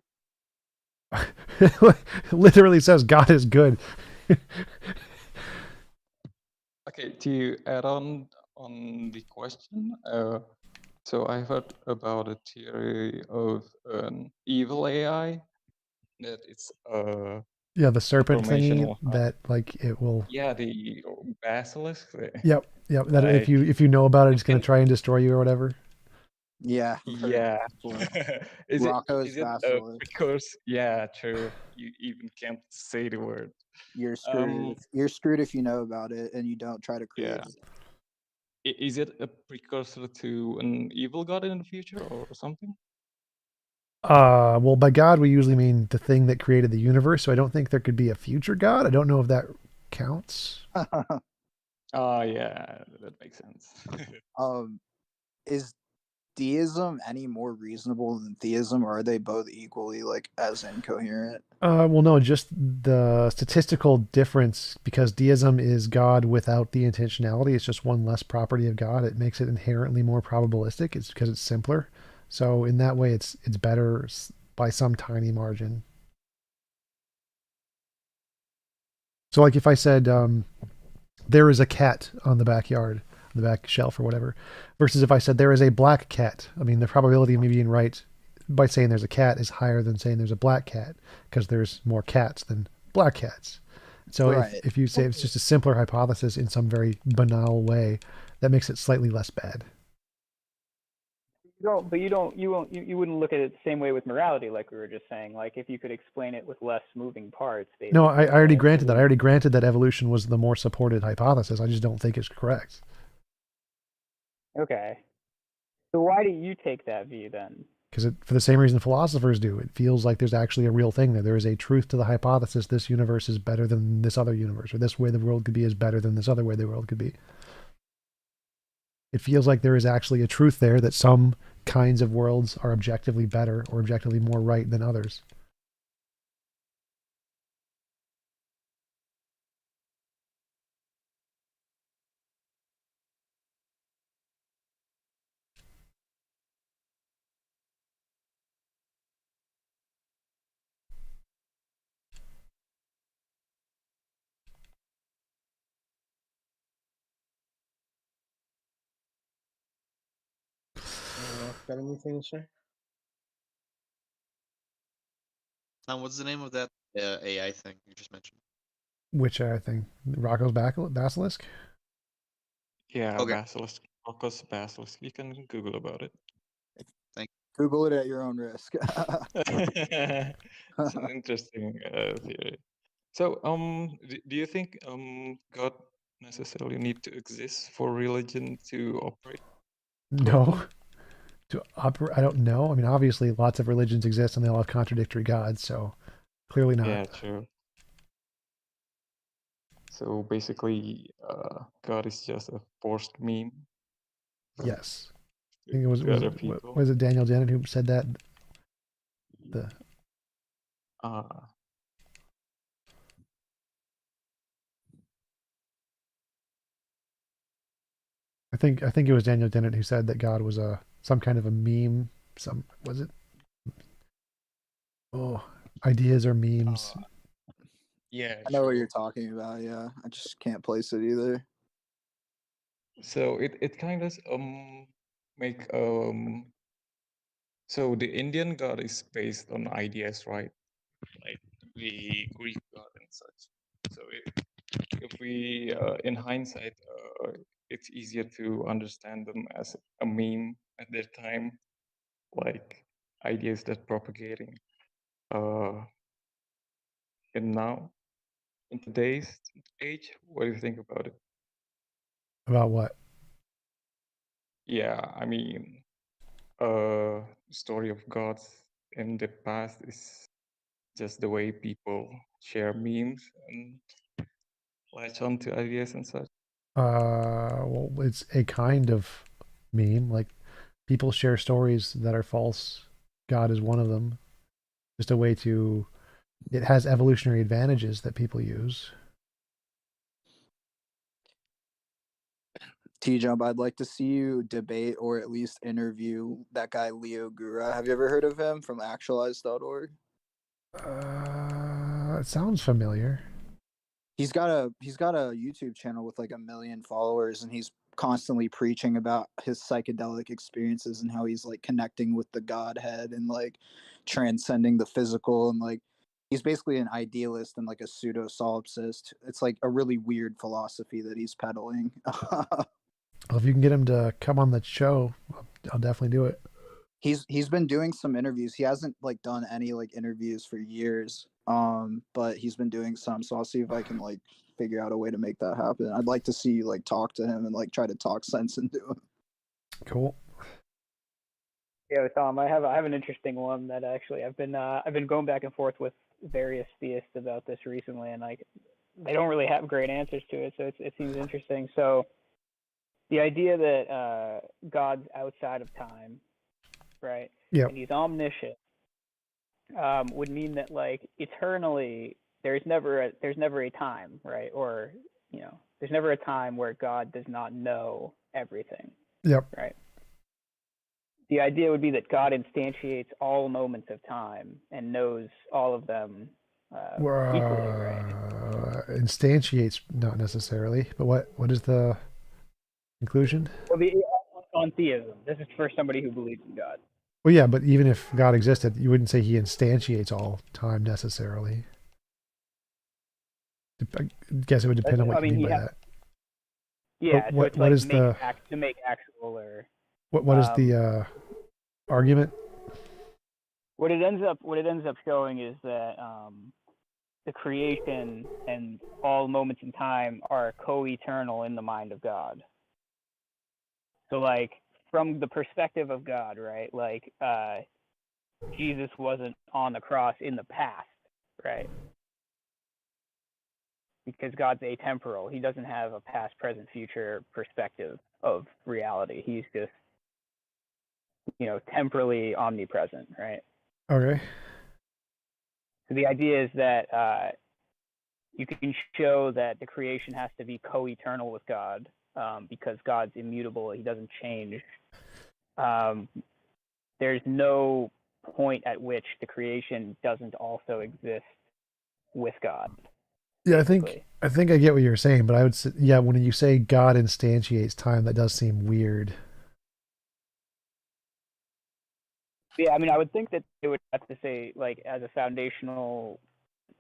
Literally says God is good. Okay, to add on the question, so I heard about a theory of an evil AI that it's Yeah, the serpent thingy informational. that like it will. Yeah, the basilisk. Yep. That if you know about it, it's going to try and destroy you or whatever. Yeah. Yeah. Is Rocco's it basilisk. because yeah, true. You even can't say the word. You're screwed. You're screwed if you know about it and you don't try to create Yeah. it. is it a precursor to an evil god in the future or something? Well, by God we usually mean the thing that created the universe. So I don't think there could be a future God. I don't know if that counts. Yeah, that makes sense. Is deism any more reasonable than theism, or are they both equally like as incoherent? Well, no, just the statistical difference, because deism is God without the intentionality. It's just one less property of God. It makes it inherently more probabilistic. It's because it's simpler. So in that way, it's better by some tiny margin. So like if I said there is a cat on the backyard, on the back shelf or whatever, versus if I said there is a black cat, I mean the probability of me being right by saying there's a cat is higher than saying there's a black cat, because there's more cats than black cats. So Right. if you say it's just a simpler hypothesis in some very banal way, that makes it slightly less bad. You wouldn't look at it the same way with morality, like we were just saying. Like if you could explain it with less moving parts, basically. No, I already granted that. I already granted that evolution was the more supported hypothesis. I just don't think it's correct. Okay. So why do you take that view then? Because for the same reason philosophers do. It feels like there's actually a real thing there. There is a truth to the hypothesis this universe is better than this other universe, or this way the world could be is better than this other way the world could be. It feels like there is actually a truth there that some kinds of worlds are objectively better or objectively more right than others. Got anything to say? Now, what's the name of that AI thing you just mentioned? Which thing? Rocco's Basilisk? Yeah, Okay. Basilisk. Rocco's Basilisk. You can Google about it. Thank Google it at your own risk. It's an interesting theory. So, do you think God necessarily need to exist for religion to operate? No. To operate, I don't know. I mean, obviously, lots of religions exist and they all have contradictory gods, so clearly not. Yeah, true. So basically, God is just a forced meme. Yes. I think it was to other people. was it Daniel Dennett who said that? I think it was Daniel Dennett who said that God was some kind of a meme. Was it? Oh, ideas are memes. Yeah, I know what you're talking about. Yeah, I just can't place it either. So it kind of make so the Indian god is based on ideas, right? Like the Greek god and such. So if we in hindsight, it's easier to understand them as a meme at that time, like ideas that propagating. And now in today's age, what do you think about it? About what? Yeah, I mean, story of gods in the past is just the way people share memes and latch on to ideas and such. Well, it's a kind of meme. Like people share stories that are false. God is one of them. Just a way to. It has evolutionary advantages that people use. TJump, I'd like to see you debate or at least interview that guy Leo Gura. Have you ever heard of him from actualize.org? It sounds familiar. He's got a YouTube channel with like 1 million followers, and he's constantly preaching about his psychedelic experiences and how he's like connecting with the Godhead and like transcending the physical, and like he's basically an idealist and like a pseudo solipsist. It's like a really weird philosophy that he's peddling. Well, if you can get him to come on the show, I'll definitely do it. He's been doing some interviews. He hasn't like done any like interviews for years. But he's been doing some, so I'll see if I can like figure out a way to make that happen. I'd like to see like talk to him and like try to talk sense into him. Cool. Yeah, Tom, I have an interesting one that actually I've been going back and forth with various theists about this recently, and like they don't really have great answers to it, so it seems interesting. So the idea that God's outside of time, right? Yep. And he's omniscient, would mean that like eternally there's never a time, right? Or there's never a time where God does not know everything. Yep. Right. The idea would be that God instantiates all moments of time and knows all of them equally, right? Instantiates, not necessarily, but what is the conclusion? Well, on theism, this is for somebody who believes in God. Well, yeah, but even if God existed, you wouldn't say he instantiates all time necessarily. I guess it would depend on what you mean by that. Yeah, what, so what like is the to make actual or what is the argument? What it ends up showing is that the creation and all moments in time are co-eternal in the mind of God. So like from the perspective of God, right? Like Jesus wasn't on the cross in the past, right? Because God's atemporal. He doesn't have a past, present, future perspective of reality. He's just, temporally omnipresent, right? Okay. So the idea is that you can show that the creation has to be co-eternal with God because God's immutable. He doesn't change. There's no point at which the creation doesn't also exist with God. Yeah, I think I get what you're saying, but I would say, yeah, when you say God instantiates time, that does seem weird. Yeah, I mean, I would think that they would have to say, like, as a foundational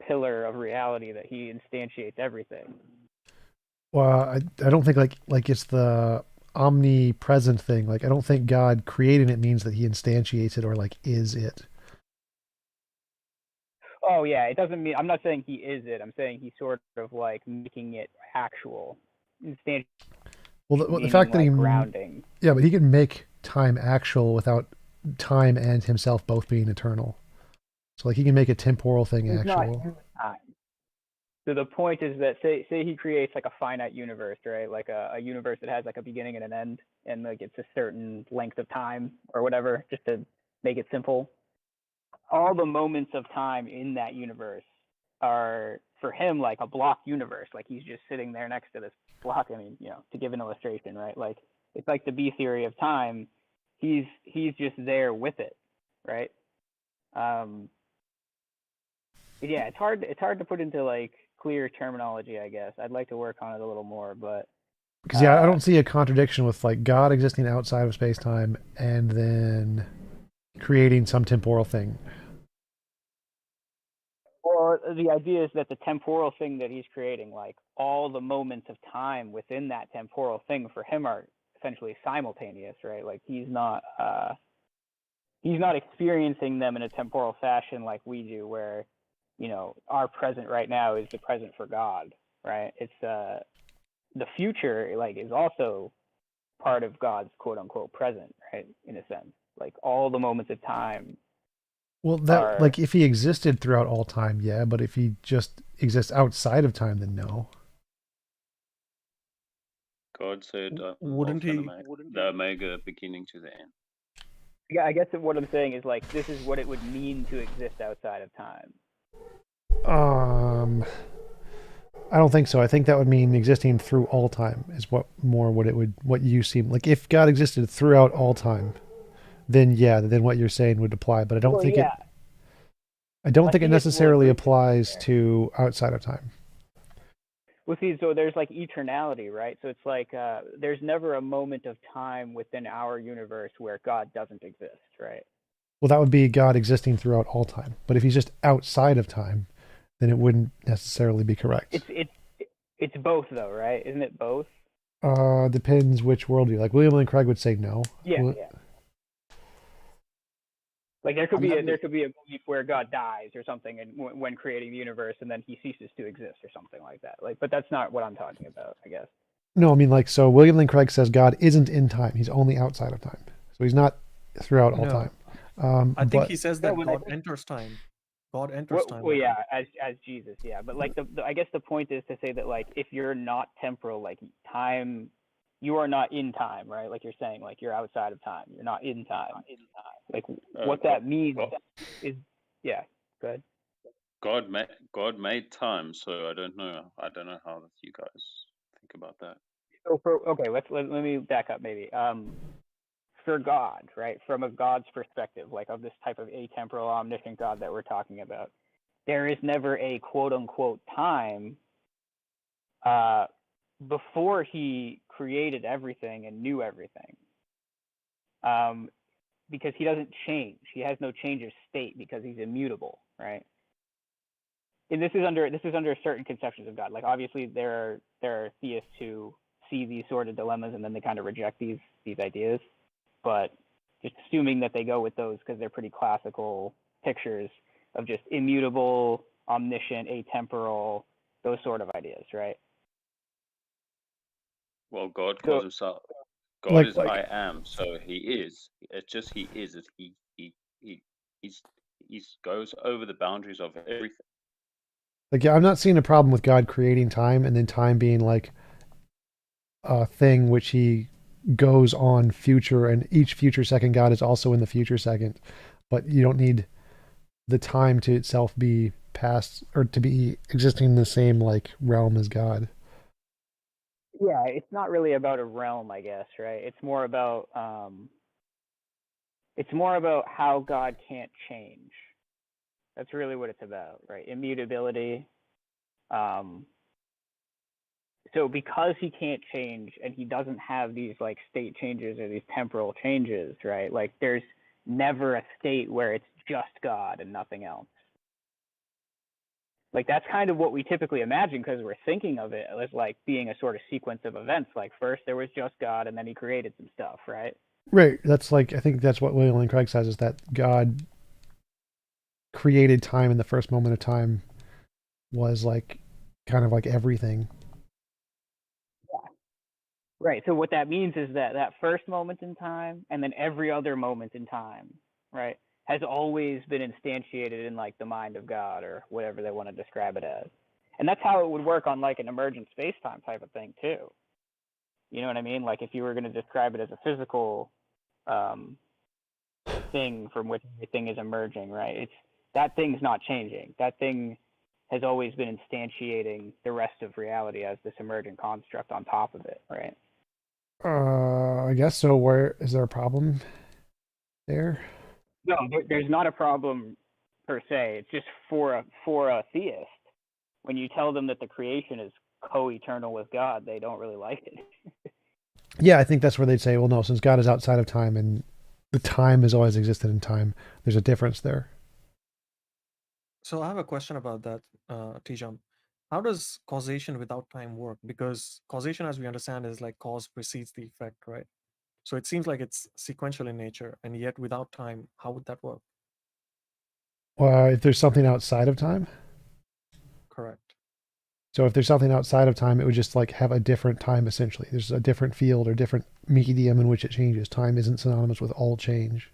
pillar of reality, that he instantiates everything. Well, I don't think like it's the omnipresent thing. Like, I don't think God creating it means that he instantiates it or like is it. Oh yeah, it doesn't mean. I'm not saying he is it. I'm saying he's sort of like making it actual. Well, the fact that he grounding. Yeah, but he can make time actual without time and himself both being eternal. So like he can make a temporal thing He's actual. not time. So the point is that say he creates like a finite universe, right? Like a universe that has like a beginning and an end, and like it's a certain length of time or whatever, just to make it simple. All the moments of time in that universe are for him like a block universe. Like he's just sitting there next to this block. I mean, to give an illustration, right? Like it's like the B theory of time. He's just there with it, right? Yeah, it's hard to put into like clear terminology, I guess. I'd like to work on it a little more, but because I don't see a contradiction with like God existing outside of space-time and then creating some temporal thing. Or the idea is that the temporal thing that he's creating, like all the moments of time within that temporal thing for him are essentially simultaneous, right? Like he's not experiencing them in a temporal fashion like we do, where our present right now is the present for God, right? It's the future like is also part of God's quote unquote present, right? In a sense, like all the moments of time. Well, that like if he existed throughout all time, yeah, but if he just exists outside of time, then no. God said, Wouldn't he? The Omega beginning to the end. Yeah, I guess what I'm saying is like this is what it would mean to exist outside of time. I don't think so. I think that would mean existing through all time is what you seem like. If God existed throughout all time, then yeah, then what you're saying would apply. But I don't think it necessarily applies to outside of time. Well, see, so there's like eternality, right? So it's like there's never a moment of time within our universe where God doesn't exist, right? Well, that would be God existing throughout all time. But if he's just outside of time, then it wouldn't necessarily be correct. It's both though, right? Isn't it both? Depends which worldview. Like William Lane Craig would say no. Yeah. Like there could I'm be never. a belief where God dies or something, and when creating the universe, and then he ceases to exist or something like that. Like, but that's not what I'm talking about, I guess. No, I mean, like, so William Lane Craig says God isn't in time. He's only outside of time. So he's not throughout all No, time. I think But he says No, that when I God think, enters time. God enters time. well, I yeah, think. as Jesus, yeah. But like I guess the point is to say that like if you're not temporal, like time, you are not in time, right? Like you're saying, like you're outside of time. You're not in time. Like what that means is, yeah. Go ahead. God made time, so I don't know how you guys think about that. So okay, let me back up maybe. For God, right? From a God's perspective, like of this type of atemporal omniscient God that we're talking about, there is never a quote unquote time before he created everything and knew everything. Because he doesn't change. He has no change of state because he's immutable, right? And this is under certain conceptions of God. Like obviously there are theists who see these sort of dilemmas and then they kind of reject these ideas. But just assuming that they go with those because they're pretty classical pictures of just immutable, omniscient, atemporal, those sort of ideas, right? Well, God calls himself. God like, is I am, so he is. It's just he is. He's goes over the boundaries of everything. like, yeah, I'm not seeing a problem with God creating time and then time being like a thing which he goes on future, and each future second God is also in the future second. But you don't need the time to itself be past or to be existing in the same like realm as God. Yeah, it's not really about a realm, I guess, right? It's more about how God can't change. That's really what it's about, right? Immutability. So because he can't change and he doesn't have these like state changes or these temporal changes, right? Like there's never a state where it's just God and nothing else. Like that's kind of what we typically imagine because we're thinking of it as like being a sort of sequence of events. Like first there was just God and then he created some stuff, right? Right. That's like, I think that's what William Lane Craig says, is that God created time in the first moment of time was like kind of like everything. Yeah. Right. So what that means is that that first moment in time and then every other moment in time, right, has always been instantiated in like the mind of God or whatever they want to describe it as. And that's how it would work on like an emergent space-time type of thing too. You know what I mean? Like if you were going to describe it as a physical thing from which everything is emerging, right? It's that thing's not changing. That thing has always been instantiating the rest of reality as this emergent construct on top of it, right? I guess so. Where is there a problem there? No, there's not a problem per se. It's just for a theist, when you tell them that the creation is co-eternal with God, they don't really like it. Yeah, I think that's where they'd say, well, no, since God is outside of time and the time has always existed in time, there's a difference there. So I have a question about that, TJump. How does causation without time work? Because causation, as we understand, is like cause precedes the effect, right? So it seems like it's sequential in nature, and yet without time, how would that work? If there's something outside of time? Correct. So if there's something outside of time, it would just like have a different time essentially. There's a different field or different medium in which it changes. Time isn't synonymous with all change.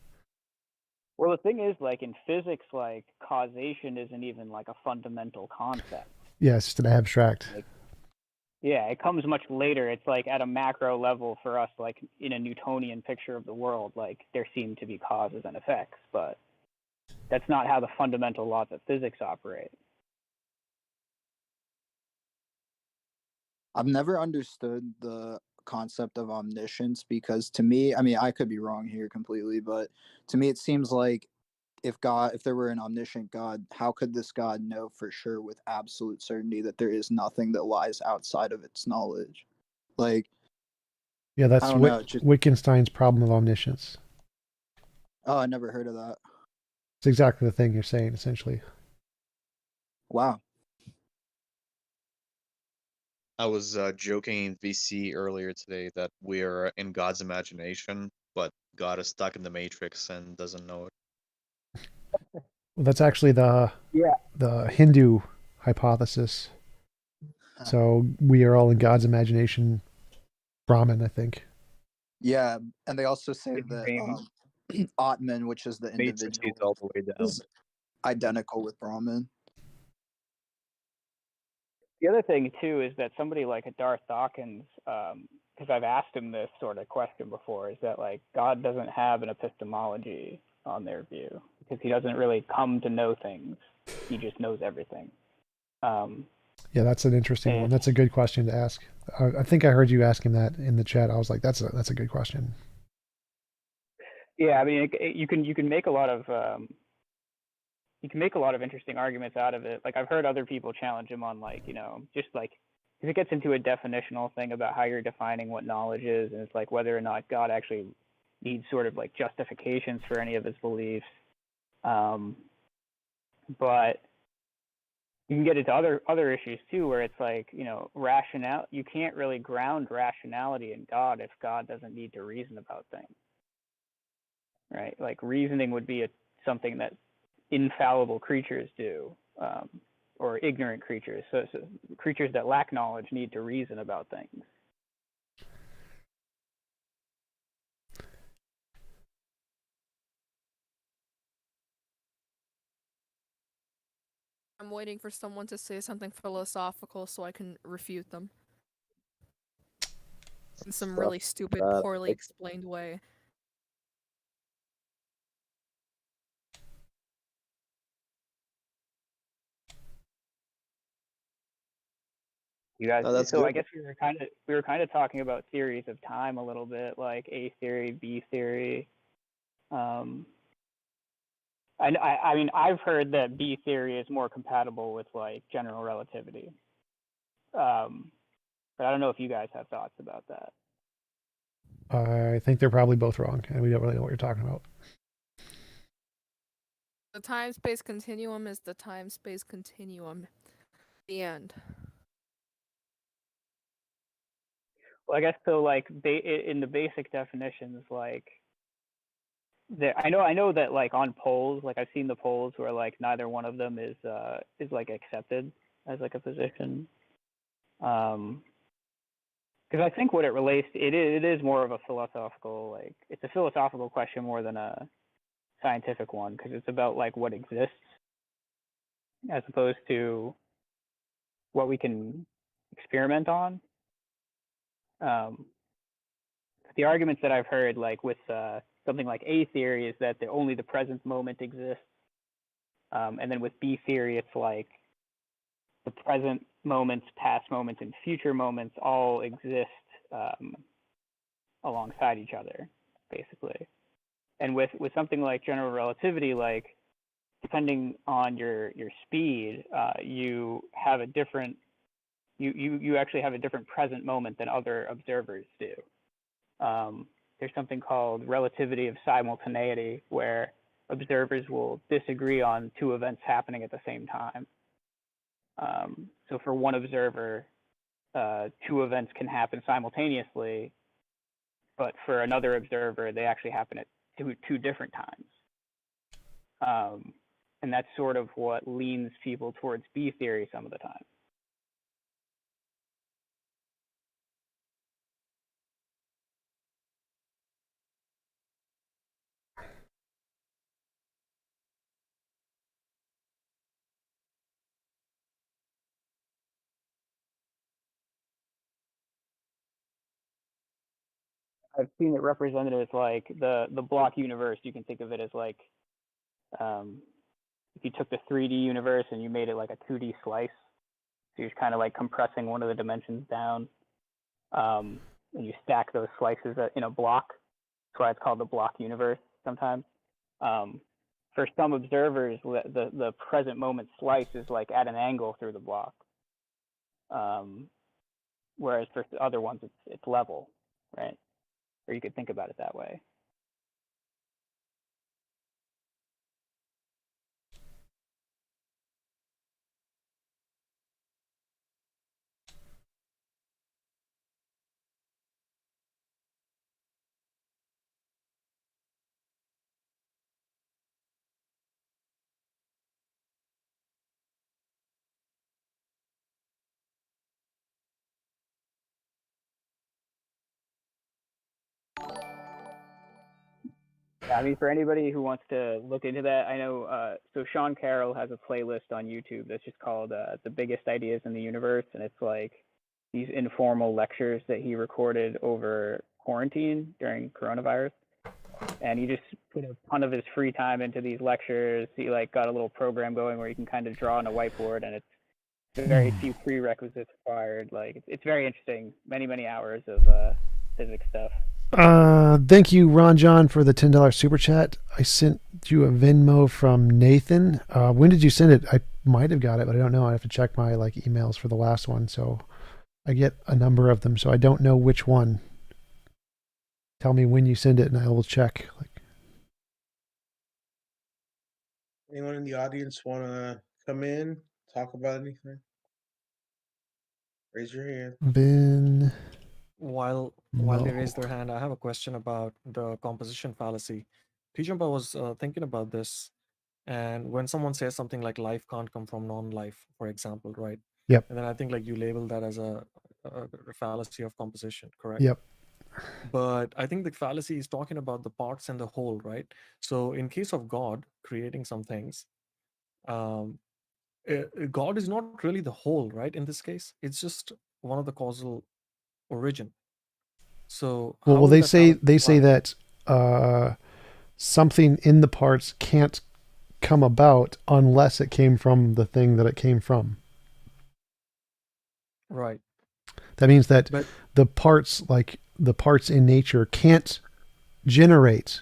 Well, the thing is, like in physics, like causation isn't even like a fundamental concept. Yeah, it's just an abstract. Like, yeah, it comes much later. It's like at a macro level for us, like in a Newtonian picture of the world, like there seem to be causes and effects, but that's not how the fundamental laws of physics operate. I've never understood the concept of omniscience because to me, I mean, I could be wrong here completely, but to me, it seems like if there were an omniscient God, how could this God know for sure with absolute certainty that there is nothing that lies outside of its knowledge? Like, Yeah, I that's don't know. Just, Wittgenstein's problem of omniscience. oh, I never heard of that. It's exactly the thing you're saying, essentially. Wow. I was joking in VC earlier today that we're in God's imagination, but God is stuck in the Matrix and doesn't know it. Well, that's actually Yeah. the Hindu hypothesis. So we are all in God's imagination. Brahman, I think. Yeah, and they also say The that dream. Atman, which is the Matrix individual, all the way down. is identical with Brahman. The other thing too is that somebody like a Darth Dawkins, because I've asked him this sort of question before, is that like God doesn't have an epistemology on their view because he doesn't really come to know things; he just knows everything. Yeah, that's an interesting one. That's a good question to ask. I think I heard you asking that in the chat. I was like, that's a good question. Yeah, I mean, you can make a lot of interesting arguments out of it. Like I've heard other people challenge him on like just like because it gets into a definitional thing about how you're defining what knowledge is, and it's like whether or not God actually needs sort of like justifications for any of his beliefs. But you can get into other issues too, where it's like rationale. You can't really ground rationality in God if God doesn't need to reason about things, right? Like reasoning would be something that infallible creatures do, or ignorant creatures. So creatures that lack knowledge need to reason about things. I'm waiting for someone to say something philosophical so I can refute them. In some really stupid, poorly explained way. You guys, that's so good. I guess we were kind of talking about theories of time a little bit, like A theory, B theory. I mean, I've heard that B theory is more compatible with like general relativity. But I don't know if you guys have thoughts about that. I think they're probably both wrong, and we don't really know what you're talking about. The time-space continuum is the time-space continuum. The end. Well, I guess so. Like in the basic definitions, like I know that like on polls, like I've seen the polls where like neither one of them is like accepted as like a position. Because I think what it relates to, it is more of a philosophical, like it's a philosophical question more than a scientific one, because it's about like what exists as opposed to what we can experiment on. The arguments that I've heard, like with something like A theory, is that only the present moment exists, and then with B theory, it's like the present moments, past moments, and future moments all exist alongside each other, basically. And with something like general relativity, like depending on your speed, you have a different you actually have a different present moment than other observers do. There's something called relativity of simultaneity, where observers will disagree on two events happening at the same time. So for one observer, two events can happen simultaneously, but for another observer, they actually happen at two different times. And that's sort of what leans people towards B theory some of the time. I've seen it represented as like the block universe. You can think of it as like if you took the 3D universe and you made it like a 2D slice, so you're kind of like compressing one of the dimensions down, and you stack those slices in a block. That's why it's called the block universe sometimes. For some observers, the present moment slice is like at an angle through the block, whereas for other ones it's level, right? Or you could think about it that way. Yeah, I mean, for anybody who wants to look into that, I know. So Sean Carroll has a playlist on YouTube that's just called "The Biggest Ideas in the Universe," and it's like these informal lectures that he recorded over quarantine during coronavirus. And he just put a ton of his free time into these lectures. He like got a little program going where you can kind of draw on a whiteboard, and it's very few prerequisites required. Like it's very interesting. Many hours of physics stuff. Thank you, Ron John, for the $10 super chat. I sent you a Venmo from Nathan. When did you send it? I might have got it, but I don't know. I have to check my emails for the last one. So I get a number of them, so I don't know which one. Tell me when you send it, and I will check. Anyone in the audience want to come in, talk about anything? Raise your hand. Ben. While they raise their hand, I have a question about the composition fallacy. TJump, I was thinking about this, and when someone says something like "life can't come from non-life," for example, right? Yep. And then I think like you label that as a fallacy of composition, correct? Yep. But I think the fallacy is talking about the parts and the whole, right? So in case of God creating some things, God is not really the whole, right? In this case, it's just one of the causal origin. So Well, they say that something in the parts can't come about unless it came from the thing that it came from. Right. That means that the parts, like the parts in nature, can't generate,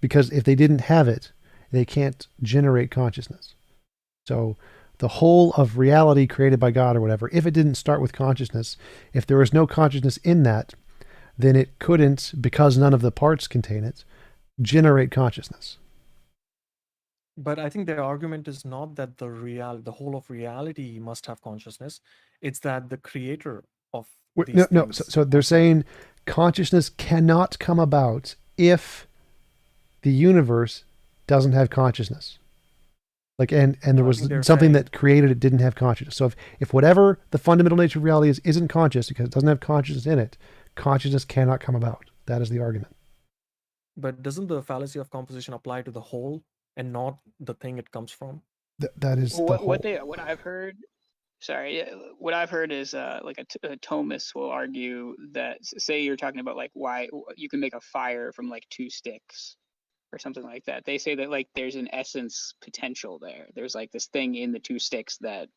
because if they didn't have it, they can't generate consciousness. So the whole of reality created by God or whatever, if it didn't start with consciousness, if there was no consciousness in that, then it couldn't, because none of the parts contain it, generate consciousness. But I think their argument is not that the whole of reality must have consciousness. It's that the creator of these things. So they're saying consciousness cannot come about if the universe doesn't have consciousness. Like, and there was something that created it didn't have consciousness. So if whatever the fundamental nature of reality is isn't conscious because it doesn't have consciousness in it, consciousness cannot come about. That is the argument. But doesn't the fallacy of composition apply to the whole and not the thing it comes from? That is Well, the whole. what I've heard. Sorry, what I've heard is like a Thomist will argue that say you're talking about like why you can make a fire from like two sticks or something like that. They say that like there's an essence potential there. There's like this thing in the two sticks that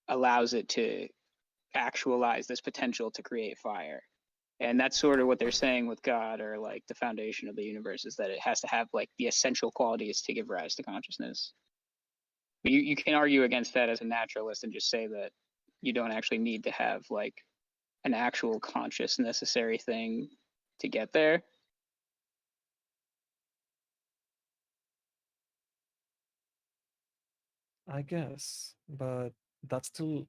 allows it to actualize this potential to create fire. And that's sort of what they're saying with God or like the foundation of the universe is that it has to have like the essential qualities to give rise to consciousness. But you can argue against that as a naturalist and just say that you don't actually need to have like an actual conscious necessary thing to get there. I guess, but that still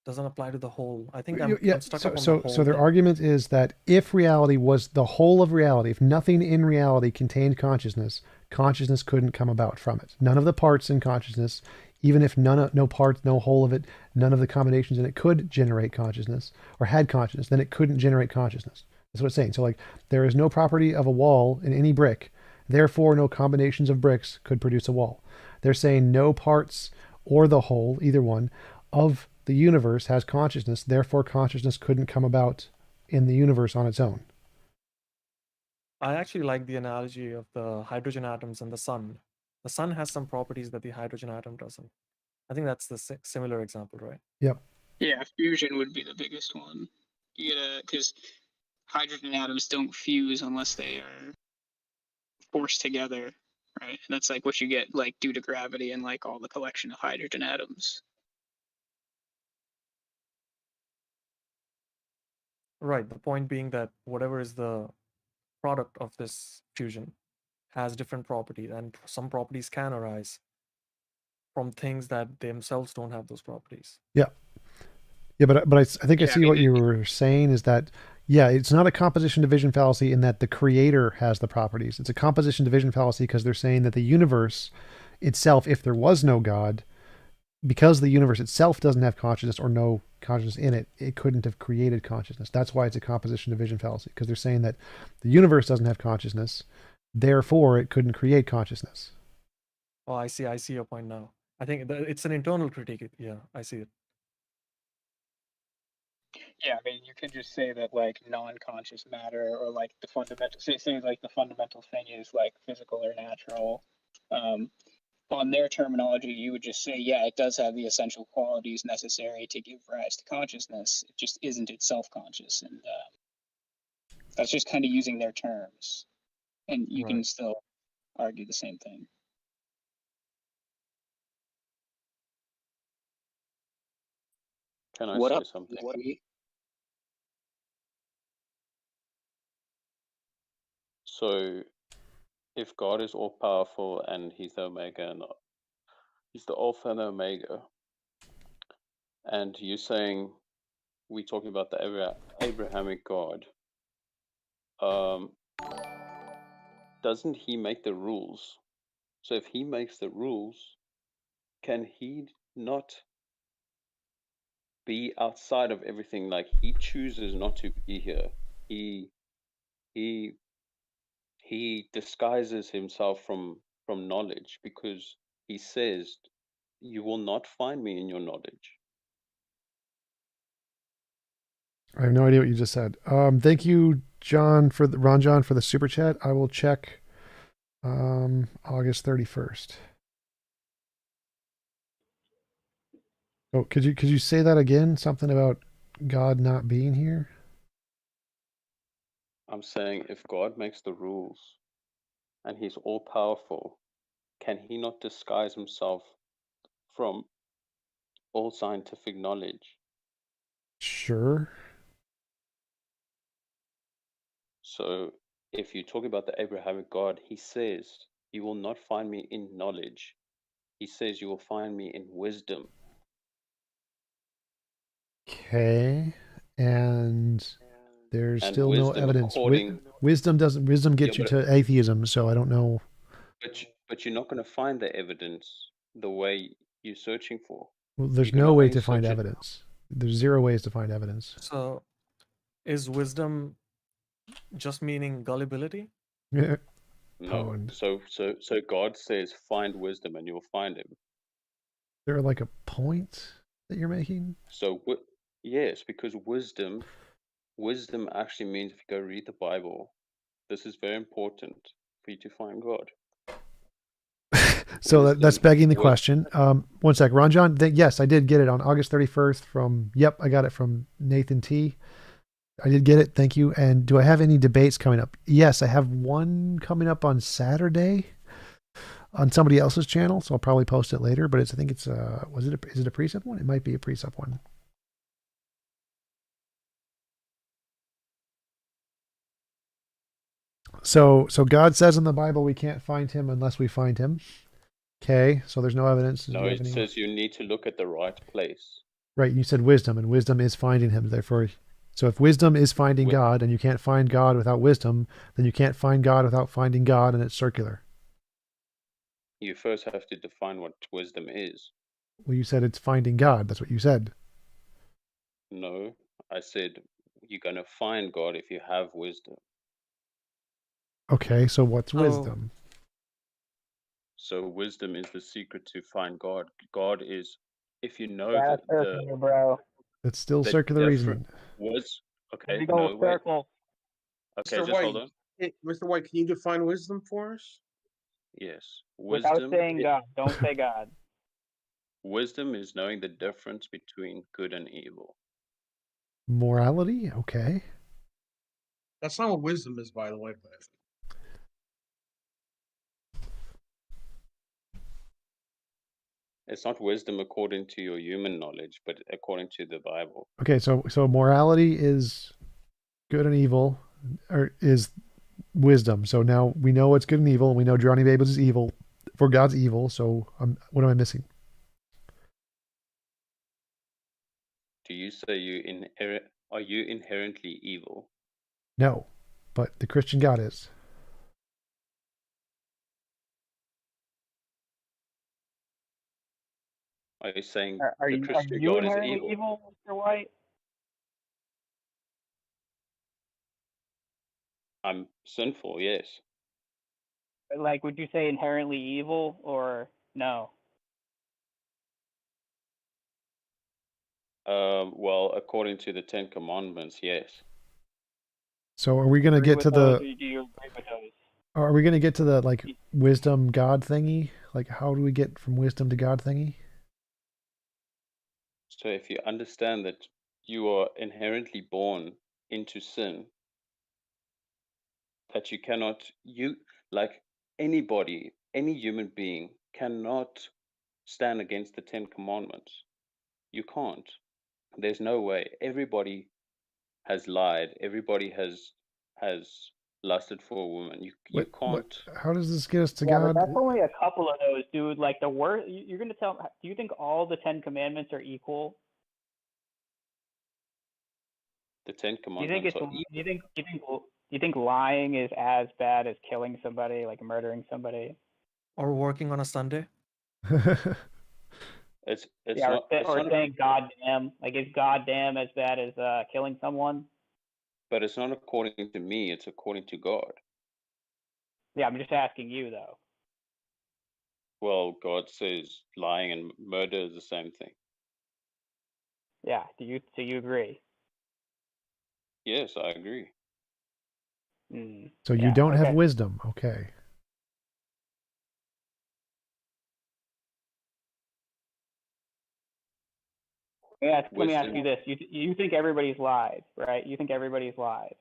doesn't apply to the whole. I think I'm stuck up on the whole. So their argument is that if reality was the whole of reality, if nothing in reality contained consciousness, consciousness couldn't come about from it. None of the parts in consciousness, even if no parts, no whole of it, none of the combinations in it could generate consciousness or had consciousness, then it couldn't generate consciousness. That's what it's saying. So like there is no property of a wall in any brick, therefore no combinations of bricks could produce a wall. They're saying no parts or the whole, either one, of the universe has consciousness, therefore consciousness couldn't come about in the universe on its own. I actually like the analogy of the hydrogen atoms and the sun. The sun has some properties that the hydrogen atom doesn't. I think that's the similar example, right? Yep. Yeah, fusion would be the biggest one. You gotta, because hydrogen atoms don't fuse unless they are forced together, right? And that's like what you get like due to gravity and like all the collection of hydrogen atoms. Right. The point being that whatever is the product of this fusion has different properties, and some properties can arise from things that themselves don't have those properties. Yeah. Yeah, but I think I see what you were saying is that, yeah, it's not a composition division fallacy in that the creator has the properties. It's a composition division fallacy because they're saying that the universe itself, if there was no God, because the universe itself doesn't have consciousness or no consciousness in it, it couldn't have created consciousness. That's why it's a composition division fallacy, because they're saying that the universe doesn't have consciousness, Therefore, it couldn't create consciousness. Oh, I see. I see your point now. I think it's an internal critique. Yeah, I see it. Yeah, I mean, you could just say that like non-conscious matter, or like the fundamental, say like the fundamental thing is like physical or natural. On their terminology, you would just say, yeah, it does have the essential qualities necessary to give rise to consciousness. It just isn't itself conscious, and that's just kind of using their terms, and you can still argue the same thing. Can I What say up, something? Lefty? So, if God is all powerful and He's the Omega and He's the Alpha and the Omega, and you're saying we're talking about the Abrahamic God, doesn't He make the rules? So, if He makes the rules, can He not be outside of everything? Like He chooses not to be here. He disguises himself from knowledge because he says, "You will not find me in your knowledge." I have no idea what you just said. Thank you, John, for the Ron John for the super chat. I will check August 31st. Oh, could you say that again? Something about God not being here? I'm saying if God makes the rules and He's all powerful, can He not disguise Himself from all scientific knowledge? Sure. So if you talk about the Abrahamic God, He says, "You will not find me in knowledge." He says, "You will find me in wisdom." Okay. And there's And still no wisdom evidence. according Wisdom gets you but to atheism, so I don't know. but you're not going to find the evidence the way you're searching for. Well, there's You're going no way only to find search it. evidence. There's 0 ways to find evidence. So, is wisdom just meaning gullibility? Yeah. No. So God says, "Find wisdom, and you'll find Him." There like a point that you're making? So yes, because wisdom actually means, if you go read the Bible, this is very important for you to find God. So that's begging the question. One sec, Ron John. Yes, I did get it on August 31st from. Yep, I got it from Nathan T. I did get it. Thank you. And do I have any debates coming up? Yes, I have one coming up on Saturday on somebody else's channel, so I'll probably post it later. But I think it's is it a precept one? It might be a precept one. So God says in the Bible we can't find Him unless we find Him. Okay, so there's no evidence. No, it says you need to look at the right place. Right, you said wisdom, and wisdom is finding Him. Therefore, so if wisdom is finding God, and you can't find God without wisdom, then you can't find God without finding God, and it's circular. You first have to define what wisdom is. Well, you said it's finding God. That's what you said. No, I said you're going to find God if you have wisdom. Okay, so what's wisdom? So wisdom is the secret to find God. God is, if you know Yeah, that bro. It's still circular reasoning. Okay, We go no, wait. circle. Okay, Mr. just White, hold on. Mr. White, can you define wisdom for us? Yes, Without wisdom. saying God, don't say God. Wisdom is knowing the difference between good and evil. Morality? Okay. That's not what wisdom is, by the way. It's not wisdom according to your human knowledge, but according to the Bible. Okay, so morality is good and evil, or is wisdom. So now we know what's good and evil, and we know Johnny Babes is evil, for God's evil. So what am I missing? Do you say are you inherently evil? No, but the Christian God is. Are you saying Are the you Christian God is inherently evil? evil, Mr. White? I'm sinful, yes. Like, would you say inherently evil or no? Well, according to the Ten Commandments, yes. So are we going to Agree get with to those, the? or do you agree with those? Are we going to get to the like wisdom God thingy? Like, how do we get from wisdom to God thingy? So if you understand that you are inherently born into sin, that you cannot, like anybody, any human being cannot stand against the Ten Commandments. You can't. There's no way. Everybody has lied. Everybody has lusted for a woman. You can't. How does this get us to Yeah, but God? that's only a couple of those, dude. Like the worst. You're gonna tell? Do you think all the 10 Commandments are equal? The Ten Do you think Commandments it's? are Do you think lying is as bad as killing somebody, like murdering somebody? Or working on a Sunday? It's Yeah, not. It's or not. saying goddamn. Like, is goddamn as bad as killing someone? But it's not according to me. It's according to God. Yeah, I'm just asking you though. Well, God says lying and murder is the same thing. Yeah. So you agree? Yes, I agree. So you don't have wisdom, okay? Yeah. Let me ask you this: you think everybody's lied, right? You think everybody's lied.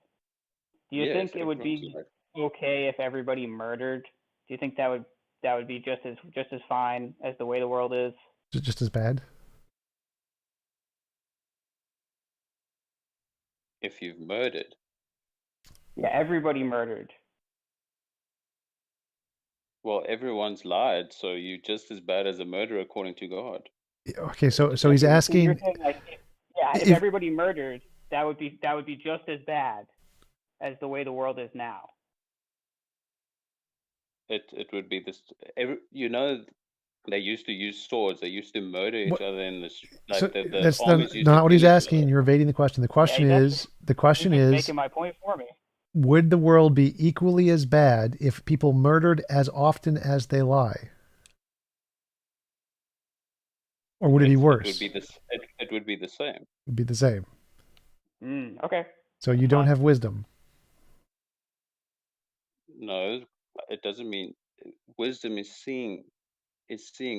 Do you Yes, think it would everyone's be lied. okay if everybody murdered? Do you think that would be just as fine as the way the world is? Just as bad? If you've murdered. Yeah, everybody murdered. Well, everyone's lied, so you're just as bad as a murderer according to God. Okay, so he's You're asking. saying like, if If- everybody murdered, that would be just as bad as the way the world is now. It would be this. They used to use swords. They used to murder each other in the like So the that's armies used not to what kill he's each asking. other. You're evading the question. The question is, Making my point for me. would the world be equally as bad if people murdered as often as they lie? Or would it be worse? It would be the same. It would be the same. Okay. So you don't have wisdom. No, it doesn't mean wisdom is seeing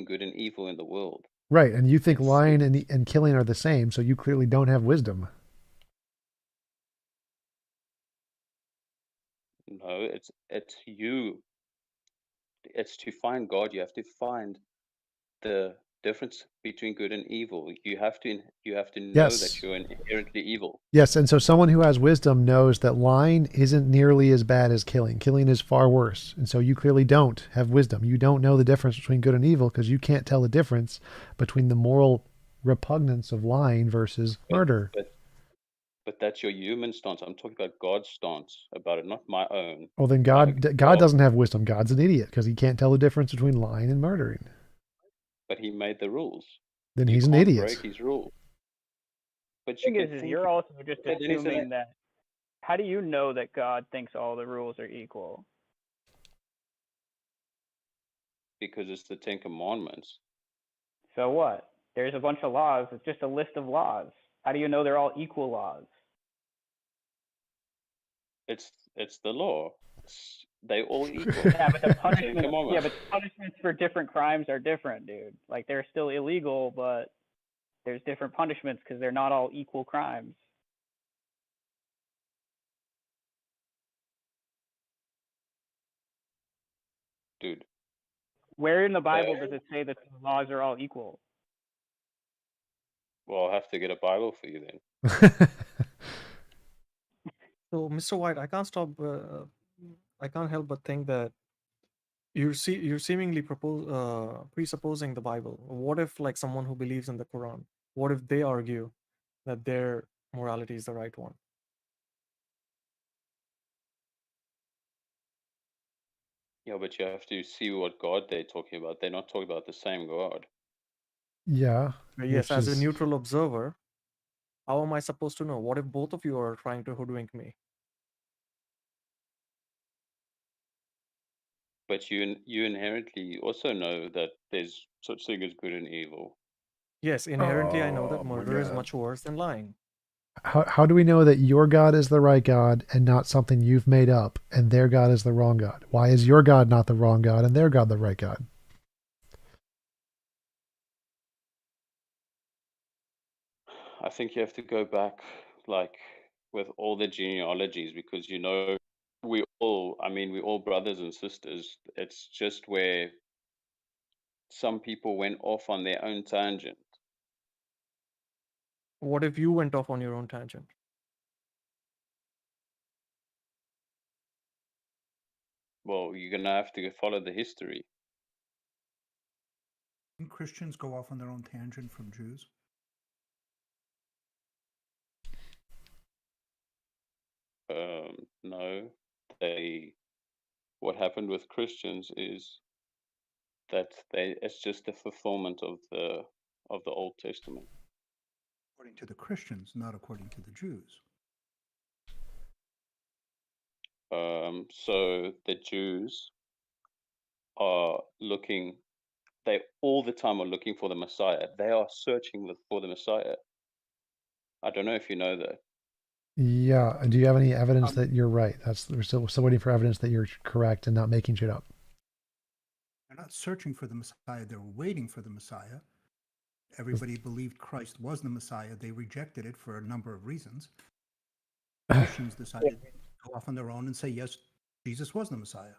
good and evil in the world. Right, and you think lying and killing are the same, so you clearly don't have wisdom. No, it's you. It's to find God. You have to find the difference between good and evil. You have to know Yes. that you're inherently evil. Yes, and so someone who has wisdom knows that lying isn't nearly as bad as killing. Killing is far worse. And so you clearly don't have wisdom. You don't know the difference between good and evil because you can't tell the difference between the moral repugnance of lying versus murder. But that's your human stance. I'm talking about God's stance about it, not my own. Well, then God doesn't have wisdom. God's an idiot because he can't tell the difference between lying and murdering. But he made the rules. Then You he's an can't idiot. break his rules. But The thing is you're also just Okay, then he's an- assuming that. How do you know that God thinks all the rules are equal? because it's the Ten Commandments. So what? There's a bunch of laws. It's just a list of laws. How do you know they're all equal laws? It's the law. They all equal. Yeah, but the Ten punishments. Commandments. Yeah, but punishments for different crimes are different, dude. Like they're still illegal, but there's different punishments because they're not all equal crimes. Dude. Where in the Bible does it say that the laws are all equal? Well, I'll have to get a Bible for you then. So, Mr. White, I can't stop. I can't help but think that you're seemingly presupposing the Bible. What if, like, someone who believes in the Quran? What if they argue that their morality is the right one? Yeah, but you have to see what God they're talking about. They're not talking about the same God. Yeah. Yes, as a neutral observer, how am I supposed to know? What if both of you are trying to hoodwink me? But you inherently also know that there's such thing as good and evil. Yes, inherently I know that Oh my murder is God. much worse than lying. How do we know that your God is the right God and not something you've made up, and their God is the wrong God? Why is your God not the wrong God and their God the right God? I think you have to go back, like, with all the genealogies, because we're all brothers and sisters. It's just where some people went off on their own tangent. What if you went off on your own tangent? Well, you're gonna have to follow the history. Can Christians go off on their own tangent from Jews? No, what happened with Christians is that it's just a fulfillment of the Old Testament. According to the Christians, not according to the Jews. So the Jews are looking, they all the time are looking for the Messiah. They are searching for the Messiah. I don't know if you know that. Yeah. Do you have any evidence that you're right? We're still waiting for evidence that you're correct and not making shit up. They're not searching for the Messiah, they're waiting for the Messiah. Everybody believed Christ was the Messiah. They rejected it for a number of reasons. Christians decided to go off on their own and say, yes, Jesus was the Messiah.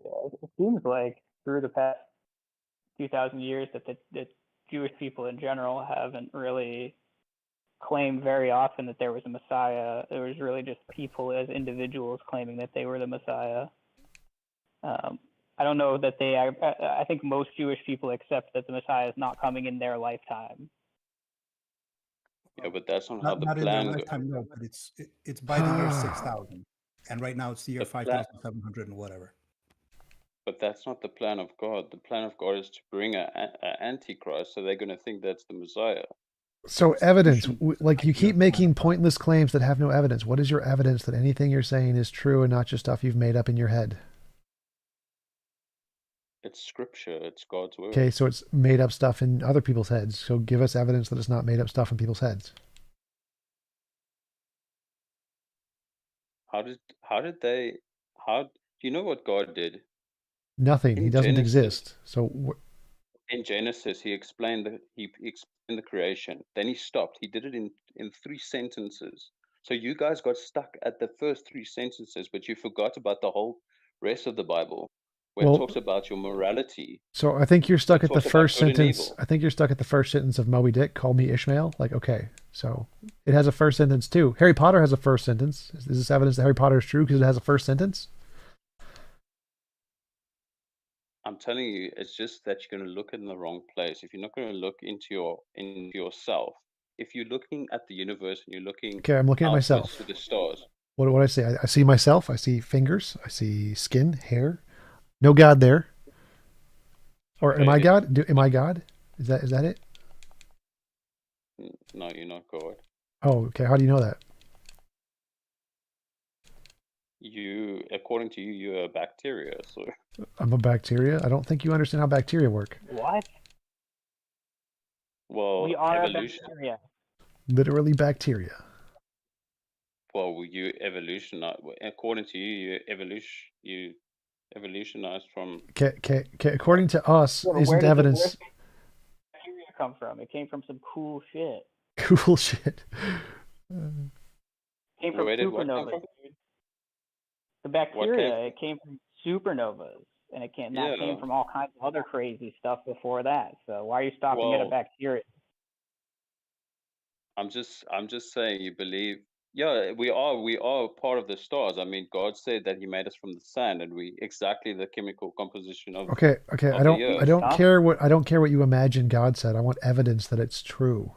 It seems like through the past 2,000 years that Jewish people in general haven't really claimed very often that there was a Messiah. It was really just people as individuals claiming that they were the Messiah. I don't know that I think most Jewish people accept that the Messiah is not coming in their lifetime. Yeah, but that's not how the Not in their plan goes. lifetime, no, but it's by the year 6,000. And right now it's the year 5,700 and whatever. But that's not the plan of God. The plan of God is to bring an antichrist, so they're going to think that's the Messiah. So evidence, like you keep making pointless claims that have no evidence. What is your evidence that anything you're saying is true and not just stuff you've made up in your head? It's scripture. It's God's word. Okay, so it's made up stuff in other people's heads. So give us evidence that it's not made up stuff in people's heads. How do you know what God did? Nothing. He doesn't exist. So in Genesis, he explained the creation. Then he stopped. He did it in 3 sentences. So you guys got stuck at the first 3 sentences, but you forgot about the whole rest of the Bible, where it talks about your morality. So I think you're stuck at the talks about first good and sentence. evil. I think you're stuck at the first sentence of Moby Dick. Call me Ishmael. Like, okay, so it has a first sentence too. Harry Potter has a first sentence. Is this evidence that Harry Potter is true because it has a first sentence? I'm telling you, it's just that you're going to look in the wrong place. If you're not going to look into yourself, if you're looking at the universe and you're looking, Okay, I'm looking at outwards myself. to the stars. What do I see? I see myself. I see fingers. I see skin, hair. No God there. Or am I God? Am I God? Is that it? No, you're not God. Oh, okay. How do you know that? According to you, you're a bacteria. So I'm a bacteria. I don't think you understand how bacteria work. What? well, We are evolution. a bacteria. Literally bacteria. Well, you evolutionize. According to you, you evolutionized from. Okay. According to us, Yeah, isn't where evidence did bacteria come from? It came from some cool shit. cool shit? It came from Where did what come supernovas. from? Dude. The bacteria, it came from supernovas, and that came from all kinds of other crazy stuff before that. So why are you stopping at a bacteria? I'm just saying. You believe? Yeah, we are part of the stars. I mean, God said that He made us from the sand, and we exactly the chemical composition of. Okay. Of I don't care what you imagine God said. I want evidence that it's true.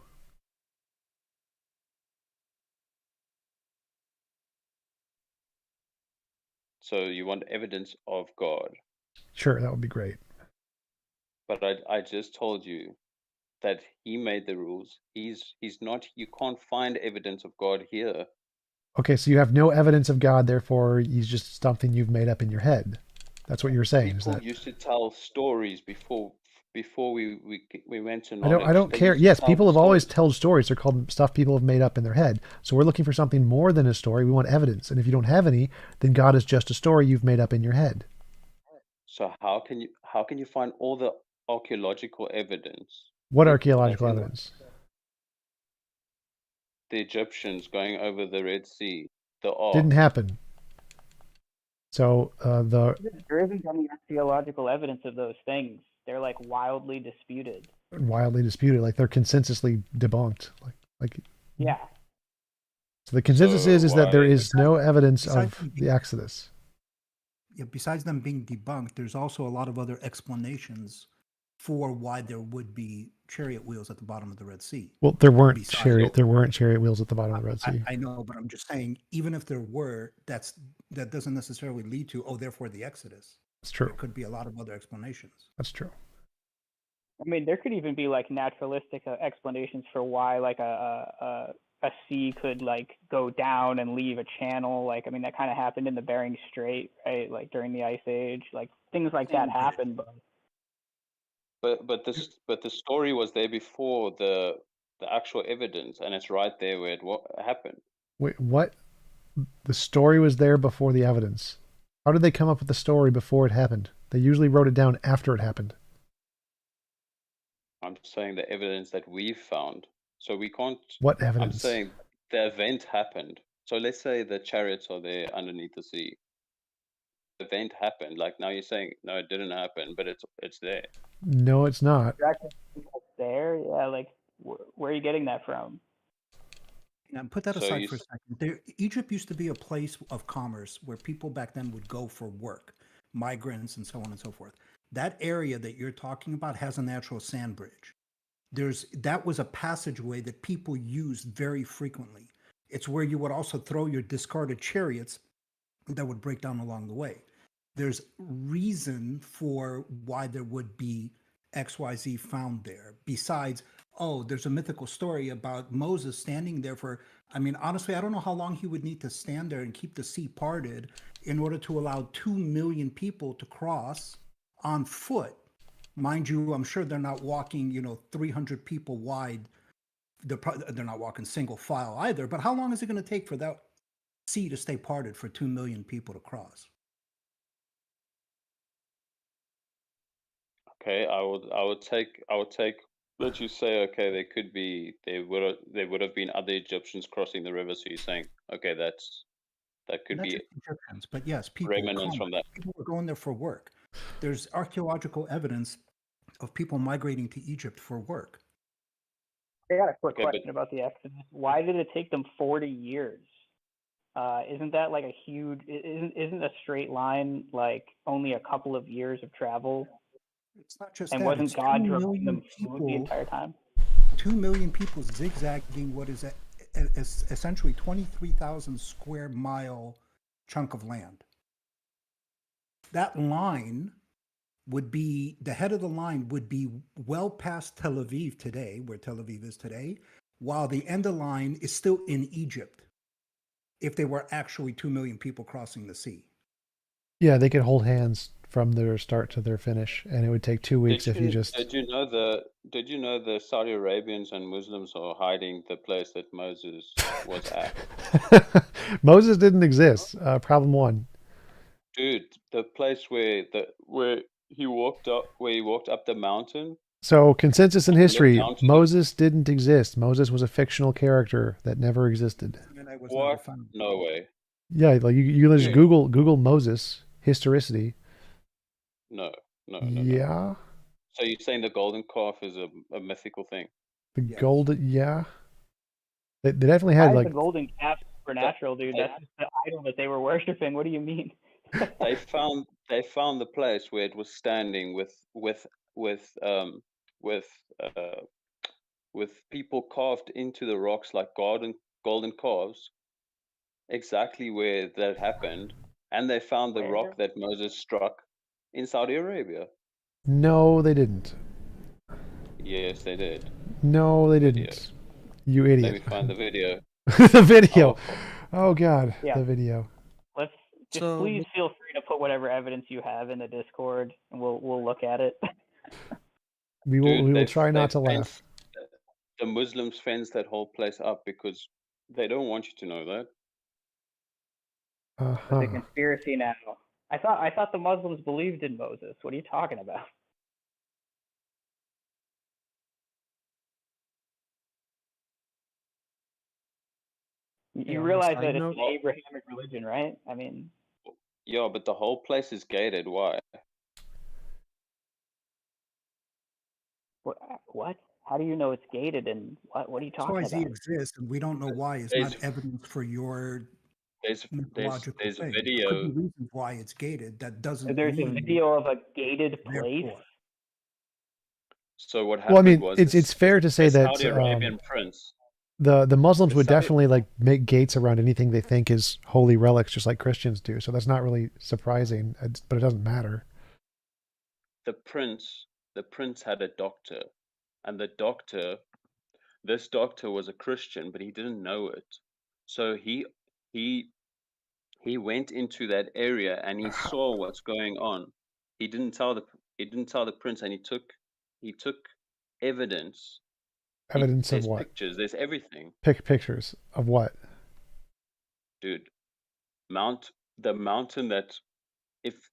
So you want evidence of God? Sure, that would be great. But I just told you that He made the rules. He's not. You can't find evidence of God here. Okay, so you have no evidence of God, therefore he's just something you've made up in your head. That's what you're saying. Is People that used to tell stories before we went to I knowledge. don't They care. used to Yes, tell people the have always stories. told stories. They're called stuff people have made up in their head. So we're looking for something more than a story. We want evidence. And if you don't have any, then God is just a story you've made up in your head. So how can you find all the archaeological evidence? What that's archaeological in evidence? the Egyptians going over the Red Sea, the Ark? Didn't happen. So There isn't any archaeological evidence of those things. They're like wildly disputed. wildly disputed, like they're consensusly debunked. Like Yeah. so the consensus is that there is no evidence besides of the Exodus. Yeah, besides them being debunked, there's also a lot of other explanations for why there would be chariot wheels at the bottom of the Red Sea. Well, there weren't Besides- chariot wheels at the bottom of the Red Sea. I know, but I'm just saying, even if there were, that doesn't necessarily lead to, therefore the Exodus. That's true. There could be a lot of other explanations. That's true. I mean, there could even be like naturalistic explanations for why like a sea could like go down and leave a channel. Like, I mean, that kind of happened in the Bering Strait, right? Like during the Ice Age, like things like that happened. But the story was there before the actual evidence, and it's right there where what happened. Wait, what? The story was there before the evidence. How did they come up with the story before it happened? They usually wrote it down after it happened. I'm saying the evidence that we found. So we can't. What I'm evidence? saying the event happened. So let's say the chariots are there underneath the sea. The event happened. Like now you're saying no, it didn't happen, but it's there. No, it's not. There, yeah. Like, where are you getting that from? Now, put that So aside you for a second. Egypt used to be a place of commerce where people back then would go for work, migrants and so on and so forth. That area that you're talking about has a natural sand bridge. That was a passageway that people used very frequently. It's where you would also throw your discarded chariots that would break down along the way. There's reason for why there would be XYZ found there, besides, there's a mythical story about Moses standing there honestly, I don't know how long he would need to stand there and keep the sea parted in order to allow 2 million people to cross on foot. Mind you, I'm sure they're not walking, 300 people wide. They're not walking single file either, but how long is it going to take for that sea to stay parted for 2 million people to cross? Okay, I would take let you say, okay, there would have been other Egyptians crossing the river. So you're saying, okay, that could Not be just Egyptians, but yes, people. remnants from that. People were going there for work. There's archaeological evidence of people migrating to Egypt for work. I got a quick question about the Exodus. Why did it take them 40 years? Isn't that like a huge? Isn't a straight line like only a couple of years of travel? It's not just and that. wasn't It's God 2 dropping them million food the entire time? 2 million people zigzagging what is essentially 23,000 square mile chunk of land. That line would be, the head of the line would be well past Tel Aviv today, where Tel Aviv is today, while the end of the line is still in Egypt, if there were actually 2 million people crossing the sea. Yeah, they could hold hands from their start to their finish, and it would take 2 weeks if you just. Did you know the Saudi Arabians and Muslims are hiding the place that Moses was at? Moses didn't exist. Problem one. Dude, the place where he walked up the mountain. So consensus in history: down to Moses didn't exist. Moses was a fictional character that never existed. What? No way. Yeah, like you just Google Moses historicity. No. Yeah. So you're saying the golden calf is a mythical thing? The golden, yeah. They definitely had Why like is the golden calf supernatural, dude? That's just the idol that they were worshiping. What do you mean? They found the place where it was standing with people carved into the rocks like golden calves, exactly where that happened, and they found the rock that Moses struck in Saudi Arabia. No, they didn't. Yes, they did. No, they didn't. You idiot. Let me find the video. The video. Oh God, Yeah. the video. Just So please feel free to put whatever evidence you have in the Discord, and we'll look at it. We will Dude, try not to laugh. fenced, the Muslims fenced that whole place up because they don't want you to know that. It's a conspiracy now. I thought the Muslims believed in Moses. What are you talking about? You on a realize side that it's note, an Abrahamic religion, right? I mean, Yeah, but the whole place is gated. Why? what? How do you know it's gated? And what are you As far talking as he about? exists, and we don't know why, it's There's not evidence for your there's mythological there's thing. video. There could be reasons why it's gated. That doesn't There's a mean video of a gated place. therefore. So what Well, I happened mean, was it's fair to say a that Saudi Arabian prince. the Muslims the would Saudi- definitely like make gates around anything they think is holy relics, just like Christians do. So that's not really surprising, but it doesn't matter. The prince had a doctor, and this doctor was a Christian, but he didn't know it. So he went into that area and he saw what's going on. He didn't tell the prince, and he took evidence. Evidence of There's what? pictures. There's everything, Pictures of what? dude. The mountain that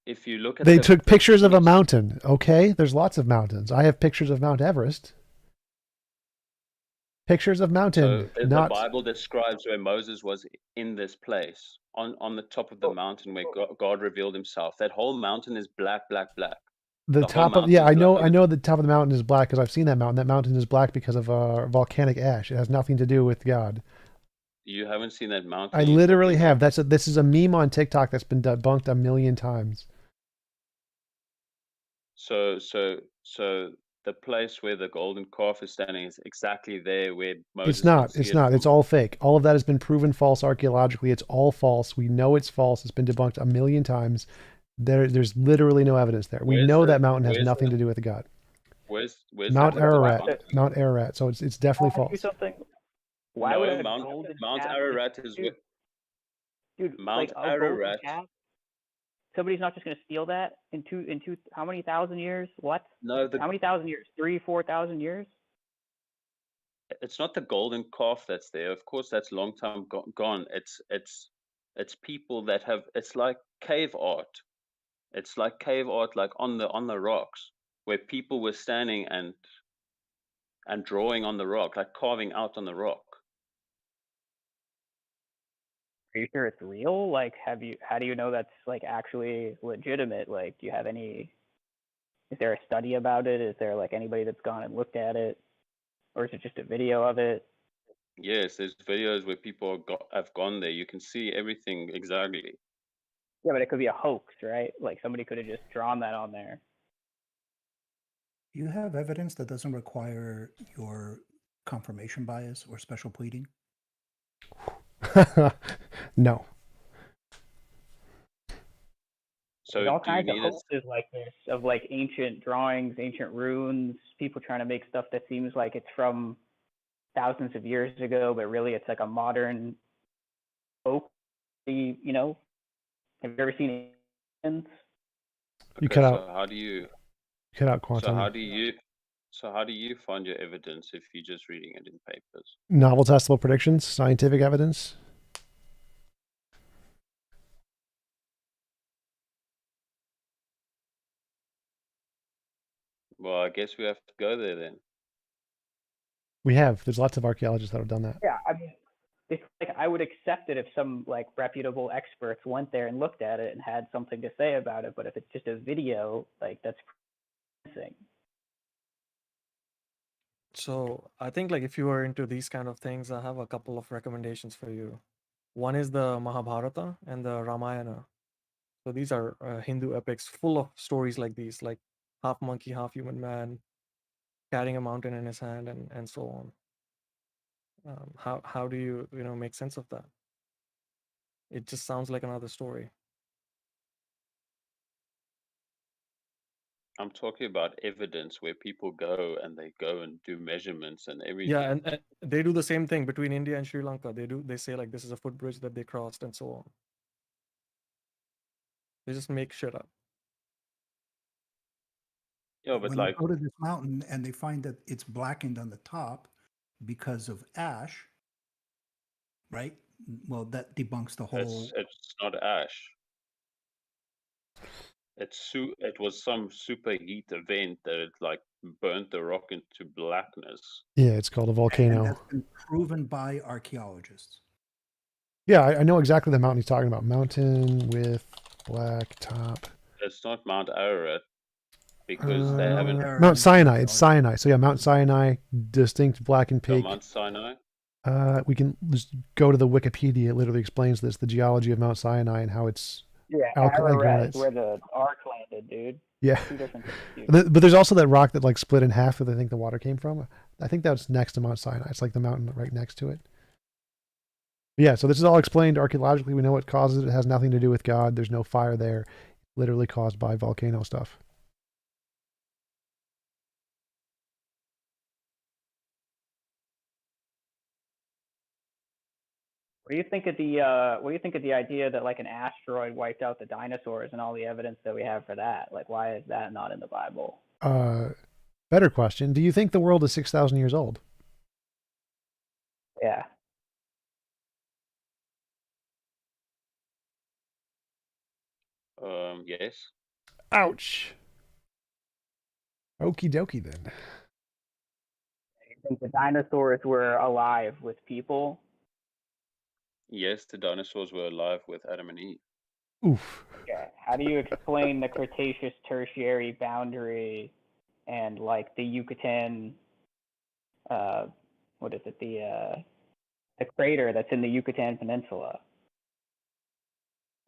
if you look at They the took pictures of a pictures- mountain. Okay, there's lots of mountains. I have pictures of Mount Everest. Pictures of mountain, So the not Bible describes where Moses was in this place on the top of the mountain where God revealed Himself. That whole mountain is black, black, black. the whole top of. mountain Yeah, is I know. black. I know the top of the mountain is black because I've seen that mountain. That mountain is black because of volcanic ash. It has nothing to do with God. You haven't seen that mountain. I you're literally talking have. about. This is a meme on TikTok that's been debunked a million times. So the place where the golden calf is standing is exactly there where Moses It's not. can see It's it not. from. It's all fake. All of that has been proven false archaeologically. It's all false. We know it's false. It's been debunked a million times. There's literally no evidence there. We Where's know the- that mountain has where's nothing the- to do with God. Where's Mount the Ararat. debunked? Mount Ararat. So it's definitely Can I ask you false. something? Why No, would a Mount golden Mount calf Ararat is dude, dude, Mount like a golden Ararat. calf? Somebody's not just gonna steal that in how many thousand years? What? No, How many thousand years? 3,000-4,000 years? it's not the golden calf that's there. Of course, that's long time gone. It's people that have. It's like cave art. It's like cave art, like on the rocks, where people were standing and drawing on the rock, like carving out on the rock. Are you sure it's real? Like, how do you know that's like actually legitimate? Like, do you have any? Is there a study about it? Is there like anybody that's gone and looked at it, or is it just a video of it? Yes, there's videos where people have gone there. You can see everything exactly. Yeah, but it could be a hoax, right? Like somebody could have just drawn that on there. Do you have evidence that doesn't require your confirmation bias or special pleading? No. So There's all do you kinds of need hoaxes like this of like ancient drawings, ancient runes, people trying to make stuff that seems like it's from thousands of years ago, but really it's like a modern folk. You know, have you ever seen aliens? You Okay, cut so out. how do you? Cut out So quantum. how do you find your evidence if you're just reading it in papers? Novel testable predictions, scientific evidence. Well, I guess we have to go there then. We have. There's lots of archaeologists that have done that. Yeah, I mean, it's like I would accept it if some like reputable experts went there and looked at it and had something to say about it. But if it's just a video, like that's missing. So I think like if you are into these kind of things, I have a couple of recommendations for you. One is the Mahabharata and the Ramayana. So these are Hindu epics full of stories like these, like half monkey, half human man carrying a mountain in his hand, and so on. How do you make sense of that? It just sounds like another story. I'm talking about evidence where people go and do measurements and everything. Yeah, and they do the same thing between India and Sri Lanka. They say like this is a footbridge that they crossed and so on. They just make shit up. Yeah, but When like, they go to this mountain and they find that it's blackened on the top because of ash, right? Well, that debunks the whole. it's not ash. It was some superheat event that it like burnt the rock into blackness. Yeah, it's called a And volcano. that's been proven by archaeologists. Yeah, I know exactly the mountain he's talking about. Mountain with black top. It's not Mount Ararat because they haven't. Mount Sinai. It's Sinai. So yeah, Mount Sinai, distinct blackened So peak. Mount Sinai. We can just go to the Wikipedia. It literally explains this, the geology of Mount Sinai and how it's alkali Ararat granites. is where the ark landed, dude. Yeah. Two different things. But there's also that rock that like split in half that I think the water came from. I think that's next to Mount Sinai. It's like the mountain right next to it. But yeah, so this is all explained archaeologically. We know what causes it. It has nothing to do with God. There's no fire there. Literally caused by volcano stuff. What do you think of the idea that like an asteroid wiped out the dinosaurs and all the evidence that we have for that? Like, why is that not in the Bible? Better question. Do you think the world is 6,000 years old? Yeah. Yes. Ouch. Okie dokie then. I think the dinosaurs were alive with people. Yes, the dinosaurs were alive with Adam and Eve. Oof. Yeah. How do you explain the Cretaceous Tertiary boundary and like the Yucatan? What is it? The crater that's in the Yucatan Peninsula.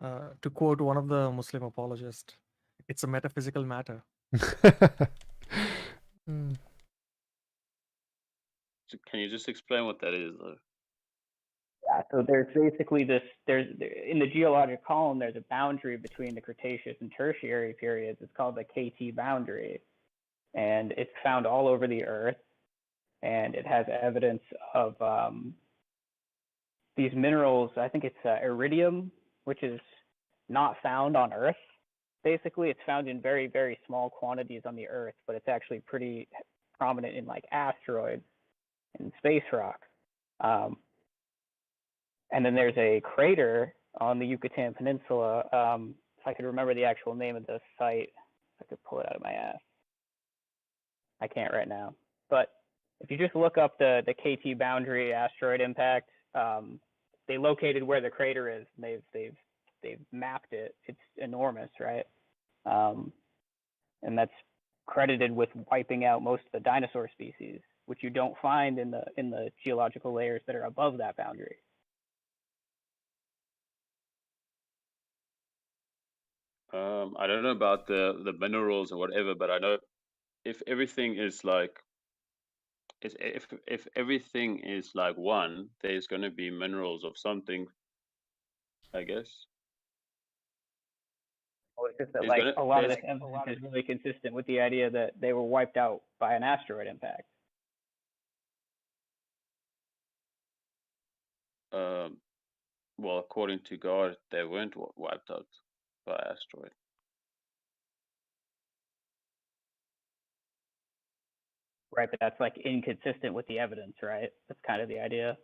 To quote one of the Muslim apologists, it's a metaphysical matter. So can you just explain what that is, though? Yeah, so there's basically in the geologic column, there's a boundary between the Cretaceous and Tertiary periods. It's called the KT boundary. And it's found all over the Earth. And it has evidence of these minerals. I think it's iridium, which is not found on Earth. Basically, it's found in very, very small quantities on the Earth, but it's actually pretty prominent in like asteroids and space rock. And then there's a crater on the Yucatan Peninsula. If I could remember the actual name of the site, I could pull it out of my ass. I can't right now. But if you just look up the KT boundary asteroid impact, they located where the crater is. And they've mapped it. It's enormous, right? And that's credited with wiping out most of the dinosaur species, which you don't find in the geological layers that are above that boundary. I don't know about the minerals or whatever, but I know if everything is like if everything is like one, there's going to be minerals of something, I guess. Well, it's just that There's like gonna a lot of there's this evidence is really consistent with the idea that they were wiped out by an asteroid impact. well, according to God, they weren't wiped out by asteroid. Right, but that's like inconsistent with the evidence, right? That's kind of the idea.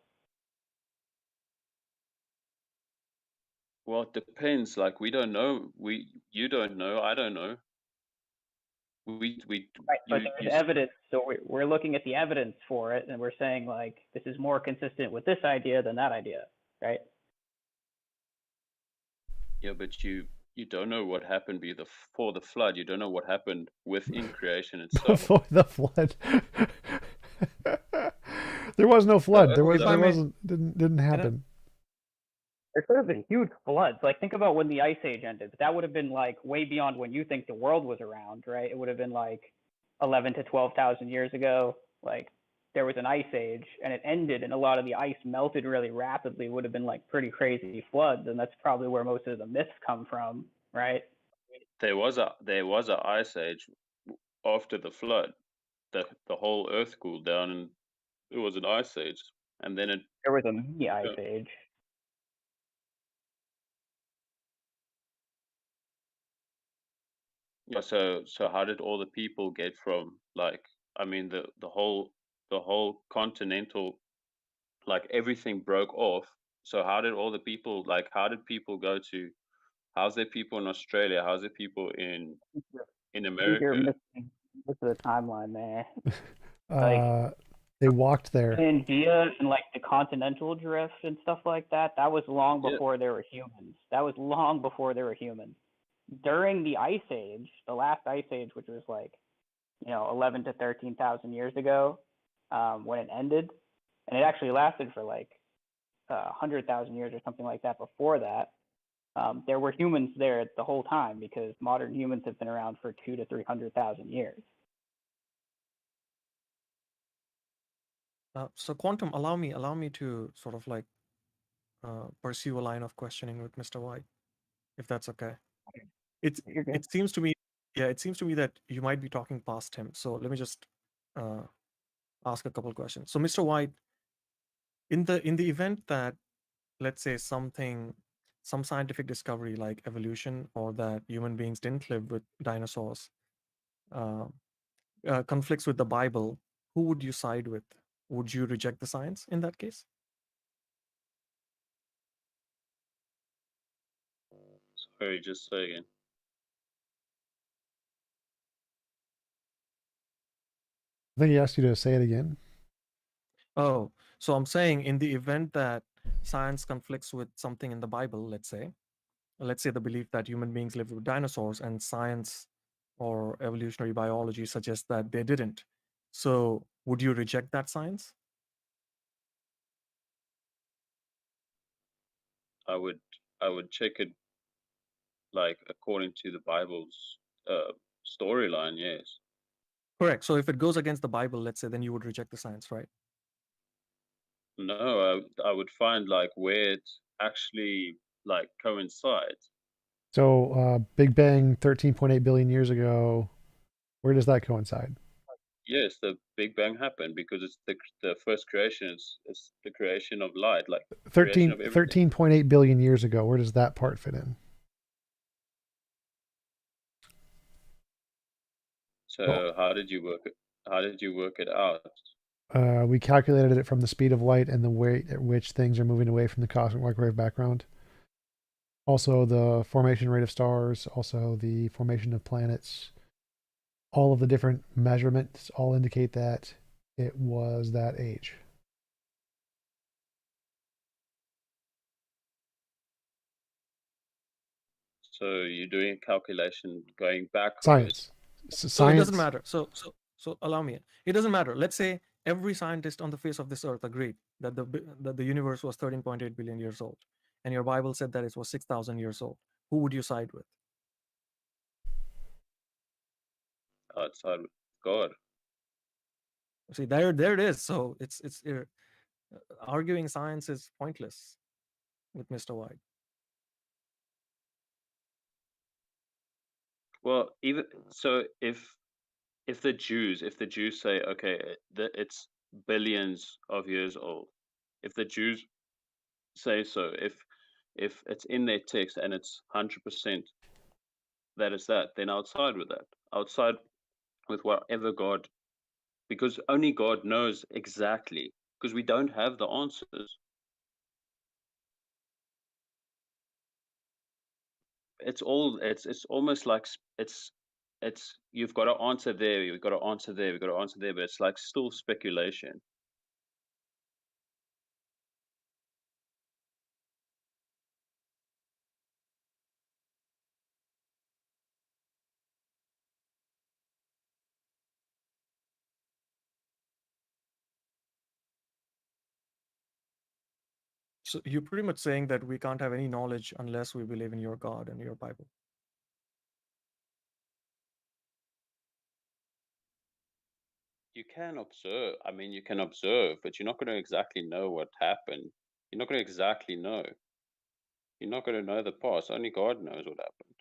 Well, it depends. Like we don't know. You don't know. I don't know. Right, but there's evidence. So we're looking at the evidence for it, and we're saying like this is more consistent with this idea than that idea, right? Yeah, but you don't know what happened before the flood. You don't know what happened within creation itself. Before the flood. There was no flood. Didn't happen. There could have been huge floods. Like think about when the Ice Age ended. That would have been like way beyond when you think the world was around, right? It would have been like 11 to 12,000 years ago. Like there was an ice age and it ended and a lot of the ice melted really rapidly. It would have been like pretty crazy floods, and that's probably where most of the myths come from, right? There was a ice age after the flood. The whole earth cooled down and it was an ice age, and then there was a mini ice age. Yeah. So how did all the people get from like? I mean, the whole continental, like everything broke off. So how did all the people, like, how did people go to? How's there people in Australia? How's there people in I think you're America? missing the timeline, man. They walked there. Pangea and like the continental drift and stuff like that, that was long Yeah. before there were humans. That was long before there were humans. During the Ice Age, the last Ice Age, which was like, 11 to 13,000 years ago, when it ended, and it actually lasted for like 100,000 years or something like that before that. There were humans there the whole time because modern humans have been around for 2 to 300,000 years. So Quantum, allow me to sort of like pursue a line of questioning with Mr. White, if that's okay. It seems to me, it seems to me that you might be talking past him. So let me just ask a couple questions. So Mr. White, in the event that, let's say, some scientific discovery like evolution, or that human beings didn't live with dinosaurs, conflicts with the Bible, who would you side with? Would you reject the science in that case? Sorry, just say again. I think he asked you to say it again. Oh, so I'm saying, in the event that science conflicts with something in the Bible, let's say the belief that human beings lived with dinosaurs, and science or evolutionary biology suggests that they didn't. So would you reject that science? I would check it like according to the Bible's storyline. Yes. Correct. So if it goes against the Bible, let's say, then you would reject the science, right? No, I would find like where it actually like coincides. So Big Bang 13.8 billion years ago, where does that coincide? Yes, the Big Bang happened because it's the first creation. It's the creation of light, like creation of everything. 13.8 billion years ago, where does that part fit in? So how did you work it? How did you work it out? We calculated it from the speed of light and the way at which things are moving away from the cosmic microwave background. Also, the formation rate of stars, also the formation of planets. All of the different measurements all indicate that it was that age. So you're doing a calculation going backwards. Science. So it doesn't matter. So allow me. It doesn't matter. Let's say every scientist on the face of this earth agreed that the universe was 13.8 billion years old, and your Bible said that it was 6,000 years old. Who would you side with? I'd side with God. See, there it is. So it's arguing science is pointless with Mr. White. Well, even so, if the Jews say, okay, it's billions of years old, if the Jews say so, if it's in their text and it's 100% that is that, then outside with that, outside with whatever God, because only God knows exactly, because we don't have the answers. It's almost like it's you've got to answer there, you've got to answer there, you've got to answer there, but it's like still speculation. So you're pretty much saying that we can't have any knowledge unless we believe in your God and your Bible. You can observe. I mean, you can observe, but you're not going to exactly know what happened. You're not going to exactly know. You're not going to know the past. Only God knows what happened.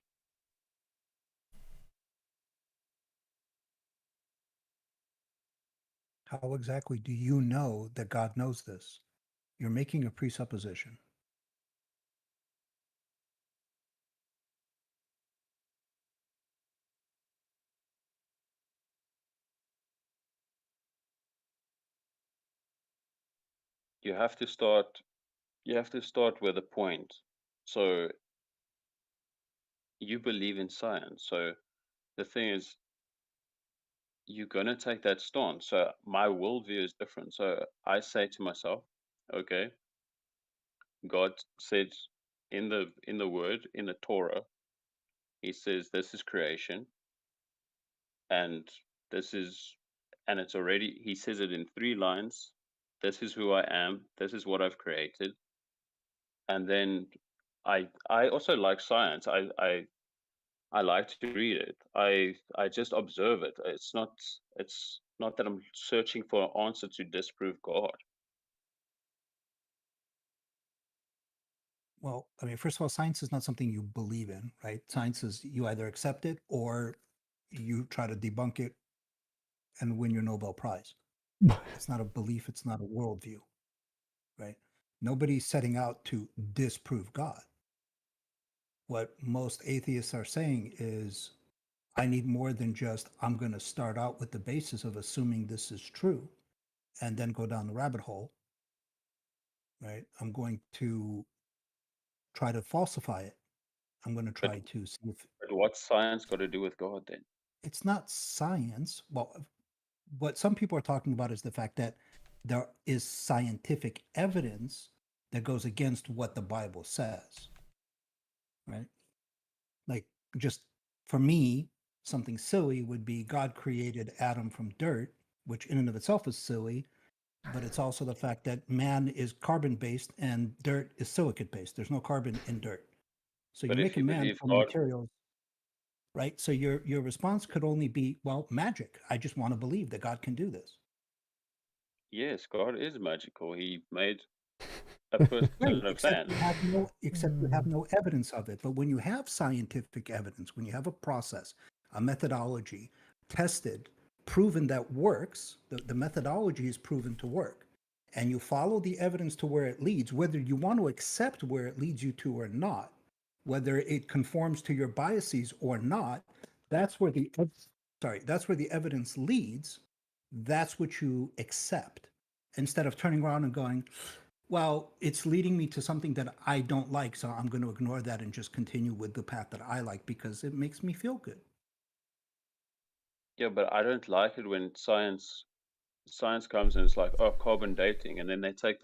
How exactly do you know that God knows this? You're making a presupposition. you have to start with a point. So you believe in science. So the thing is, you're gonna take that stance. So my worldview is different. So I say to myself, okay, God said in the word, in the Torah, he says this is creation, and this is and it's already, he says it in 3 lines. This is who I am, this is what I've created. And then I also like science. I like to read it. I just observe it. It's not that I'm searching for an answer to disprove God. Well, I mean, first of all, science is not something you believe in, right? Science is you either accept it or you try to debunk it and win your Nobel Prize. It's not a belief, it's not a worldview, right? Nobody's setting out to disprove God. What most atheists are saying is, I need more than just, I'm going to start out with the basis of assuming this is true and then go down the rabbit hole, right? I'm going to try to falsify it. I'm going to try to see if But what's science got to do with God then? it's not science. Well, what some people are talking about is the fact that there is scientific evidence that goes against what the Bible says, right? Like, just for me, something silly would be God created Adam from dirt, which in and of itself is silly, but it's also the fact that man is carbon based and dirt is silicate based. There's no carbon in dirt. So you But make if a you man believe from God, materials, right? So your response could only be, well, magic. I just want to believe that God can do this. yes, God is magical. He made a person Right, and a plan. except you have no evidence of it. But when you have scientific evidence, when you have a process, a methodology tested, proven that works, the methodology is proven to work, and you follow the evidence to where it leads, whether you want to accept where it leads you to or not, whether it conforms to your biases or not, that's where that's where the evidence leads. That's what you accept, instead of turning around and going, well, it's leading me to something that I don't like, so I'm going to ignore that and just continue with the path that I like because it makes me feel good. Yeah, but I don't like it when science comes and it's like, oh, carbon dating, and then they take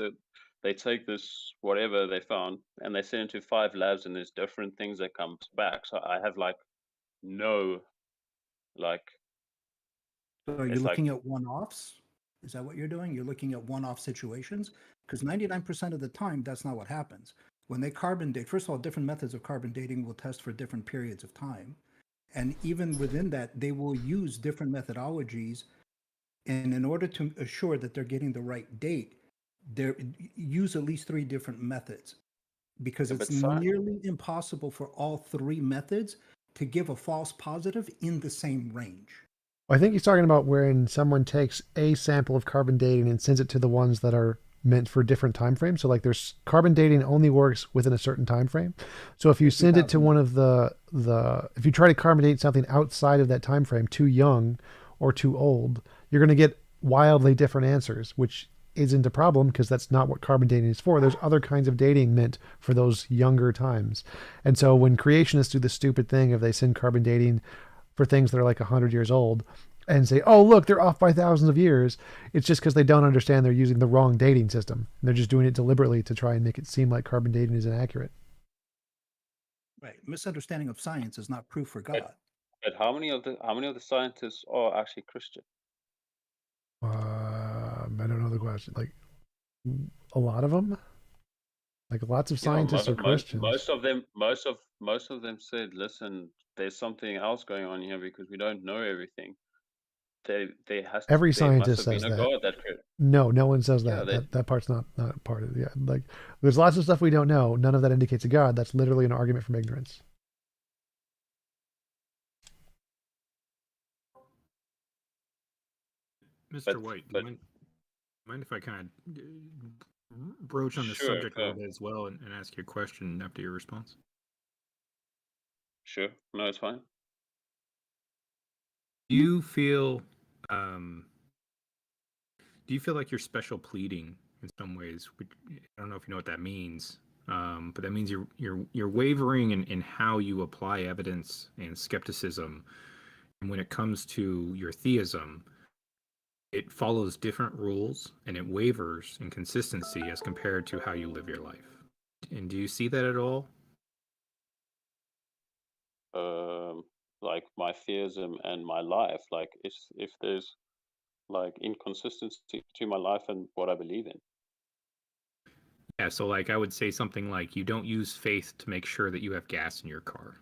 this whatever they found and they send it to 5 labs and there's different things that comes back. So I have like no, like, So are you it's like, looking at one-offs? Is that what you're doing? You're looking at one-off situations? Because 99% of the time, that's not what happens. When they carbon date, first of all, different methods of carbon dating will test for different periods of time. And even within that, they will use different methodologies. And in order to assure that they're getting the right date, they use at least 3 different methods, because yeah, it's but science, nearly impossible for all 3 methods to give a false positive in the same range. I think he's talking about when someone takes a sample of carbon dating and sends it to the ones that are meant for different time frames. So like there's carbon dating only works within a certain time frame. So if you send it to one of the if you try to carbon date something outside of that time frame, too young or too old, you're going to get wildly different answers, which isn't a problem because that's not what carbon dating is for. There's other kinds of dating meant for those younger times. And so when creationists do the stupid thing of they send carbon dating for things that are like 100 years old and say, oh, look, they're off by thousands of years, it's just because they don't understand they're using the wrong dating system. And they're just doing it deliberately to try and make it seem like carbon dating is inaccurate. Right. Misunderstanding of science is not proof for God. but how many of the scientists are actually Christian? I don't know the question. Like a lot of them? Like lots of Yeah, scientists are Christians. most of them said, listen, there's something else going on here because we don't know everything. There Every there must scientist have been says a that. God that could. No one says Yeah, that. That part's not part of it. Yeah, like there's lots of stuff we don't know. None of that indicates a God. That's literally an argument from ignorance. Mr. White, do you mind if I kind of broach on this Sure, subject a little bit as well and ask you a question after your response? Sure. No, it's fine. Do you feel like your special pleading in some ways. I don't know if you know what that means, but that means you're wavering in how you apply evidence and skepticism. And when it comes to your theism, it follows different rules and it wavers in consistency as compared to how you live your life. And do you see that at all? Like my theism and my life, like if there's like inconsistency to my life and what I believe in. Yeah, so like I would say something like you don't use faith to make sure that you have gas in your car.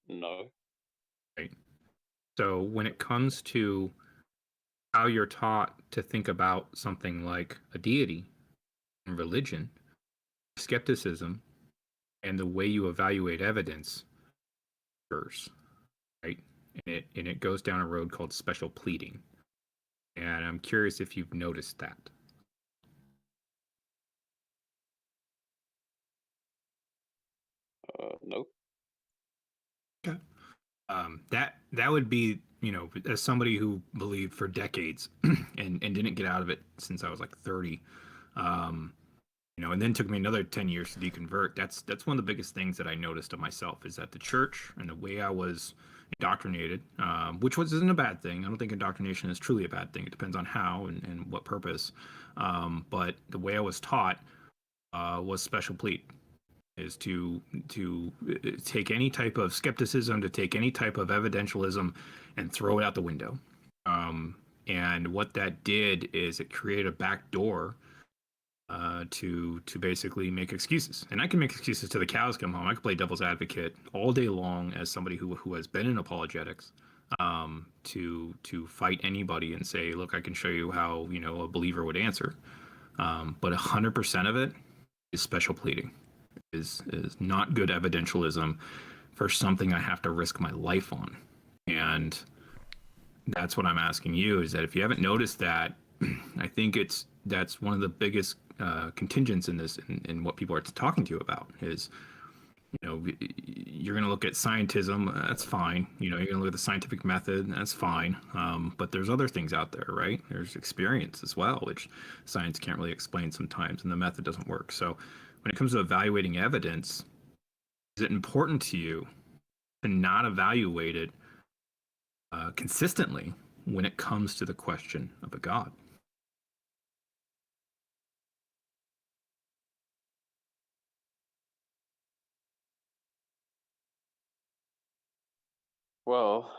No. Right. So when it comes to how you're taught to think about something like a deity and religion, skepticism, and the way you evaluate evidence, right? And it goes down a road called special pleading. And I'm curious if you've noticed that. Nope. Okay. That would be, you know, as somebody who believed for decades and didn't get out of it since I was like 30, you know, and then took me another 10 years to deconvert. That's one of the biggest things that I noticed of myself is that the church and the way I was indoctrinated, which isn't a bad thing. I don't think indoctrination is truly a bad thing. It depends on how and what purpose. But the way I was taught was special plead, is to take any type of skepticism, to take any type of evidentialism and throw it out the window. And what that did is it created a back door to basically make excuses. And I can make excuses till the cows come home. I can play devil's advocate all day long as somebody who has been in apologetics, to fight anybody and say, look, I can show you how, you know, a believer would answer. But 100% of it is special pleading, is not good evidentialism for something I have to risk my life on. And that's what I'm asking you, is that if you haven't noticed that, I think that's one of the biggest contingents in this, in what people are talking to you about is, you know, you're going to look at scientism, that's fine. You know, you're going to look at the scientific method, that's fine. But there's other things out there, right? There's experience as well, which science can't really explain sometimes, and the method doesn't work. So when it comes to evaluating evidence, is it important to you to not evaluate it consistently when it comes to the question of a God? Well,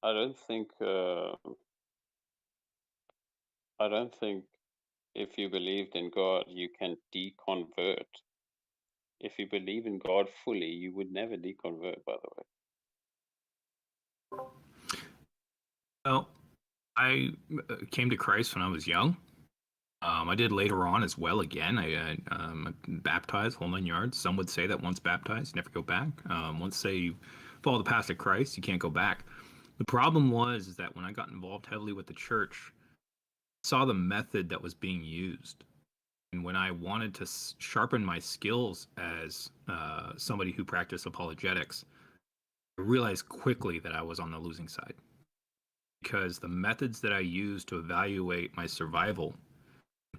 I don't think if you believed in God, you can deconvert. If you believe in God fully, you would never deconvert, by the way. Well, I came to Christ when I was young. I did later on as well again. I baptized, whole 9 yards. Some would say that once baptized, you never go back. Once say you follow the path of Christ, you can't go back. The problem was that when I got involved heavily with the church, I saw the method that was being used. And when I wanted to sharpen my skills as somebody who practiced apologetics, I realized quickly that I was on the losing side. Because the methods that I used to evaluate my survival,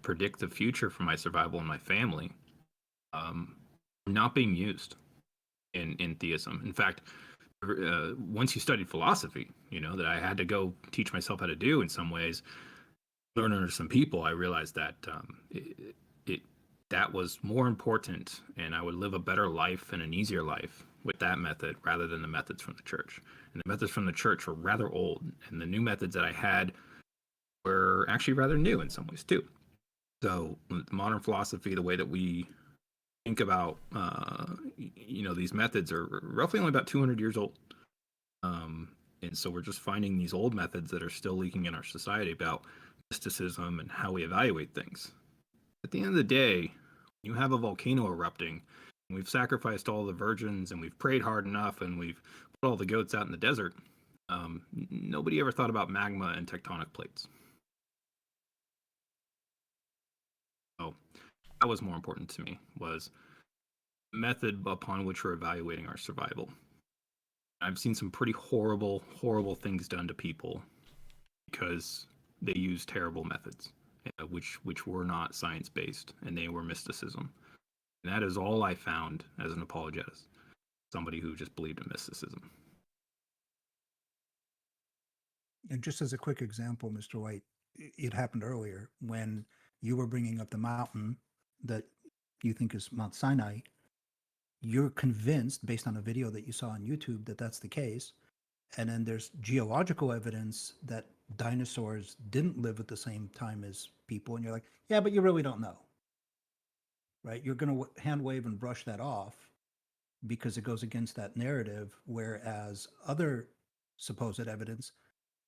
predict the future for my survival and my family, not being used in theism. In fact, once you studied philosophy, you know, that I had to go teach myself how to do in some ways, learn under some people, I realized that that was more important, and I would live a better life and an easier life with that method rather than the methods from the church. And the methods from the church were rather old, and the new methods that I had were actually rather new in some ways too. So modern philosophy, the way that we think about, you know, these methods are roughly only about 200 years old. And so we're just finding these old methods that are still leaking in our society about mysticism and how we evaluate things. At the end of the day, you have a volcano erupting, and we've sacrificed all the virgins, and we've prayed hard enough, and we've put all the goats out in the desert. Nobody ever thought about magma and tectonic plates. So that was more important to me, was the method upon which we're evaluating our survival. I've seen some pretty horrible things done to people because they used terrible methods, which were not science based, and they were mysticism. And that is all I found as an apologetist, somebody who just believed in mysticism. And just as a quick example, Mr. White, it happened earlier when you were bringing up the mountain that you think is Mount Sinai. You're convinced, based on a video that you saw on YouTube, that that's the case. And then there's geological evidence that dinosaurs didn't live at the same time as people. And you're like, yeah, but you really don't know. Right? You're going to hand wave and brush that off because it goes against that narrative, whereas other supposed evidence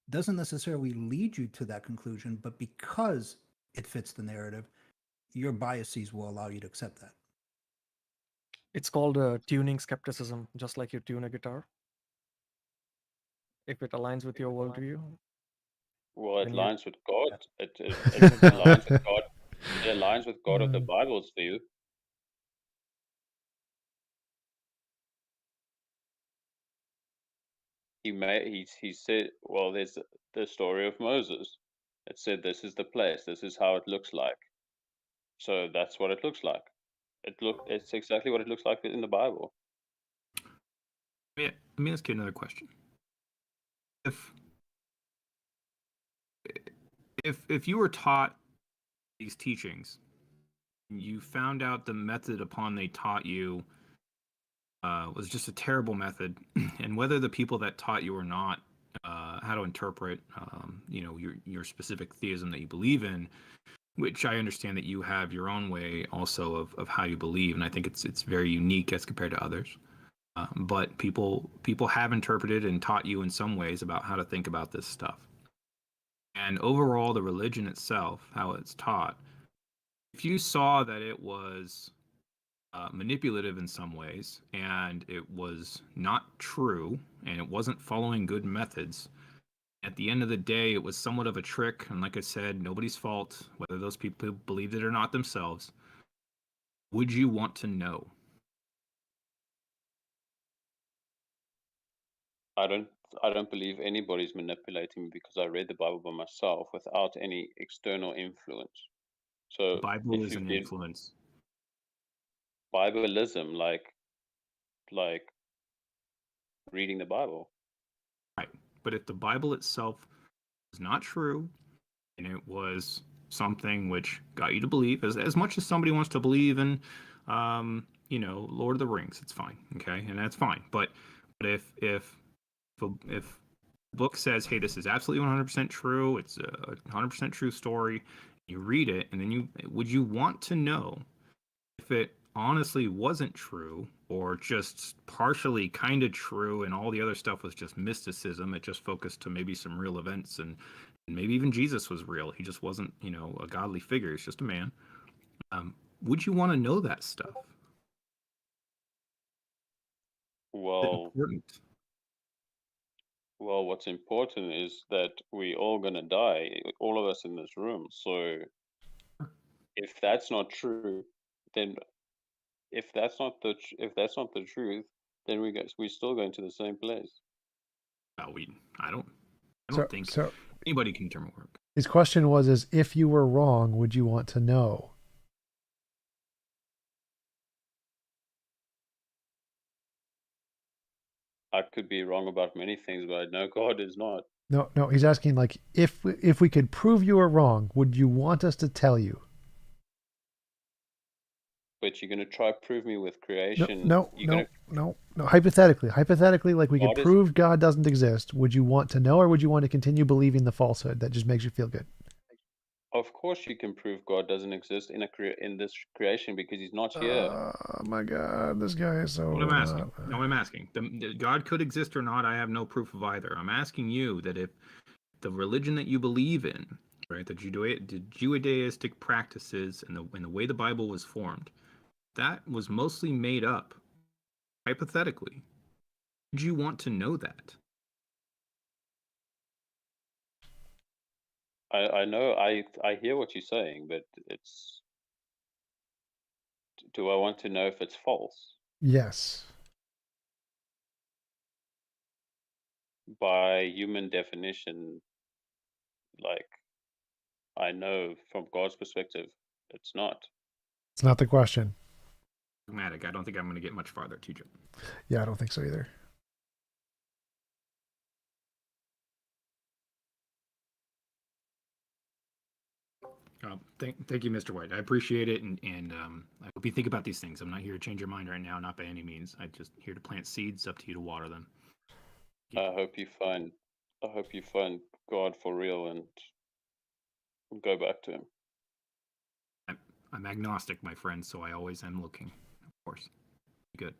doesn't necessarily lead you to that conclusion, but because it fits the narrative, your biases will allow you to accept that. It's called tuning skepticism, just like you tune a guitar. If it aligns with your worldview, Well, it then you aligns with God. It tune it down. aligns with God. It aligns with God of the Bible's view. He said, well, there's the story of Moses. It said this is the place, this is how it looks like. So that's what it looks like. It's exactly what it looks like in the Bible. Yeah, let me ask you another question. If you were taught these teachings, you found out the method upon they taught you was just a terrible method, and whether the people that taught you or not how to interpret your specific theism that you believe in, which I understand that you have your own way also of how you believe, and I think it's very unique as compared to others. But people have interpreted and taught you in some ways about how to think about this stuff. And overall, the religion itself, how it's taught, if you saw that it was manipulative in some ways, and it was not true, and it wasn't following good methods, at the end of the day, it was somewhat of a trick. And like I said, nobody's fault, whether those people believed it or not themselves. Would you want to know? I don't believe anybody's manipulating me because I read the Bible by myself without any external influence. So The Bible if is you an did influence. Bibleism, like reading the Bible. Right. But if the Bible itself is not true, and it was something which got you to believe, as much as somebody wants to believe in, Lord of the Rings, it's fine, okay, and that's fine. But if the book says, hey, this is absolutely 100% true, it's a 100% true story, you read it, and then would you want to know if it honestly wasn't true, or just partially kind of true, and all the other stuff was just mysticism? It just focused to maybe some real events, and maybe even Jesus was real. He just wasn't, a godly figure. He's just a man. Would you want to know that stuff? Well, important? Well, what's important is that we all gonna die, all of us in this room. So if that's not true, then if that's not the truth, then we're still going to the same place. I don't think So anybody can determine work. his question was, if you were wrong, would you want to know? I could be wrong about many things, but I know God is not. No, he's asking, like, if we could prove you were wrong, would you want us to tell you? But you're gonna try prove me with creation. No. Hypothetically, like, we could prove God doesn't exist. Would you want to know, or would you want to continue believing the falsehood that just makes you feel good? Of course, you can prove God doesn't exist in this creation because He's not here. Oh my God, this guy is so. What I'm asking. God could exist or not. I have no proof of either. I'm asking you that if the religion that you believe in, right, the Judaistic practices and the way the Bible was formed, that was mostly made up, hypothetically, would you want to know that? I know, I hear what you're saying, but do I want to know if it's false? Yes. By human definition, like, I know from God's perspective, it's not. It's not the question. Pragmatic. I don't think I'm going to get much farther, TJump. Yeah, I don't think so either. Thank you, Mr. White. I appreciate it, and I hope you think about these things. I'm not here to change your mind right now, not by any means. I'm just here to plant seeds. Up to you to water them. I hope you find God for real and go back to Him. I'm agnostic, my friend, so I always am looking. Of course. Good.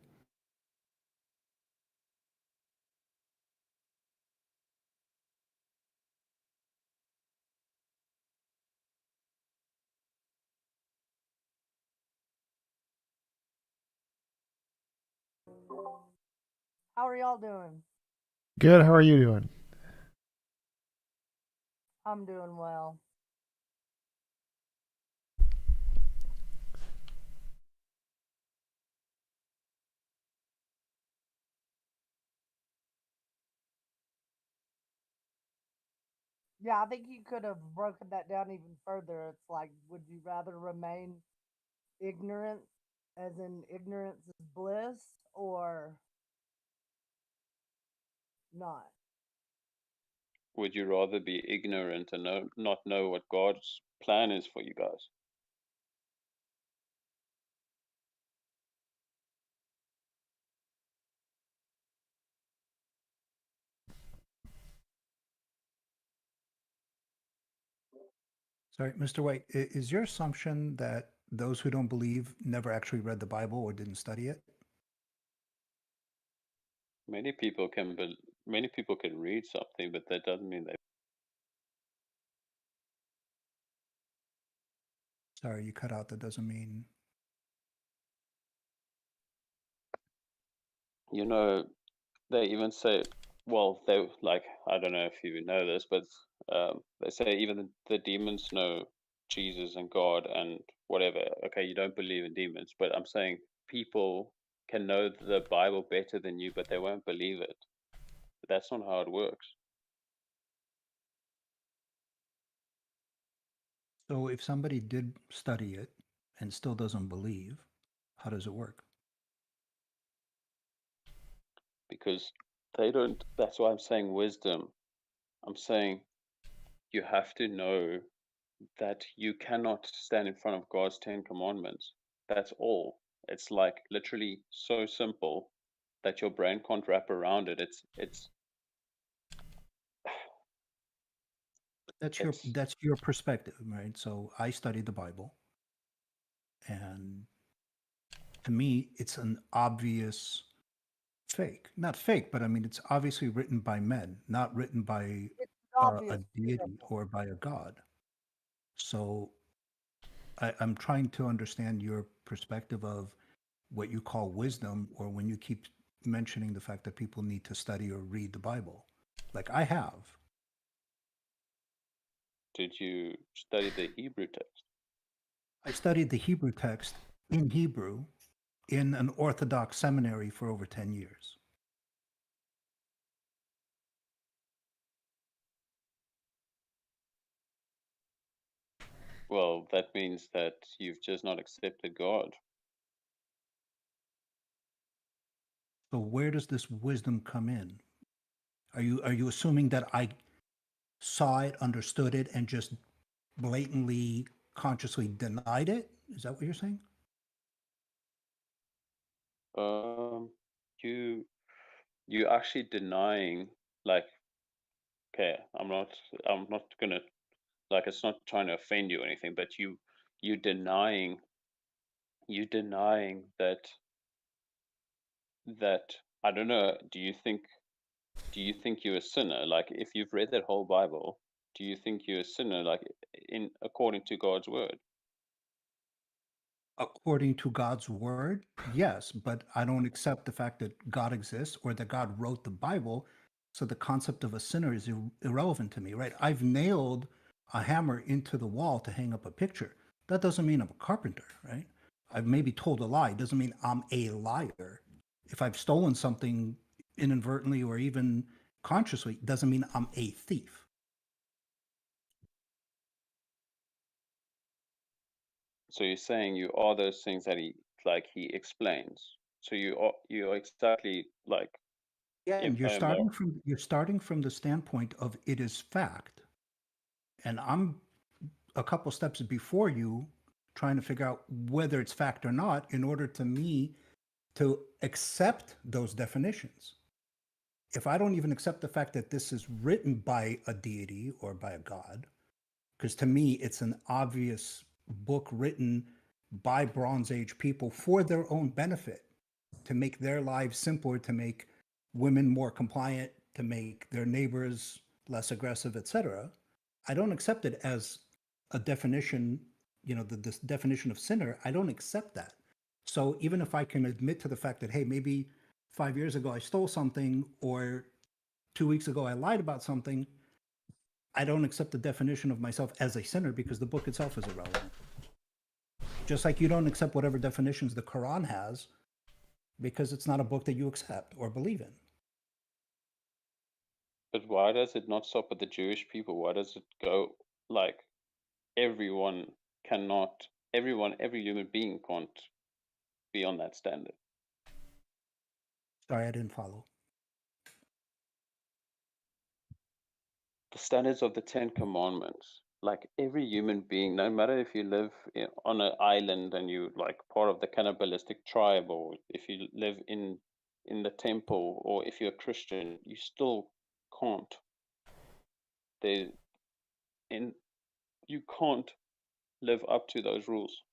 How are y'all doing? Good. How are you doing? I'm doing well. Yeah, I think you could have broken that down even further. It's like, would you rather remain ignorant, as in ignorance is bliss, or not? Would you rather be ignorant and not know what God's plan is for you guys? Sorry, Mr. White, is your assumption that those who don't believe never actually read the Bible or didn't study it? Many people can read something, but that doesn't mean they. Sorry, you cut out. That doesn't mean. You know, they even say, well, they like, I don't know if you know this, but they say even the demons know Jesus and God and whatever. Okay, you don't believe in demons, but I'm saying people can know the Bible better than you, but they won't believe it. But that's not how it works. So if somebody did study it and still doesn't believe, how does it work? Because they don't. That's why I'm saying wisdom. I'm saying you have to know that you cannot stand in front of God's 10 commandments. That's all. It's like literally so simple that your brain can't wrap around it. That's your perspective, right? So I studied the Bible, and to me, it's an obvious fake. Not fake, but I mean, it's obviously written by men, not written by a Obvious. deity or by a god. So I'm trying to understand your perspective of what you call wisdom, or when you keep mentioning the fact that people need to study or read the Bible. Like I have. Did you study the Hebrew text? I studied the Hebrew text in Hebrew in an Orthodox seminary for over 10 years. Well, that means that you've just not accepted God. So where does this wisdom come in? Are you assuming that I saw it, understood it, and just blatantly, consciously denied it? Is that what you're saying? You actually denying, like, okay, I'm not gonna, like, it's not trying to offend you or anything, but you denying that I don't know. Do you think you're a sinner? Like, if you've read that whole Bible, do you think you're a sinner? Like, in according to God's word? According to God's word, yes, but I don't accept the fact that God exists or that God wrote the Bible. So the concept of a sinner is irrelevant to me, right? I've nailed a hammer into the wall to hang up a picture. That doesn't mean I'm a carpenter, right? I've maybe told a lie. Doesn't mean I'm a liar. If I've stolen something inadvertently or even consciously, doesn't mean I'm a thief. So you're saying you are those things that he explains. So you're exactly like Again, if I'm a you're starting from the standpoint of it is fact, and I'm a couple steps before you, trying to figure out whether it's fact or not, in order to me to accept those definitions. If I don't even accept the fact that this is written by a deity or by a god, because to me it's an obvious book written by Bronze Age people for their own benefit, to make their lives simpler, to make women more compliant, to make their neighbors less aggressive, etc. I don't accept it as a definition, this definition of sinner. I don't accept that. So even if I can admit to the fact that, hey, maybe 5 years ago I stole something, or 2 weeks ago I lied about something, I don't accept the definition of myself as a sinner because the book itself is irrelevant. Just like you don't accept whatever definitions the Quran has because it's not a book that you accept or believe in. But why does it not stop at the Jewish people? Why does it go like everyone every human being can't be on that standard? Sorry, I didn't follow. The standards of the Ten Commandments. Like every human being, no matter if you live on an island and you like part of the cannibalistic tribe, or if you live in the temple, or if you're a Christian, you still can't. You can't live up to those rules.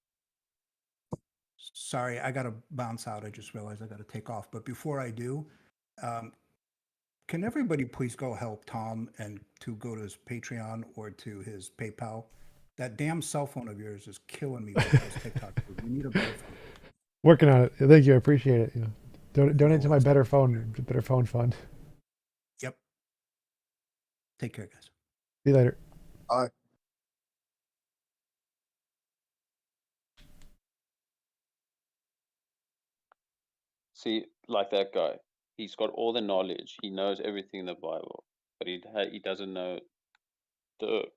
Sorry, I got to bounce out. I just realized I got to take off. But before I do, can everybody please go help Tom and to go to his Patreon or to his PayPal? That damn cell phone of yours is killing me with those TikToks. We need a better phone. Working on it. Thank you. I appreciate it. Donate to my better phone fund. Yep. Take care, guys. See you later. Bye. See, like that guy, he's got all the knowledge. He knows everything in the Bible, but he doesn't know the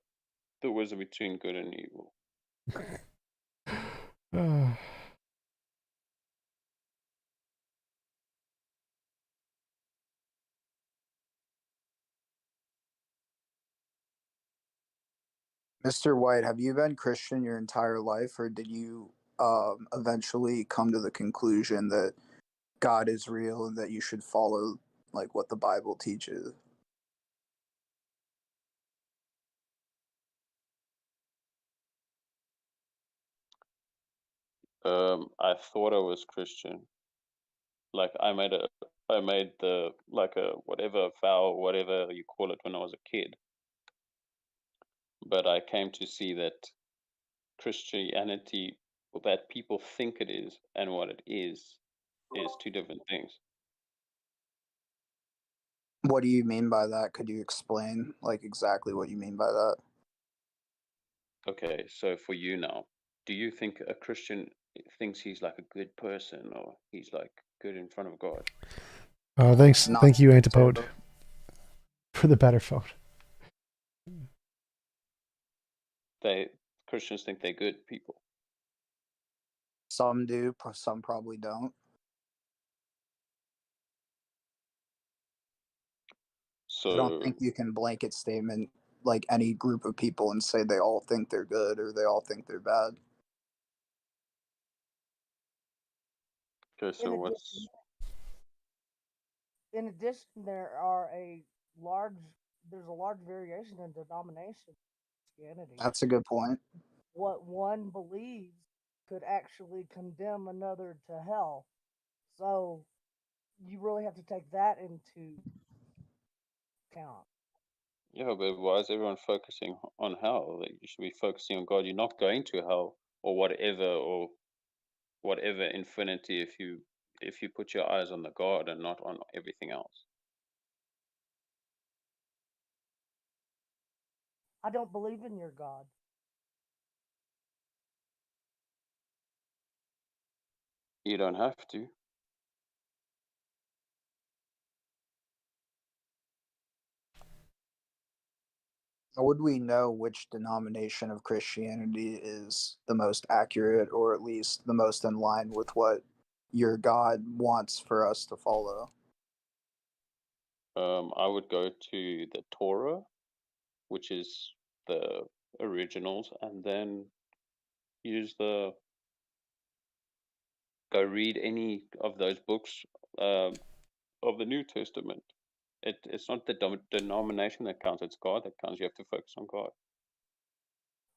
wisdom between good and evil. Mr. White, have you been Christian your entire life, or did you eventually come to the conclusion that God is real and that you should follow like what the Bible teaches? I thought I was Christian. Like I made the like a whatever vow, whatever you call it, when I was a kid. But I came to see that Christianity, that people think it is, and what it is two different things. What do you mean by that? Could you explain like exactly what you mean by that? Okay, so for you now, do you think a Christian thinks he's like a good person, or he's like good in front of God? Thank you, Antipode, for the better phone. Christians think they're good people. Some do, some probably don't. So I don't think you can blanket statement like any group of people and say they all think they're good or they all think they're bad. Okay, so In addition, there's a large variation in denomination of Christianity. That's a good point. What one believes could actually condemn another to hell. So you really have to take that into account. yeah, but why is everyone focusing on hell? Like, you should be focusing on God. You're not going to hell or whatever infinity if you put your eyes on the God and not on everything else. I don't believe in your God. You don't have to. How would we know which denomination of Christianity is the most accurate, or at least the most in line with what your God wants for us to follow? I would go to the Torah, which is the originals, and then use the go read any of those books of the New Testament. It's not the denomination that counts; it's God that counts. You have to focus on God.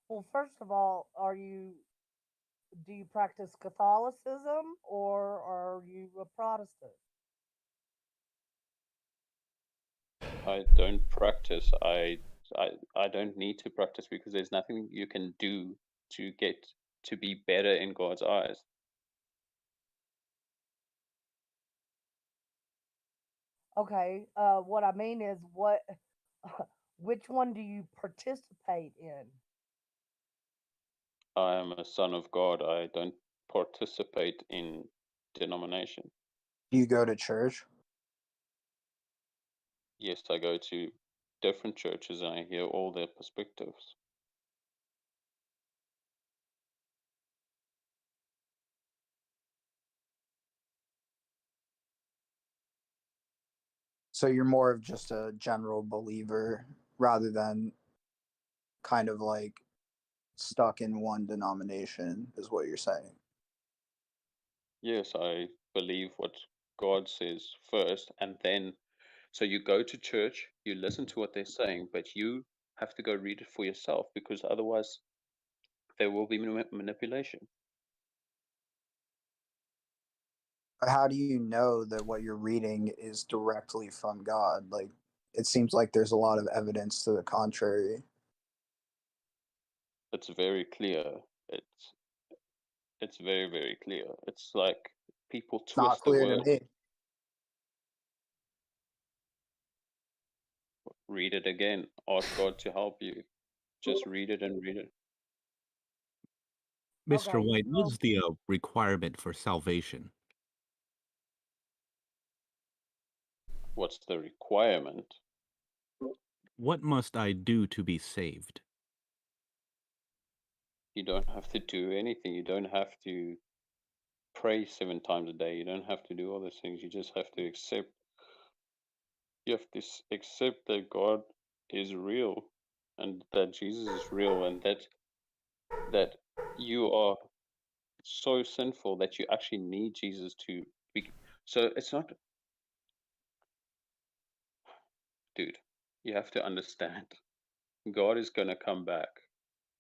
Well, first of all, do you practice Catholicism or are you a Protestant? I don't practice. I don't need to practice because there's nothing you can do to get to be better in God's eyes. Okay, what I mean is which one do you participate in? I am a son of God. I don't participate in denomination. Do you go to church? Yes, I go to different churches and I hear all their perspectives. So you're more of just a general believer rather than kind of like stuck in one denomination, is what you're saying. Yes, I believe what God says first, and then so you go to church, you listen to what they're saying, but you have to go read it for yourself because otherwise there will be manipulation. How do you know that what you're reading is directly from God? Like, it seems like there's a lot of evidence to the contrary. It's very clear. It's it's very, very clear. It's like people It's not twist the clear to word. me. Read it again. Ask God to help you. Just read it and read it. Mr. Okay, White, so what's the requirement for salvation? What's the requirement? What must I do to be saved? You don't have to do anything. You don't have to pray 7 times a day. You don't have to do all those things. You just have to accept. You have to accept that God is real, and that Jesus is real, and that you are so sinful that you actually need Jesus to be. So it's not, dude. You have to understand. God is gonna come back.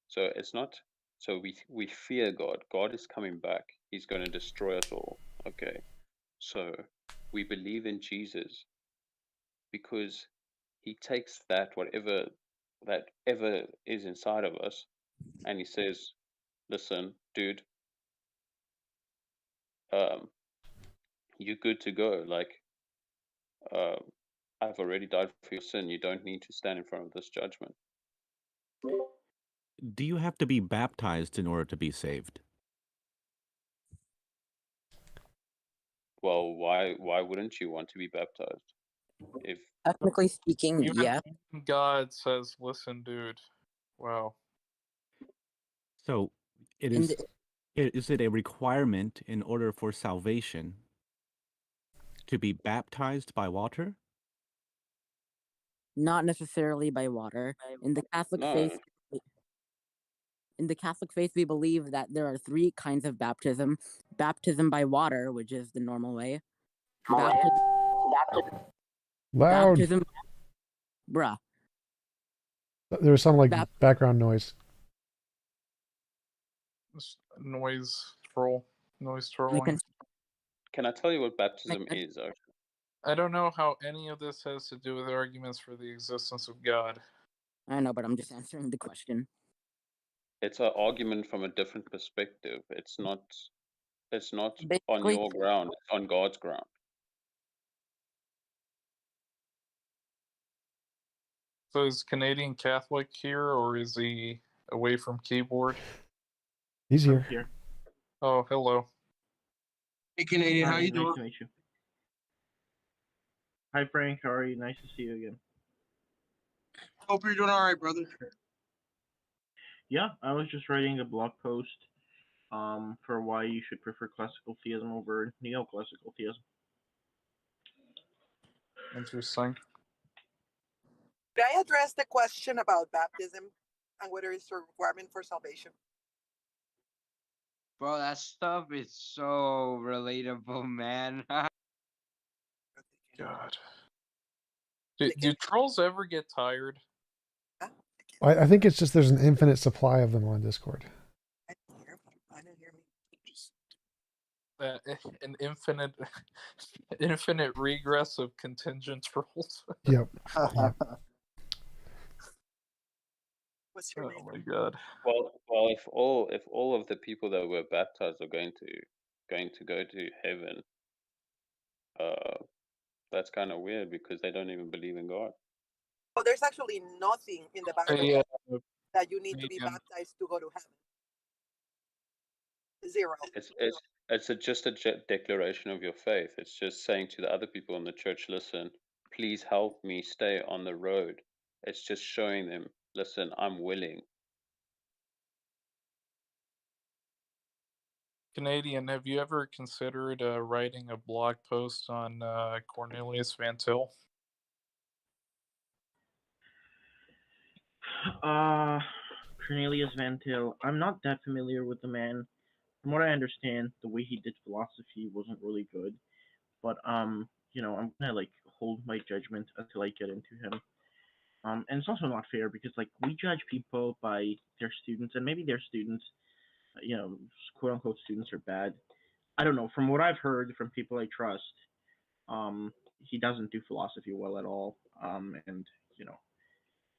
So it's not. So we fear God. God is coming back. He's gonna destroy us all. Okay. So we believe in Jesus because he takes that whatever that ever is inside of us, and he says, "Listen, dude, um, you're good to go. Like, uh, I've already died for your sin. You don't need to stand in front of this judgment." Do you have to be baptized in order to be saved? Well, why wouldn't you want to be baptized? If Technically speaking, Even yes. God says, "Listen, dude." Wow. So it In is, the, is it a requirement in order for salvation to be baptized by water? not necessarily by water. In the Catholic faith, no, in the Catholic faith, we believe that there are three kinds of baptism: baptism by water, which is the normal way; baptism, Loud. baptism, bruh, There was some like bap, background noise. Noise troll. Noise I trolling. can, can I tell you what I baptism can, is? Actually, I don't know how any of this has to do with arguments for the existence of God. I know, but I'm just answering the question. it's an argument from a different perspective. It's not. It's not on Basically, your ground. It's on God's ground. So is Canadian Catholic here, or is he away from keyboard? He's here. Oh, hello. Hey, Canadian, how Hi, you nice doing? to meet you. Hi, Frank. How are you? Nice to see you again. Hope you're doing all right, brother. Yeah, I was just writing a blog post for why you should prefer classical theism over neoclassical theism. Interesting. May I address the question about baptism and whether it's a requirement for salvation? Bro, that stuff is so relatable, man. God. Do trolls ever get tired? I think it's just there's an infinite supply of them on Discord. An infinite regress of contingent trolls. Yep. Yep. What's your Oh my god. Well, if all of the people that were baptized are going to go to heaven, that's kind of weird because they don't even believe in God. Oh, there's actually nothing in the Bible Hey, that you need to be Canadian. baptized to go to heaven. Zero. It's just a declaration of your faith. It's just saying to the other people in the church, listen, please help me stay on the road. It's just showing them, listen, I'm willing. Canadian, have you ever considered writing a blog post on Cornelius Van Til? Cornelius Van Til. I'm not that familiar with the man. From what I understand, the way he did philosophy wasn't really good. But I'm gonna like hold my judgment until I get into him. And it's also not fair because like we judge people by their students, and maybe their students, quote unquote students are bad. I don't know. From what I've heard from people I trust, he doesn't do philosophy well at all. And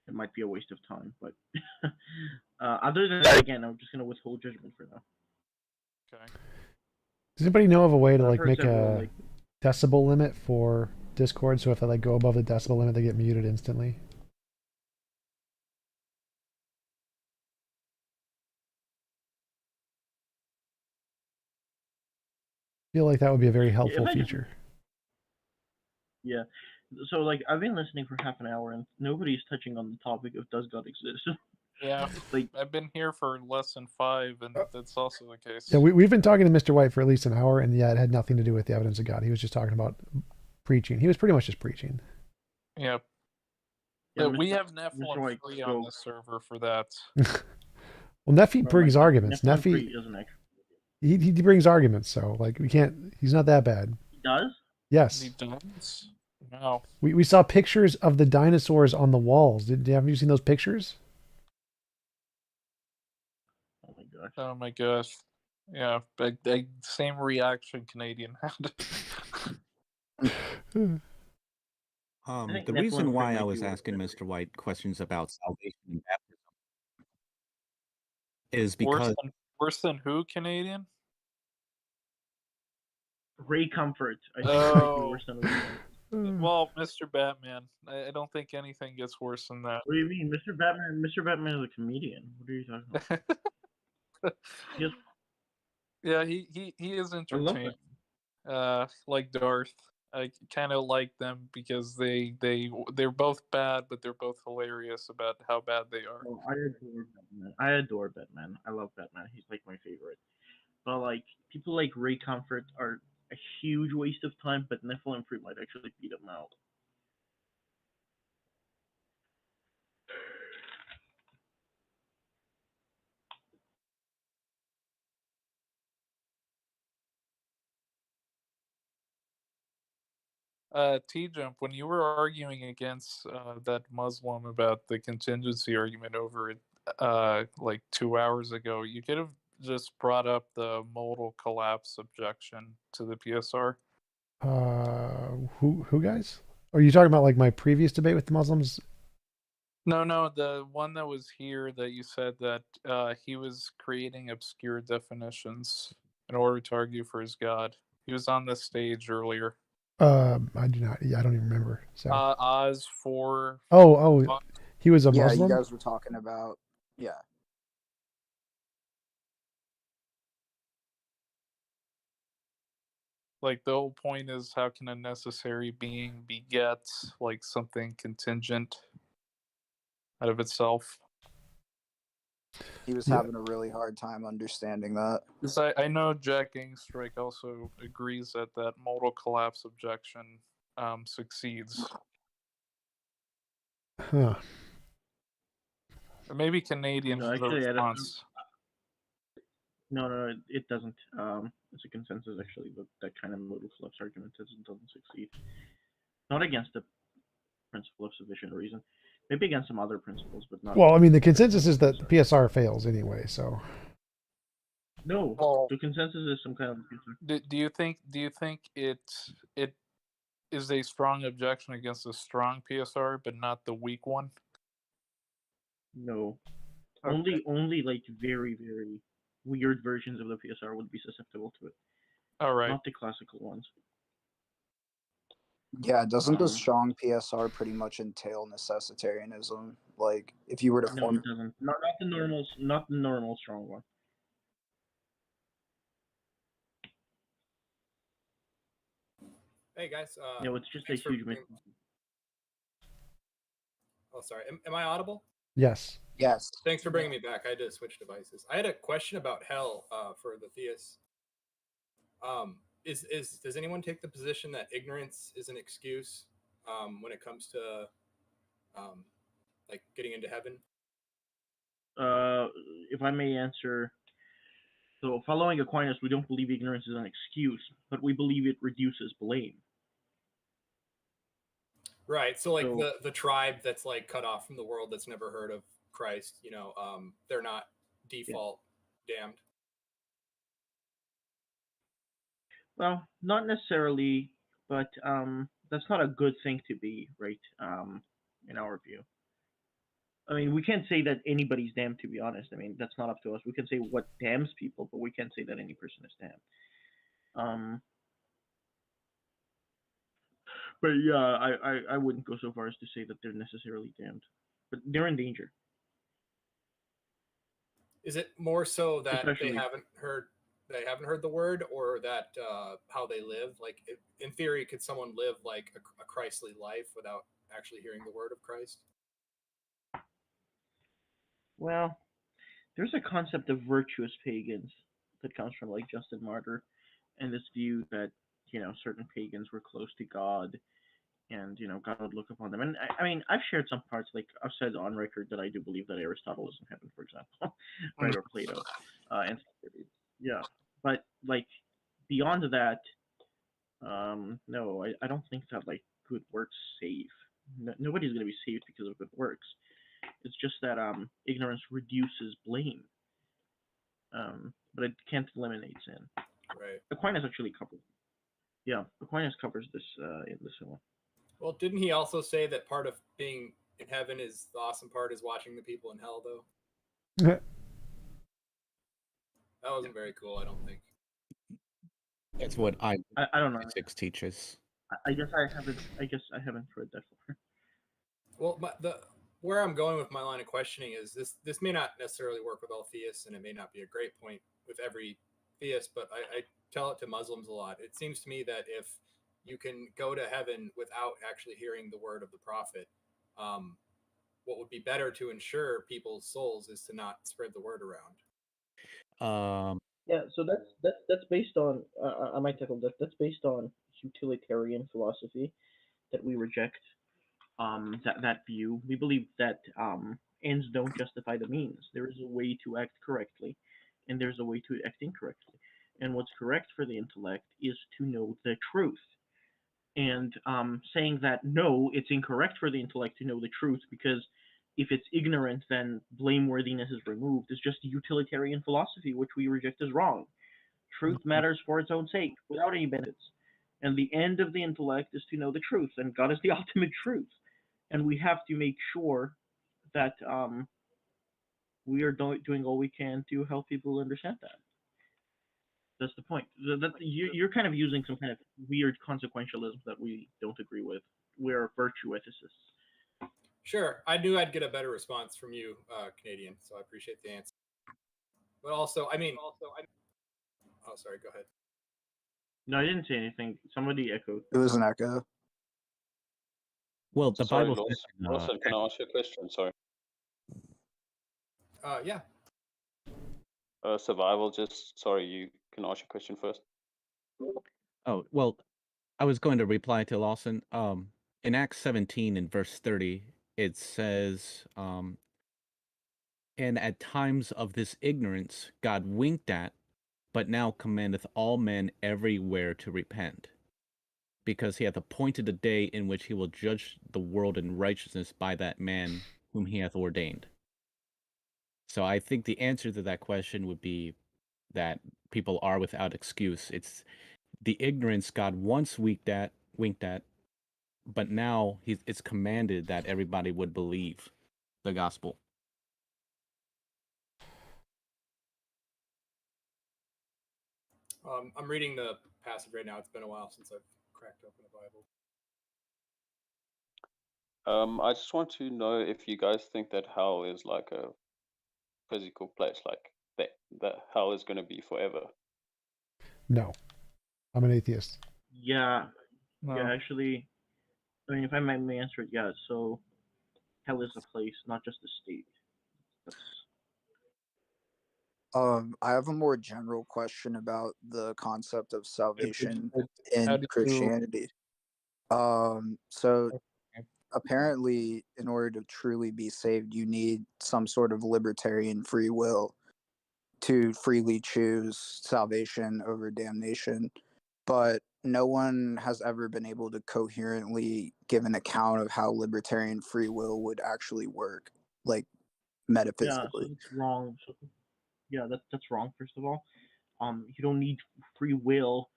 it might be a waste of time. But other than that, again, I'm just gonna withhold judgment for now. Okay. Does anybody know of a way to I've like heard make several, a like, decibel limit for Discord? So if they like go above the decibel limit, they get muted instantly. I feel like that would be a very helpful feature. Yeah. So like I've been listening for half an hour and nobody's touching on the topic of does God exist. Yeah, like I've been here for less than 5, and that's also the case. Yeah, we've been talking to Mr. White for at least an hour, and yeah, it had nothing to do with the evidence of God. He was just talking about preaching. He was pretty much just preaching. Yeah. Yeah, But we Mr. have Nephilim White free on the server for that. Well, Nephi brings God, arguments. Nephilim free Nephi, isn't actually. he brings arguments, so like we can't. He's not that bad. He does? Yes. He does? No. We saw pictures of the dinosaurs on the walls. Have you seen those pictures? Oh my gosh. Oh my gosh. Yeah, but same reaction Canadian had. The reason why I was asking Mr. White questions about salvation and baptism is because Worse than who, Canadian? Ray Comfort. I think Oh. worse than Ray Comfort. Well, Mr. Batman. I don't think anything gets worse than that. What do you mean, Mr. Batman? Mr. Batman is a comedian. What are you talking about? Yeah, he is entertaining. Like Darth. I kind of like them because they're both bad, but they're both hilarious about how bad they are. Oh, I adore Batman. I love Batman. He's like my favorite. But like people like Ray Comfort are a huge waste of time. But Nephilim Free might actually beat him out. TJump, when you were arguing against that Muslim about the contingency argument over like 2 hours ago, you could have just brought up the modal collapse objection to the PSR. Who guys? Are you talking about like my previous debate with the Muslims? No, the one that was here that you said that he was creating obscure definitions in order to argue for his God. He was on the stage earlier. I do not. Yeah, I don't even remember. So. Oz 4. Oh, he was a yeah, Muslim. you guys were talking about Like the whole point is, how can a necessary being beget like something contingent? out of itself. He was Yeah. having a really hard time understanding that. Because I know Jack Gangstrike also agrees that modal collapse objection succeeds. Huh. Or maybe Canadian No, has a actually, I don't. response. No, it doesn't. It's a consensus actually that kind of modal collapse argument doesn't succeed. Not against the principle of sufficient reason. Maybe against some other principles, but not. Well, I mean, the consensus is that the PSR fails anyway. So No, Well, the consensus is some kind of. Do you think it is a strong objection against a strong PSR, but not the weak one? No. Okay. Only like very weird versions of the PSR would be susceptible to it. All right. Not the classical ones. Yeah, doesn't the Um, strong PSR pretty much entail necessitarianism? Like, if you were to No, form, it doesn't. Not the normal strong one. Hey guys. No, it's just a thanks for huge. bringing- Oh, sorry. Am I audible? yes. yes, Thanks for bringing me back. I had to switch devices. I had a question about hell for the theists. Does anyone take the position that ignorance is an excuse when it comes to like getting into heaven? If I may answer. So, following Aquinas, we don't believe ignorance is an excuse, but we believe it reduces blame. Right. So like So- the tribe that's like cut off from the world that's never heard of Christ, they're not default damned. Well, not necessarily, but that's not a good thing to be, right? In our view. I mean, we can't say that anybody's damned, to be honest. I mean, that's not up to us. We can say what damns people, but we can't say that any person is damned. But yeah, I wouldn't go so far as to say that they're necessarily damned, but they're in danger. Is it more so that Especially- they haven't heard the word, or that how they live? Like, in theory, could someone live like a Christly life without actually hearing the word of Christ? Well, there's a concept of virtuous pagans that comes from like Justin Martyr, and this view that certain pagans were close to God, and God would look upon them. And I mean, I've shared some parts, like I've said on record that I do believe that Aristotle is in heaven, for example, right, or Plato, and yeah. But like beyond that, no, I don't think that like good works save. Nobody's gonna be saved because of good works. It's just that ignorance reduces blame, but it can't eliminate sin. Right. Aquinas actually covers. Yeah, Aquinas covers this in this one. Well, didn't he also say that part of being in heaven is the awesome part is watching the people in hell, though? That wasn't very cool, I don't think. That's what I don't know. physics teaches. I guess I haven't read that far. Well, where I'm going with my line of questioning is this may not necessarily work with all theists, and it may not be a great point with every theist, but I tell it to Muslims a lot. It seems to me that if you can go to heaven without actually hearing the word of the prophet, what would be better to ensure people's souls is to not spread the word around. Yeah, so that's based on I might tackle that. That's based on utilitarian philosophy that we reject. That view. We believe that ends don't justify the means. There is a way to act correctly, and there's a way to act incorrectly. And what's correct for the intellect is to know the truth. And saying that no, it's incorrect for the intellect to know the truth because if it's ignorant, then blameworthiness is removed. It's just utilitarian philosophy, which we reject as wrong. Truth matters for its own sake, without any benefits. And the end of the intellect is to know the truth, and God is the ultimate truth. And we have to make sure that we are doing all we can to help people understand that. That's the point. You're kind of using some kind of weird consequentialism that we don't agree with. We're virtue ethicists. Sure, I knew I'd get a better response from you, Canadian, so I appreciate the answer. But also, oh, sorry, go ahead. No, I didn't say anything. Somebody echoed. it was an echo. Well, the Sorry, Bible Lawson. says, Lawson, can I ask you a question? Sorry. Yeah. Survival. Just sorry, you can ask your question first. Oh, well, I was going to reply to Lawson. In Acts 17 in verse 30, it says, and at times of this ignorance God winked at, but now commandeth all men everywhere to repent, because he hath appointed a day in which he will judge the world in righteousness by that man whom he hath ordained. So I think the answer to that question would be that people are without excuse. It's the ignorance God once winked at, but now it's commanded that everybody would believe the gospel. I'm reading the passage right now. It's been a while since I've cracked open the Bible. I just want to know if you guys think that hell is like a physical place, like that hell is going to be forever. No, I'm an atheist. Yeah, No. yeah. Actually, I mean, if I may answer it, yeah. So, hell is a place, not just a state. That's I have a more general question about the concept of salvation How in do you? Christianity. So Okay. apparently, in order to truly be saved, you need some sort of libertarian free will to freely choose salvation over damnation. But no one has ever been able to coherently give an account of how libertarian free will would actually work, like yeah. metaphysically. So that's wrong. So, yeah, that's wrong. First of all, you don't need free will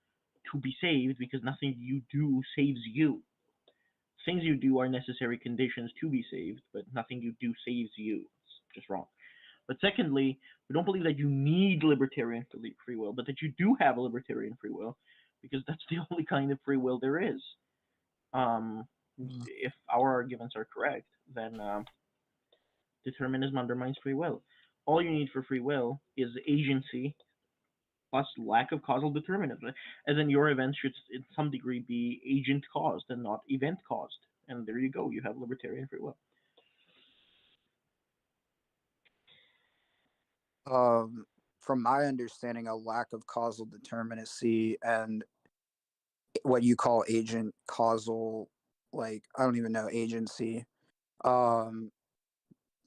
to be saved because nothing you do saves you. Things you do are necessary conditions to be saved, but nothing you do saves you. It's just wrong. But secondly, we don't believe that you need libertarian free will, but that you do have a libertarian free will, because that's the only kind of free will there is. If our arguments are correct, then determinism undermines free will. All you need for free will is agency plus lack of causal determinism. As in, your events should, in some degree, be agent caused and not event caused. And there you go, you have libertarian free will. From my understanding, a lack of causal determinacy and what you call agent causal, like I don't even know agency.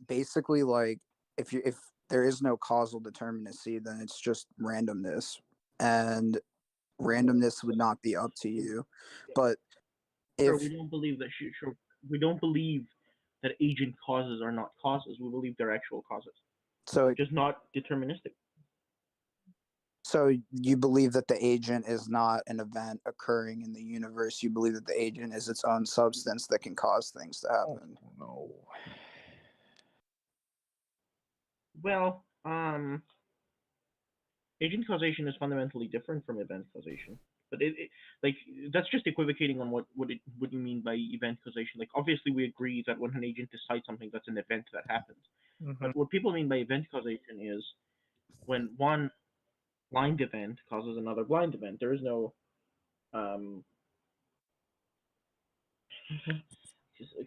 Basically, like if there is no causal determinacy, then it's just randomness, and randomness would not be up to you. But Sure, if we don't believe that. Sure, we don't believe that agent causes are not causes. We believe they're actual causes, so, just not deterministic. so you believe that the agent is not an event occurring in the universe. You believe that the agent is its own substance that can cause things to happen. No. Well, agent causation is fundamentally different from event causation, but like that's just equivocating on what you mean by event causation. Like obviously we agree that when an agent decides something, that's an event that happens. But what people mean by event causation is when one blind event causes another blind event. There is no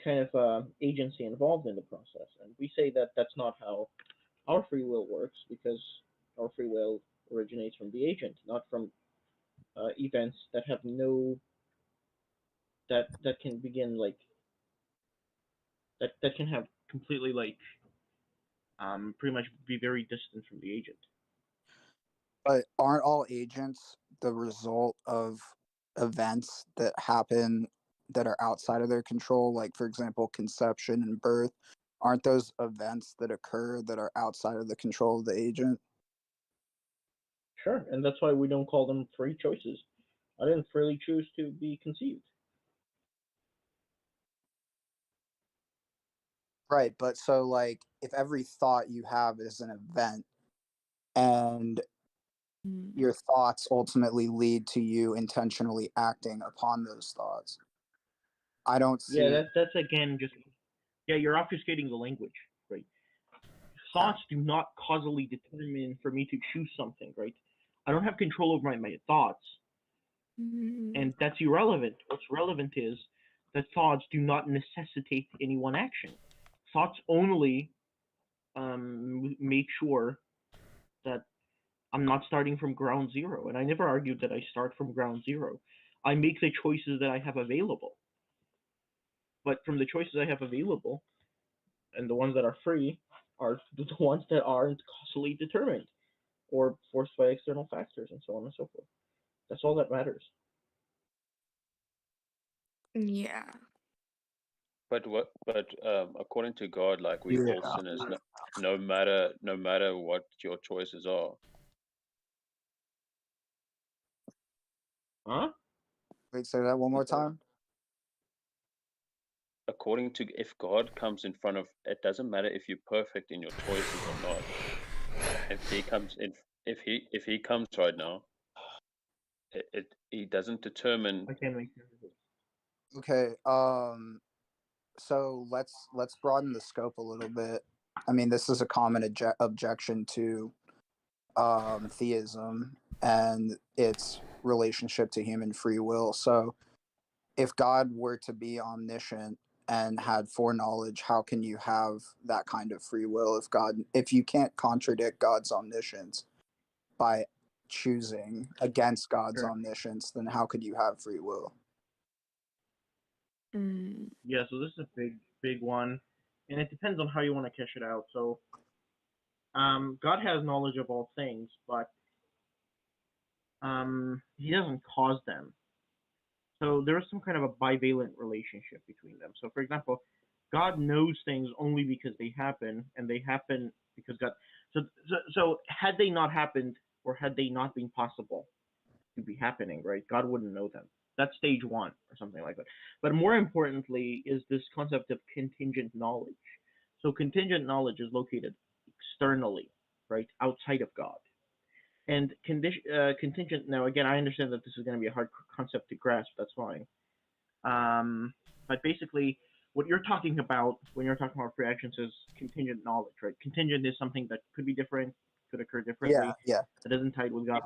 kind of agency involved in the process, and we say that that's not how our free will works, because our free will originates from the agent, not from events that have no that can begin like that can have completely like pretty much be very distant from the agent. But aren't all agents the result of events that happen that are outside of their control? Like, for example, conception and birth. Aren't those events that occur that are outside of the control of the agent? Sure, and that's why we don't call them free choices. I didn't freely choose to be conceived. Right. But so, like, if every thought you have is an event and your thoughts ultimately lead to you intentionally acting upon those thoughts, I don't Yeah, see. that's again just you're obfuscating the language, right? Thoughts do not causally determine for me to choose something, right? I don't have control over my thoughts, and that's irrelevant. What's relevant is that thoughts do not necessitate any one action. Thoughts only make sure that I'm not starting from ground zero. And I never argued that I start from ground zero. I make the choices that I have available. But from the choices I have available, and the ones that are free, are the ones that aren't causally determined or forced by external factors and so on and so forth. That's all that matters. Yeah. But according to God, like we all Yeah. sinners, no matter what your choices are. Huh? Wait, say that one more time. According to, if God comes in front of, it doesn't matter if you're perfect in your choices or not. If he comes in, if he comes right now, he doesn't determine. I can't make sense of it. Okay. So let's broaden the scope a little bit. I mean, this is a common objection to theism and its relationship to human free will. So, if God were to be omniscient and had foreknowledge, how can you have that kind of free will if you can't contradict God's omniscience by choosing against God's Sure. omniscience, then how could you have free will? Yeah, so this is a big one, and it depends on how you want to cash it out. So, God has knowledge of all things, but He doesn't cause them. So there is some kind of a bivalent relationship between them. So, for example, God knows things only because they happen, and they happen because God. So had they not happened, or had they not been possible to be happening, right? God wouldn't know them. That's stage one, or something like that. But more importantly, is this concept of contingent knowledge. So contingent knowledge is located externally, right, outside of God. And contingent. Now, again, I understand that this is going to be a hard concept to grasp. That's fine. But basically, what you're talking about when you're talking about free actions is contingent knowledge, right? Contingent is something that could be different, could occur differently. Yeah. That isn't tied with God.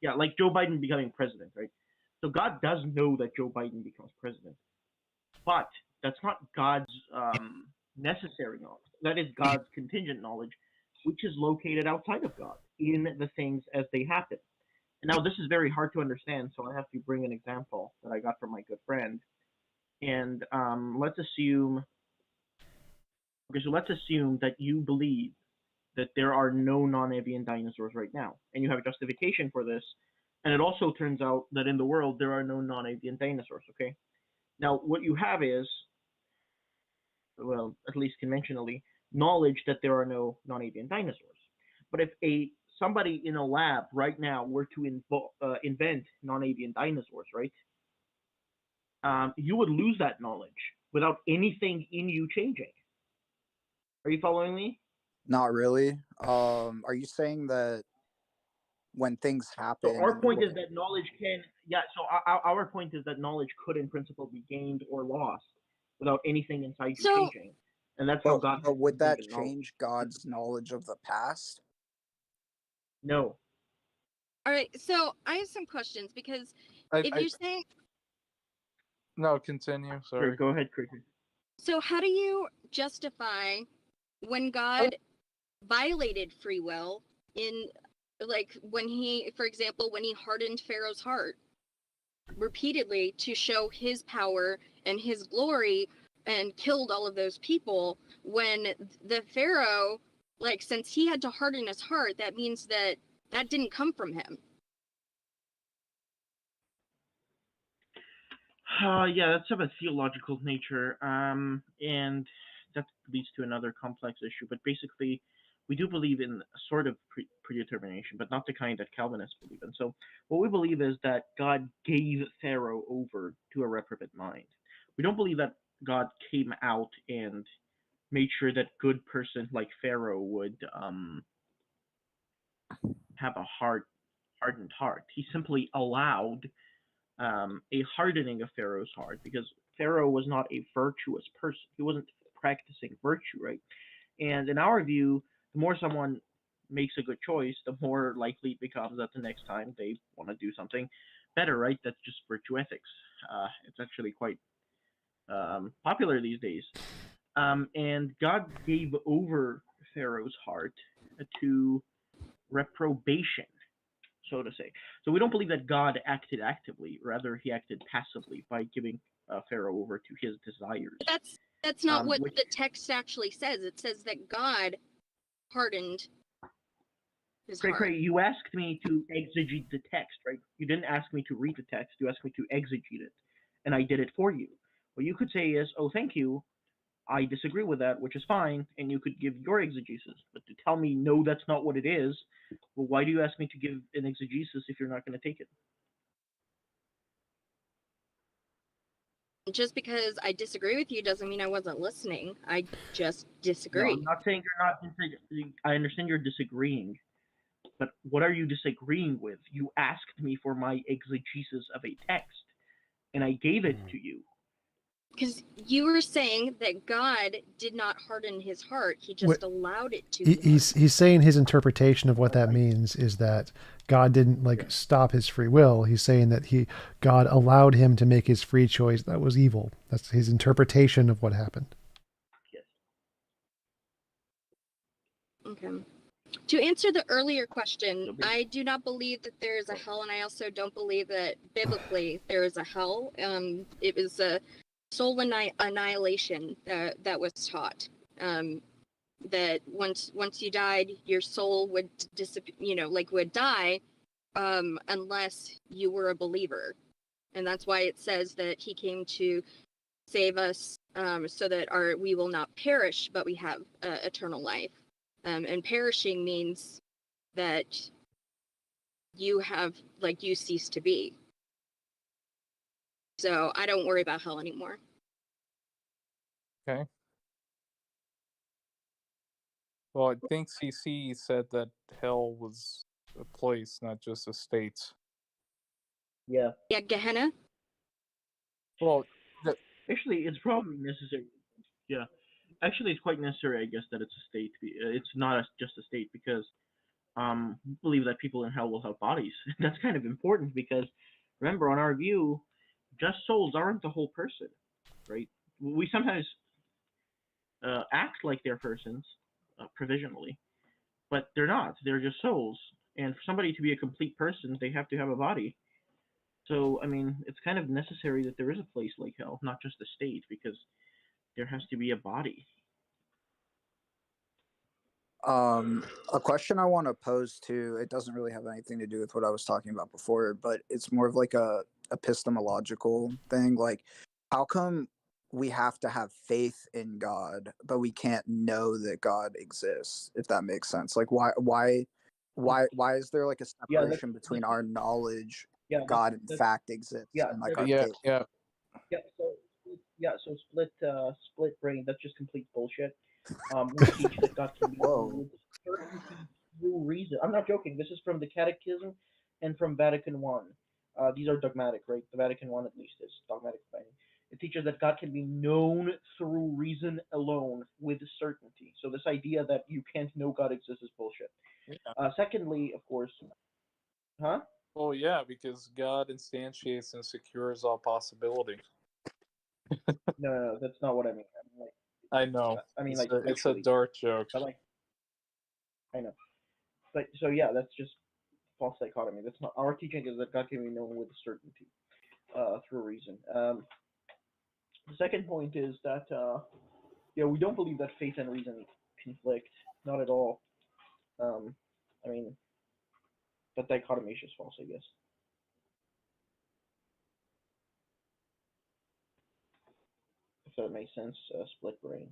Yeah, like Joe Biden becoming president, right? So God does know that Joe Biden becomes president, but that's not God's necessary knowledge. That is God's contingent knowledge, which is located outside of God in the things as they happen. And now this is very hard to understand, so I have to bring an example that I got from my good friend. And let's assume that you believe that there are no non-avian dinosaurs right now, and you have a justification for this. And it also turns out that in the world there are no non-avian dinosaurs. Okay, now what you have is, well, at least conventionally, knowledge that there are no non-avian dinosaurs. But if somebody in a lab right now were to invent non-avian dinosaurs, right? You would lose that knowledge without anything in you changing. Are you following me? Not really. Are you saying that when things happen? So our point is that knowledge can, yeah. So our point is that knowledge could, in principle, be gained or lost without anything inside you changing, and that's how God. But would that change God's knowledge of the past? No. All right, so I have some questions because if you're saying No, continue. Sorry. Go ahead, Cricket. so, how do you justify when God violated free will in, like, when he, for example, when he hardened Pharaoh's heart repeatedly to show his power and his glory and killed all of those people, when the Pharaoh, like, since he had to harden his heart, that means that didn't come from him. Yeah, that's of a theological nature, and that leads to another complex issue. But basically, we do believe in a sort of predetermination, but not the kind that Calvinists believe in. So what we believe is that God gave Pharaoh over to a reprobate mind. We don't believe that God came out and made sure that good person like Pharaoh would have a hardened heart. He simply allowed a hardening of Pharaoh's heart, because Pharaoh was not a virtuous person. He wasn't practicing virtue, right? And in our view, the more someone makes a good choice, the more likely it becomes that the next time they want to do something better, right? That's just virtue ethics. It's actually quite popular these days. And God gave over Pharaoh's heart to reprobation, so to say. So we don't believe that God acted actively; rather, he acted passively by giving Pharaoh over to his desires. That's not what Which, the text actually says. It says that God hardened his Cray, heart. you asked me to exegete the text, right? You didn't ask me to read the text. You asked me to exegete it, and I did it for you. What you could say is, "Oh, thank you. I disagree with that," which is fine, and you could give your exegesis. But to tell me, no, that's not what it is, well, why do you ask me to give an exegesis if you're not going to take it? Just because I disagree with you doesn't mean I wasn't listening. I just No, disagree. I'm not saying you're not disagreeing. I understand you're disagreeing, but what are you disagreeing with? You asked me for my exegesis of a text, and I gave it to you. Because you were saying that God did not harden his heart; he just What- allowed it to. He's saying his interpretation of what that means is that God didn't like stop his free will. He's saying that God allowed him to make his free choice. That was evil. That's his interpretation of what happened. Okay. To answer the earlier question, I do not believe that there is a hell, and I also don't believe that biblically there is a hell. It was a soul annihilation that was taught. That once you died, your soul would disappear. Would die, unless you were a believer, and that's why it says that he came to save us, so that we will not perish, but we have eternal life. And perishing means that you cease to be. So I don't worry about hell anymore. Okay. Well, I think CC said that hell was a place, not just a state. Yeah. Yeah, Gehenna. Well, actually, it's probably necessary. Yeah, actually, it's quite necessary, I guess, that it's a state. It's not just a state because we believe that people in hell will have bodies. That's kind of important because remember, on our view, just souls aren't the whole person, right? We sometimes act like they're persons provisionally, but they're not. They're just souls. And for somebody to be a complete person, they have to have a body. So, I mean, it's kind of necessary that there is a place like hell, not just a state, because there has to be a body. A question I want to pose to, it doesn't really have anything to do with what I was talking about before, but it's more of like a epistemological thing. Like, how come we have to have faith in God, but we can't know that God exists, if that makes sense? Like, why is there like a separation between our knowledge God in fact exists and like our faith? So split brain. That's just complete bullshit. We teach that God can be known with certainty through reason. I'm not joking. This is from the Catechism and from Vatican I. These are dogmatic, right? The Vatican I, at least, is dogmatic binding. It teaches that God can be known through reason alone with certainty. So this idea that you can't know God exists is bullshit. Secondly, of course, huh? Well, yeah, because God instantiates and secures all possibility. No, that's not what I mean. I know. I mean, It's a dark joke. But I know. But so yeah, that's just false dichotomy. That's not our teaching is that God can be known with certainty, through reason. The second point is that we don't believe that faith and reason conflict. Not at all. I mean, that dichotomy is just false, I guess. If that makes sense, split brain.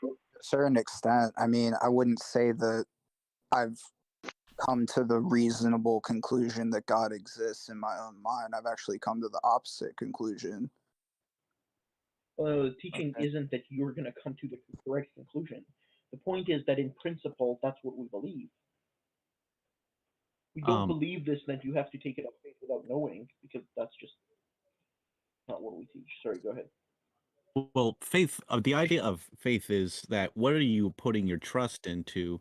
To a certain extent, I mean, I wouldn't say that I've come to the reasonable conclusion that God exists in my own mind. I've actually come to the opposite conclusion. Well, the teaching isn't that you're going to come to the correct conclusion. The point is that in principle, that's what we believe. We don't believe this that you have to take it on faith without knowing, because that's just not what we teach. Sorry, go ahead. Well, faith, the idea of faith is that what are you putting your trust into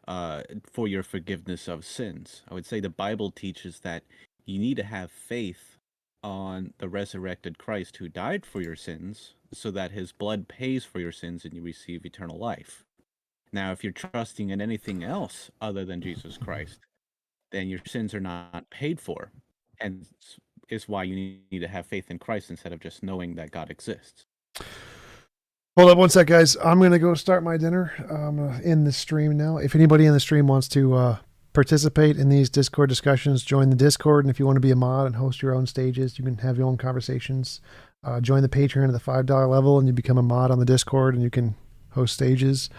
for your forgiveness of sins? I would say the Bible teaches that you need to have faith on the resurrected Christ who died for your sins so that his blood pays for your sins and you receive eternal life. Now, if you're trusting in anything else other than Jesus Christ, then your sins are not paid for. And is why you need to have faith in Christ instead of just knowing that God exists. Hold up one sec, guys. I'm going to go start my dinner in the stream now. If anybody in the stream wants to participate in these Discord discussions, join the Discord. And if you want to be a mod and host your own stages, you can have your own conversations. Join the Patreon at the $5 level and you become a mod on the Discord and you can host stages.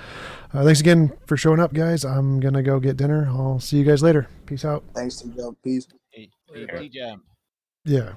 Thanks again for showing up, guys. I'm going to go get dinner. I'll see you guys later. Peace out. Thanks, TJump. Peace. Hey, TJump. Yeah.